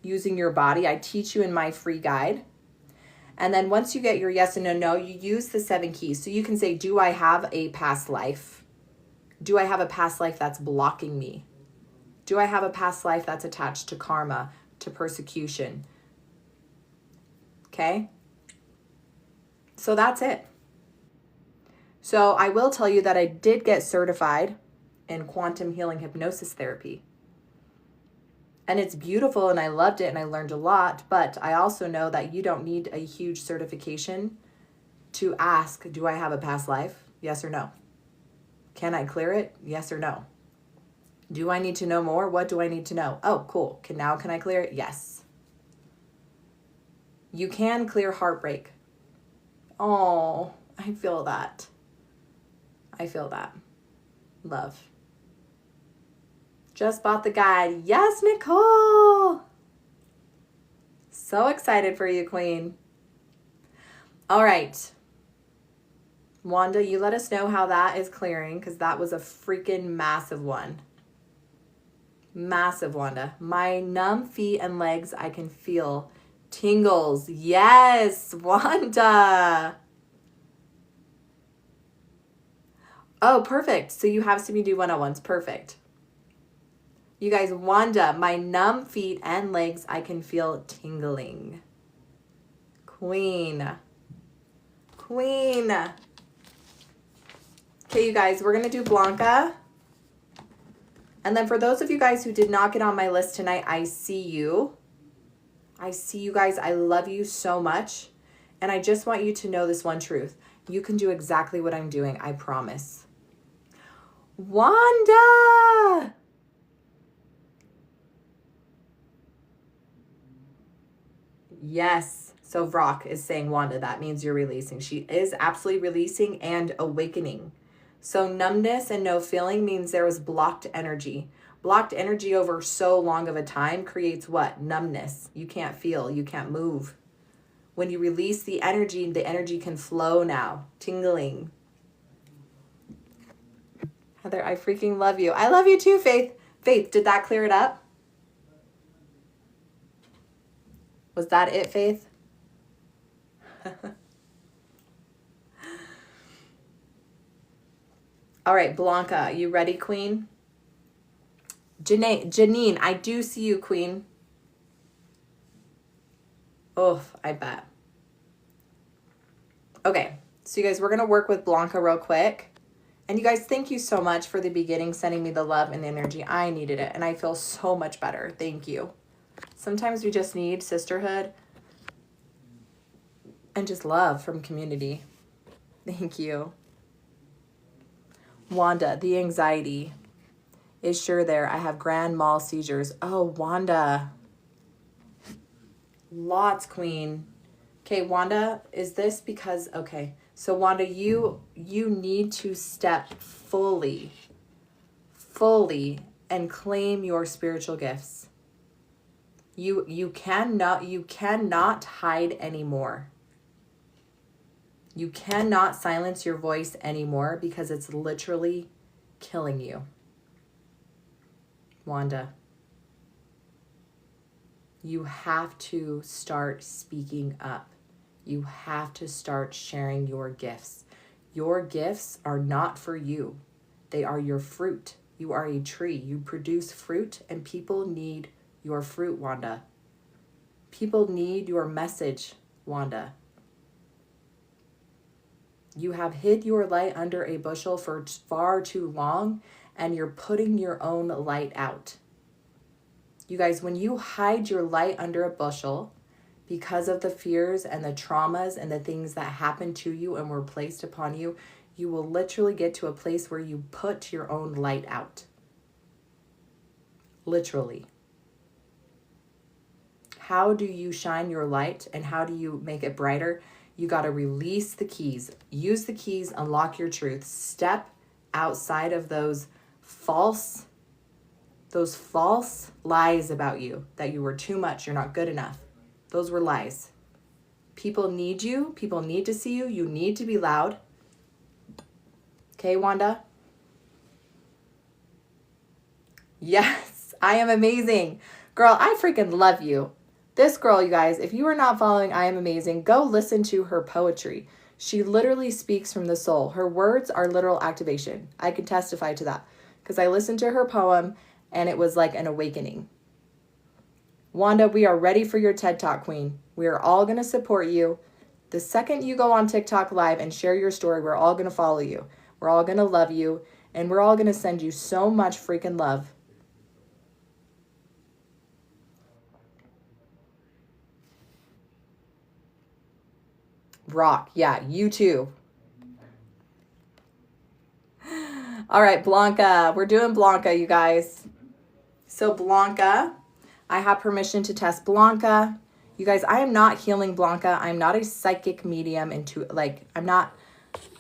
using your body, I teach you in my free guide. And then once you get your yes and a no, you use the 7 keys. So you can say, do I have a past life? Do I have a past life that's blocking me? Do I have a past life that's attached to karma, to persecution? Okay? So that's it. So I will tell you that I did get certified in quantum healing hypnosis therapy. And it's beautiful and I loved it and I learned a lot, but I also know that you don't need a huge certification to ask, do I have a past life? Yes or no? Can I clear it? Yes or no? Do I need to know more? What do I need to know? Oh, cool. Can I clear it? Yes. You can clear heartbreak. Oh, I feel that. I feel that. Love. Just bought the guide. Yes, Nicole. So excited for you, Queen. All right. Wanda, you let us know how that is clearing because that was a freaking massive one. Massive, Wanda. My numb feet and legs, I can feel tingles. Yes, Wanda. Oh, perfect. So you have me do 101s. Perfect. You guys, Wanda, my numb feet and legs, I can feel tingling. Queen. Queen. Okay, you guys, we're going to do Blanca. And then for those of you guys who did not get on my list tonight, I see you. I see you guys. I love you so much. And I just want you to know this one truth. You can do exactly what I'm doing. I promise. Wanda! Yes. So Vrock is saying, Wanda, that means you're releasing. She is absolutely releasing and awakening. So numbness and no feeling means there was blocked energy. Blocked energy over so long of a time creates what? Numbness. You can't feel. You can't move. When you release the energy can flow now. Tingling. Heather, I freaking love you. I love you too, Faith. Faith, did that clear it up? Was that it, Faith? All right, Blanca, you ready, Queen? Janine, I do see you, Queen. Oh, I bet. Okay, so you guys, we're going to work with Blanca real quick. And you guys, thank you so much for the beginning, sending me the love and the energy. I needed it, and I feel so much better. Thank you. Sometimes we just need sisterhood and just love from community. Thank you. Wanda, the anxiety is sure there. I have grand mal seizures. Oh, Wanda. Lots, Queen. Okay, Wanda, is this because, okay. So Wanda, you need to step fully and claim your spiritual gifts. You cannot hide anymore. You cannot silence your voice anymore because it's literally killing you. Wanda, you have to start speaking up. You have to start sharing your gifts. Your gifts are not for you. They are your fruit. You are a tree. You produce fruit, and people need your fruit, Wanda. People need your message, Wanda. You have hid your light under a bushel for far too long, and you're putting your own light out. You guys, when you hide your light under a bushel because of the fears and the traumas and the things that happened to you and were placed upon you, you will literally get to a place where you put your own light out. Literally. How do you shine your light and how do you make it brighter? You got to release the keys. Use the keys, unlock your truth. Step outside of those false lies about you, that you were too much, you're not good enough. Those were lies. People need you. People need to see you. You need to be loud. Okay, Wanda? Yes, I am amazing. Girl, I freaking love you. This girl, you guys, if you are not following I Am Amazing, go listen to her poetry. She literally speaks from the soul. Her words are literal activation. I can testify to that because I listened to her poem and it was like an awakening. Wanda, we are ready for your TED Talk, Queen. We are all going to support you. The second you go on TikTok Live and share your story, we're all going to follow you. We're all going to love you. And we're all going to send you so much freaking love. Rock. Yeah, you too. All right, Blanca. We're doing Blanca, you guys. So Blanca, I have permission to test Blanca. You guys, I am not healing Blanca. I'm not a psychic medium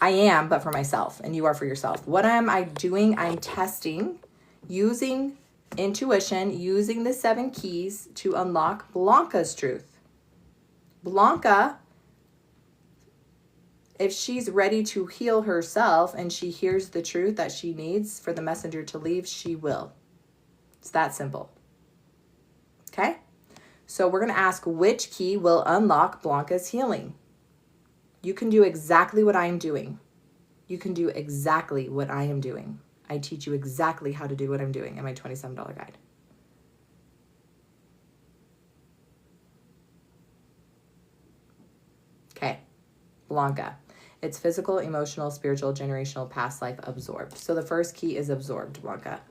I am, but for myself, and you are for yourself. What am I doing? I'm testing using intuition, using the 7 keys to unlock Blanca's truth. Blanca, if she's ready to heal herself and she hears the truth that she needs for the messenger to leave, she will. It's that simple. Okay? So we're going to ask which key will unlock Blanca's healing. You can do exactly what I'm doing. You can do exactly what I am doing. I teach you exactly how to do what I'm doing in my $27 guide. Okay, Blanca. It's physical, emotional, spiritual, generational, past life, absorbed. So the first key is absorbed, Blanca.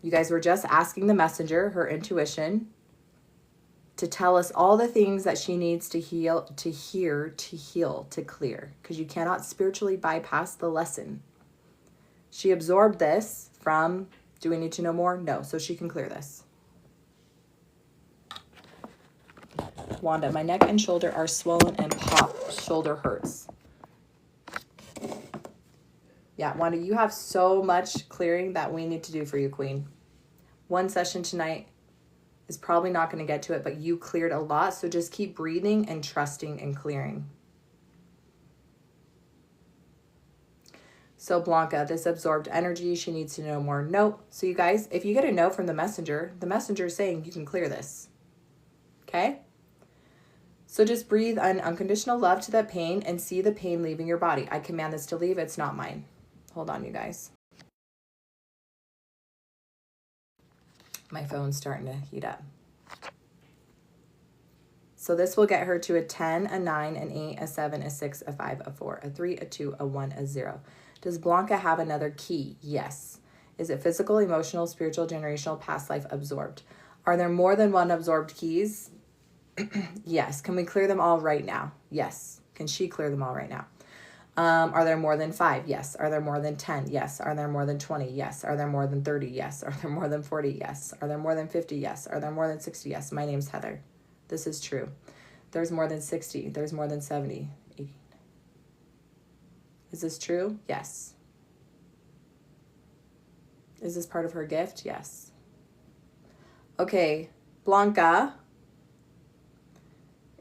You guys were just asking the messenger, her intuition, to tell us all the things that she needs to heal, to hear, to heal, to clear. Because you cannot spiritually bypass the lesson. She absorbed this from, do we need to know more? No, so she can clear this. Wanda, my neck and shoulder are swollen and pop. Shoulder hurts. Yeah, Wanda, you have so much clearing that we need to do for you, Queen. One session tonight is probably not going to get to it, but you cleared a lot. So just keep breathing and trusting and clearing. So Blanca, this absorbed energy, she needs to know more. No. So you guys, if you get a no from the messenger is saying you can clear this. Okay? So just breathe an unconditional love to that pain and see the pain leaving your body. I command this to leave. It's not mine. Hold on, you guys. My phone's starting to heat up. So this will get her to a 10, a 9, an 8, a 7, a 6, a 5, a 4, a 3, a 2, a 1, a 0. Does Blanca have another key? Yes. Is it physical, emotional, spiritual, generational, past life, absorbed? Are there more than one absorbed keys? Yes. Can we clear them all right now? Yes. Can she clear them all right now? Are there more than 5? Yes. Are there more than 10? Yes. Are there more than 20? Yes. Are there more than 30? Yes. Are there more than 40? Yes. Are there more than 50? Yes. Are there more than 60? Yes. My name's Heather. This is true. There's more than 60. There's more than 70. 80. Is this true? Yes. Is this part of her gift? Yes. Okay, Blanca,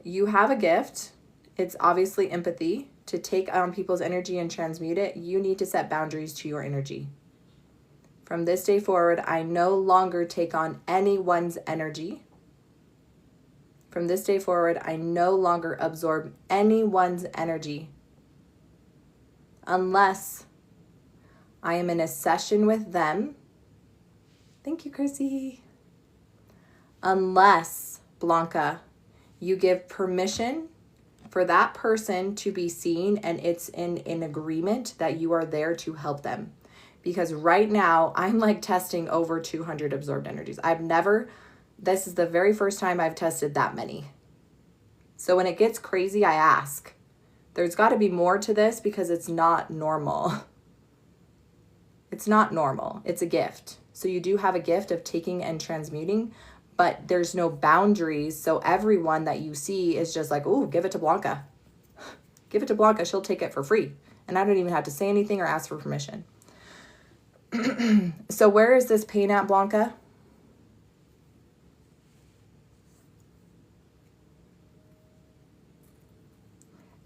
you have a gift. It's obviously empathy. To take on people's energy and transmute it, you need to set boundaries to your energy. From this day forward, I no longer take on anyone's energy. From this day forward, I no longer absorb anyone's energy unless I am in a session with them. Thank you, Chrissy. Unless, Blanca, you give permission for that person to be seen and it's in agreement that you are there to help them. Because right now, I'm like testing over 200 absorbed energies. This is the very first time I've tested that many. So when it gets crazy, I ask. There's got to be more to this because it's not normal. It's not normal. It's a gift. So you do have a gift of taking and transmuting, but there's no boundaries. So everyone that you see is just like, ooh, give it to Blanca. Give it to Blanca. She'll take it for free. And I don't even have to say anything or ask for permission. So where is this pain at, Blanca?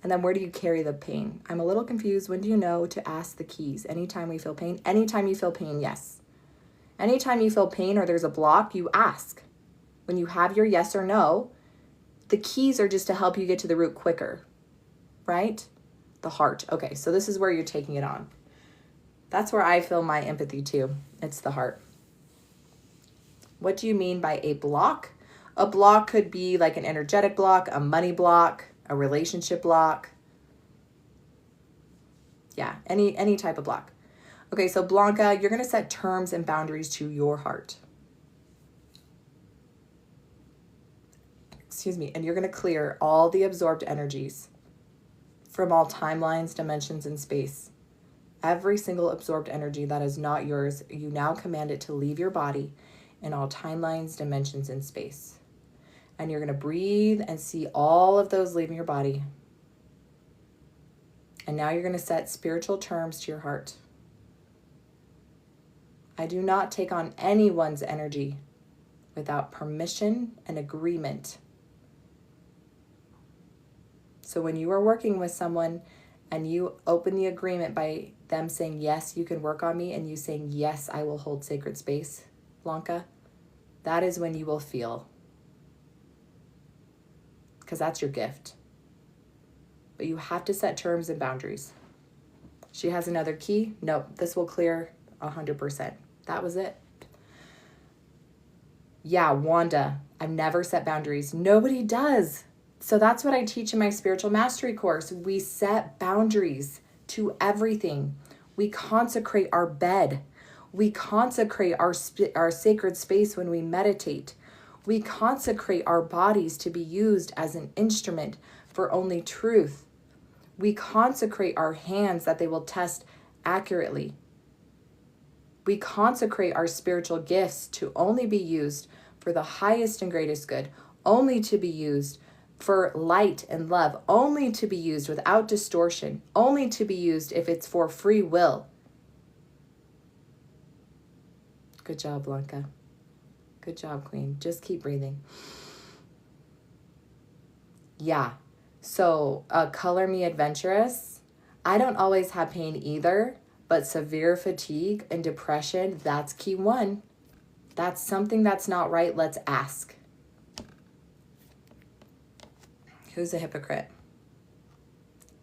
And then where do you carry the pain? I'm a little confused. When do you know to ask the keys? Anytime we feel pain? Anytime you feel pain, yes. Anytime you feel pain or there's a block, you ask. When you have your yes or no, the keys are just to help you get to the root quicker, right? The heart. Okay, so this is where you're taking it on. That's where I feel my empathy too. It's the heart. What do you mean by a block? A block could be like an energetic block, a money block, a relationship block. Yeah, any type of block. Okay, so Blanca, you're going to set terms and boundaries to your heart. Excuse me. And you're going to clear all the absorbed energies from all timelines, dimensions, and space. Every single absorbed energy that is not yours, you now command it to leave your body in all timelines, dimensions, and space. And you're going to breathe and see all of those leaving your body. And now you're going to set spiritual terms to your heart. I do not take on anyone's energy without permission and agreement. So when you are working with someone and you open the agreement by them saying, yes, you can work on me, and you saying, yes, I will hold sacred space, Blanca, that is when you will feel. Because that's your gift. But you have to set terms and boundaries. She has another key. Nope, this will clear 100%. That was it. Yeah, Wanda, I've never set boundaries. Nobody does. So that's what I teach in my spiritual mastery course. We set boundaries to everything. We consecrate our bed. We consecrate our sacred space when we meditate. We consecrate our bodies to be used as an instrument for only truth. We consecrate our hands that they will test accurately. We consecrate our spiritual gifts to only be used for the highest and greatest good, only to be used for light and love, only to be used without distortion, only to be used if it's for free will. Good job, Blanca. Good job, Queen. Just keep breathing. Yeah. So, color me adventurous. I don't always have pain either, but severe fatigue and depression, that's key one. That's something that's not right. Let's ask. Who's a hypocrite?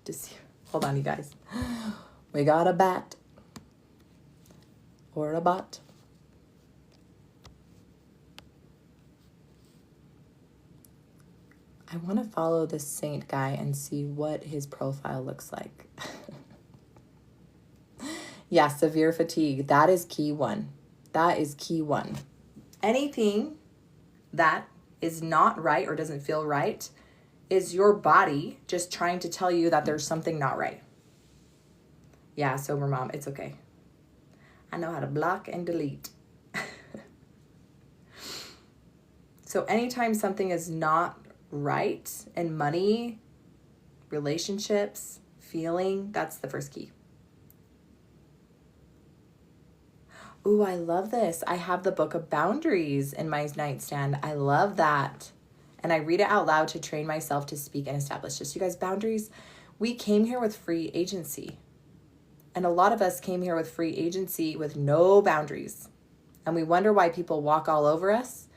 Just hold on, you guys. We got a bat or a bot. I want to follow this saint guy and see what his profile looks like. Yeah, severe fatigue. That is key one. That is key one. Anything that is not right or doesn't feel right is your body just trying to tell you that there's something not right. Yeah, sober mom, it's okay. I know how to block and delete. So anytime something is not right in money, relationships, feeling, that's the first key. Ooh, I love this. I have the book of boundaries in my nightstand. I love that. And I read it out loud to train myself to speak and establish. Just you guys, boundaries. We came here with free agency. And a lot of us came here with free agency with no boundaries. And we wonder why people walk all over us.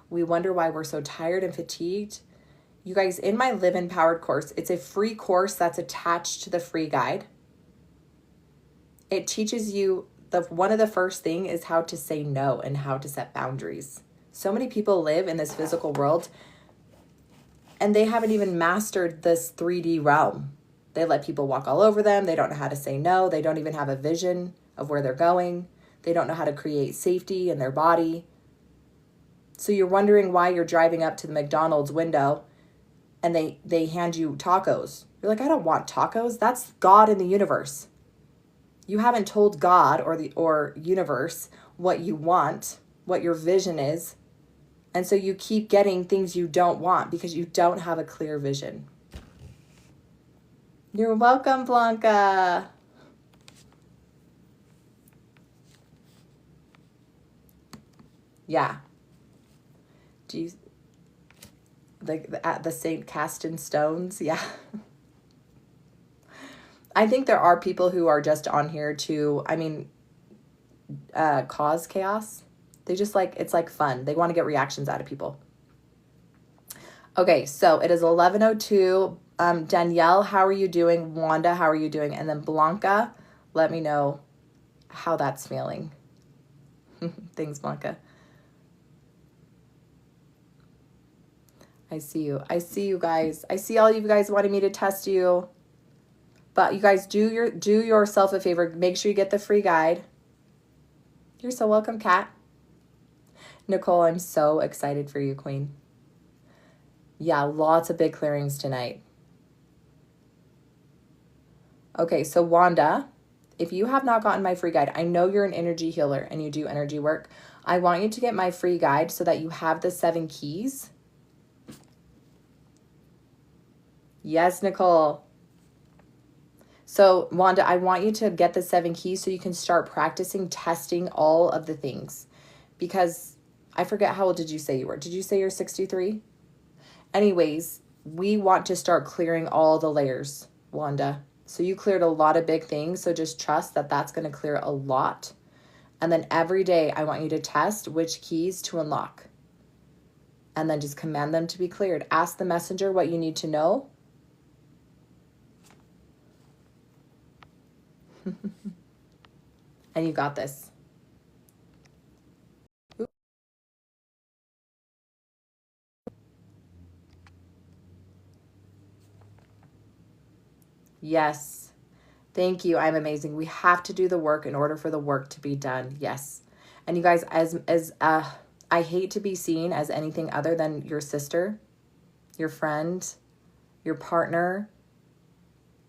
We wonder why we're so tired and fatigued. You guys, in my Live Empowered course, it's a free course that's attached to the free guide. It teaches you, one of the first thing is how to say no and how to set boundaries. So many people live in this physical world and they haven't even mastered this 3D realm. They let people walk all over them. They don't know how to say no. They don't even have a vision of where they're going. They don't know how to create safety in their body. So you're wondering why you're driving up to the McDonald's window and they hand you tacos. You're like, I don't want tacos. That's God in the universe. You haven't told God or universe what you want, what your vision is. And so you keep getting things you don't want because you don't have a clear vision. You're welcome, Blanca. Yeah. Do you, the Saint cast in stones? Yeah. I think there are people who are just on here to, cause chaos. They just it's like fun. They want to get reactions out of people. Okay, so it is 11:02. Danielle, how are you doing? Wanda, how are you doing? And then Blanca, let me know how that's feeling. Thanks, Blanca. I see you. I see you guys. I see all you guys wanting me to test you. But you guys, do yourself a favor. Make sure you get the free guide. You're so welcome, Kat. Nicole, I'm so excited for you, Queen. Yeah, lots of big clearings tonight. Okay, so Wanda, if you have not gotten my free guide, I know you're an energy healer and you do energy work. I want you to get my free guide so that you have the 7 keys. Yes, Nicole. So Wanda, I want you to get the 7 keys so you can start practicing testing all of the things. Because I forget, how old did you say you were? Did you say you're 63? Anyways, we want to start clearing all the layers, Wanda. So you cleared a lot of big things. So just trust that that's going to clear a lot. And then every day I want you to test which keys to unlock. And then just command them to be cleared. Ask the messenger what you need to know. And you got this. Yes. Thank you. I'm amazing. We have to do the work in order for the work to be done. Yes. And you guys, I hate to be seen as anything other than your sister, your friend, your partner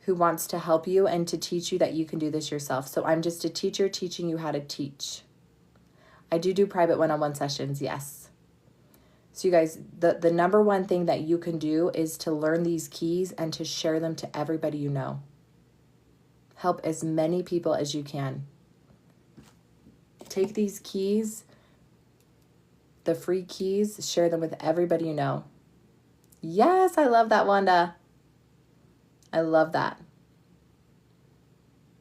who wants to help you and to teach you that you can do this yourself. So I'm just a teacher teaching you how to teach. I do private one-on-one sessions, yes. So you guys, the number one thing that you can do is to learn these keys and to share them to everybody you know. Help as many people as you can. Take these keys, the free keys, share them with everybody you know. Yes, I love that, Wanda. I love that.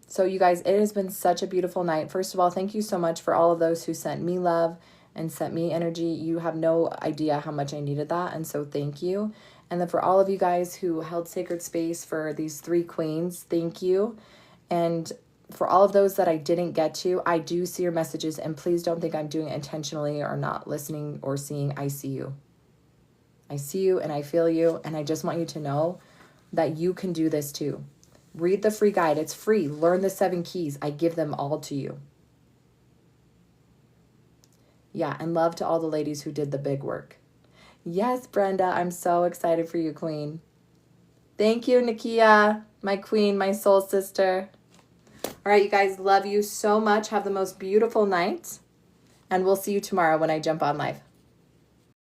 So you guys, it has been such a beautiful night. First of all, thank you so much for all of those who sent me love and sent me energy. You have no idea how much I needed that. And so thank you. And then for all of you guys who held sacred space for these 3 queens, thank you. And for all of those that I didn't get to, I do see your messages. And please don't think I'm doing it intentionally or not listening or seeing. I see you. I see you and I feel you. And I just want you to know that you can do this too. Read the free guide. It's free. Learn the 7 keys. I give them all to you. Yeah, and love to all the ladies who did the big work. Yes, Brenda, I'm so excited for you, queen. Thank you, Nakia, my queen, my soul sister. All right, you guys, love you so much. Have the most beautiful night. And we'll see you tomorrow when I jump on live.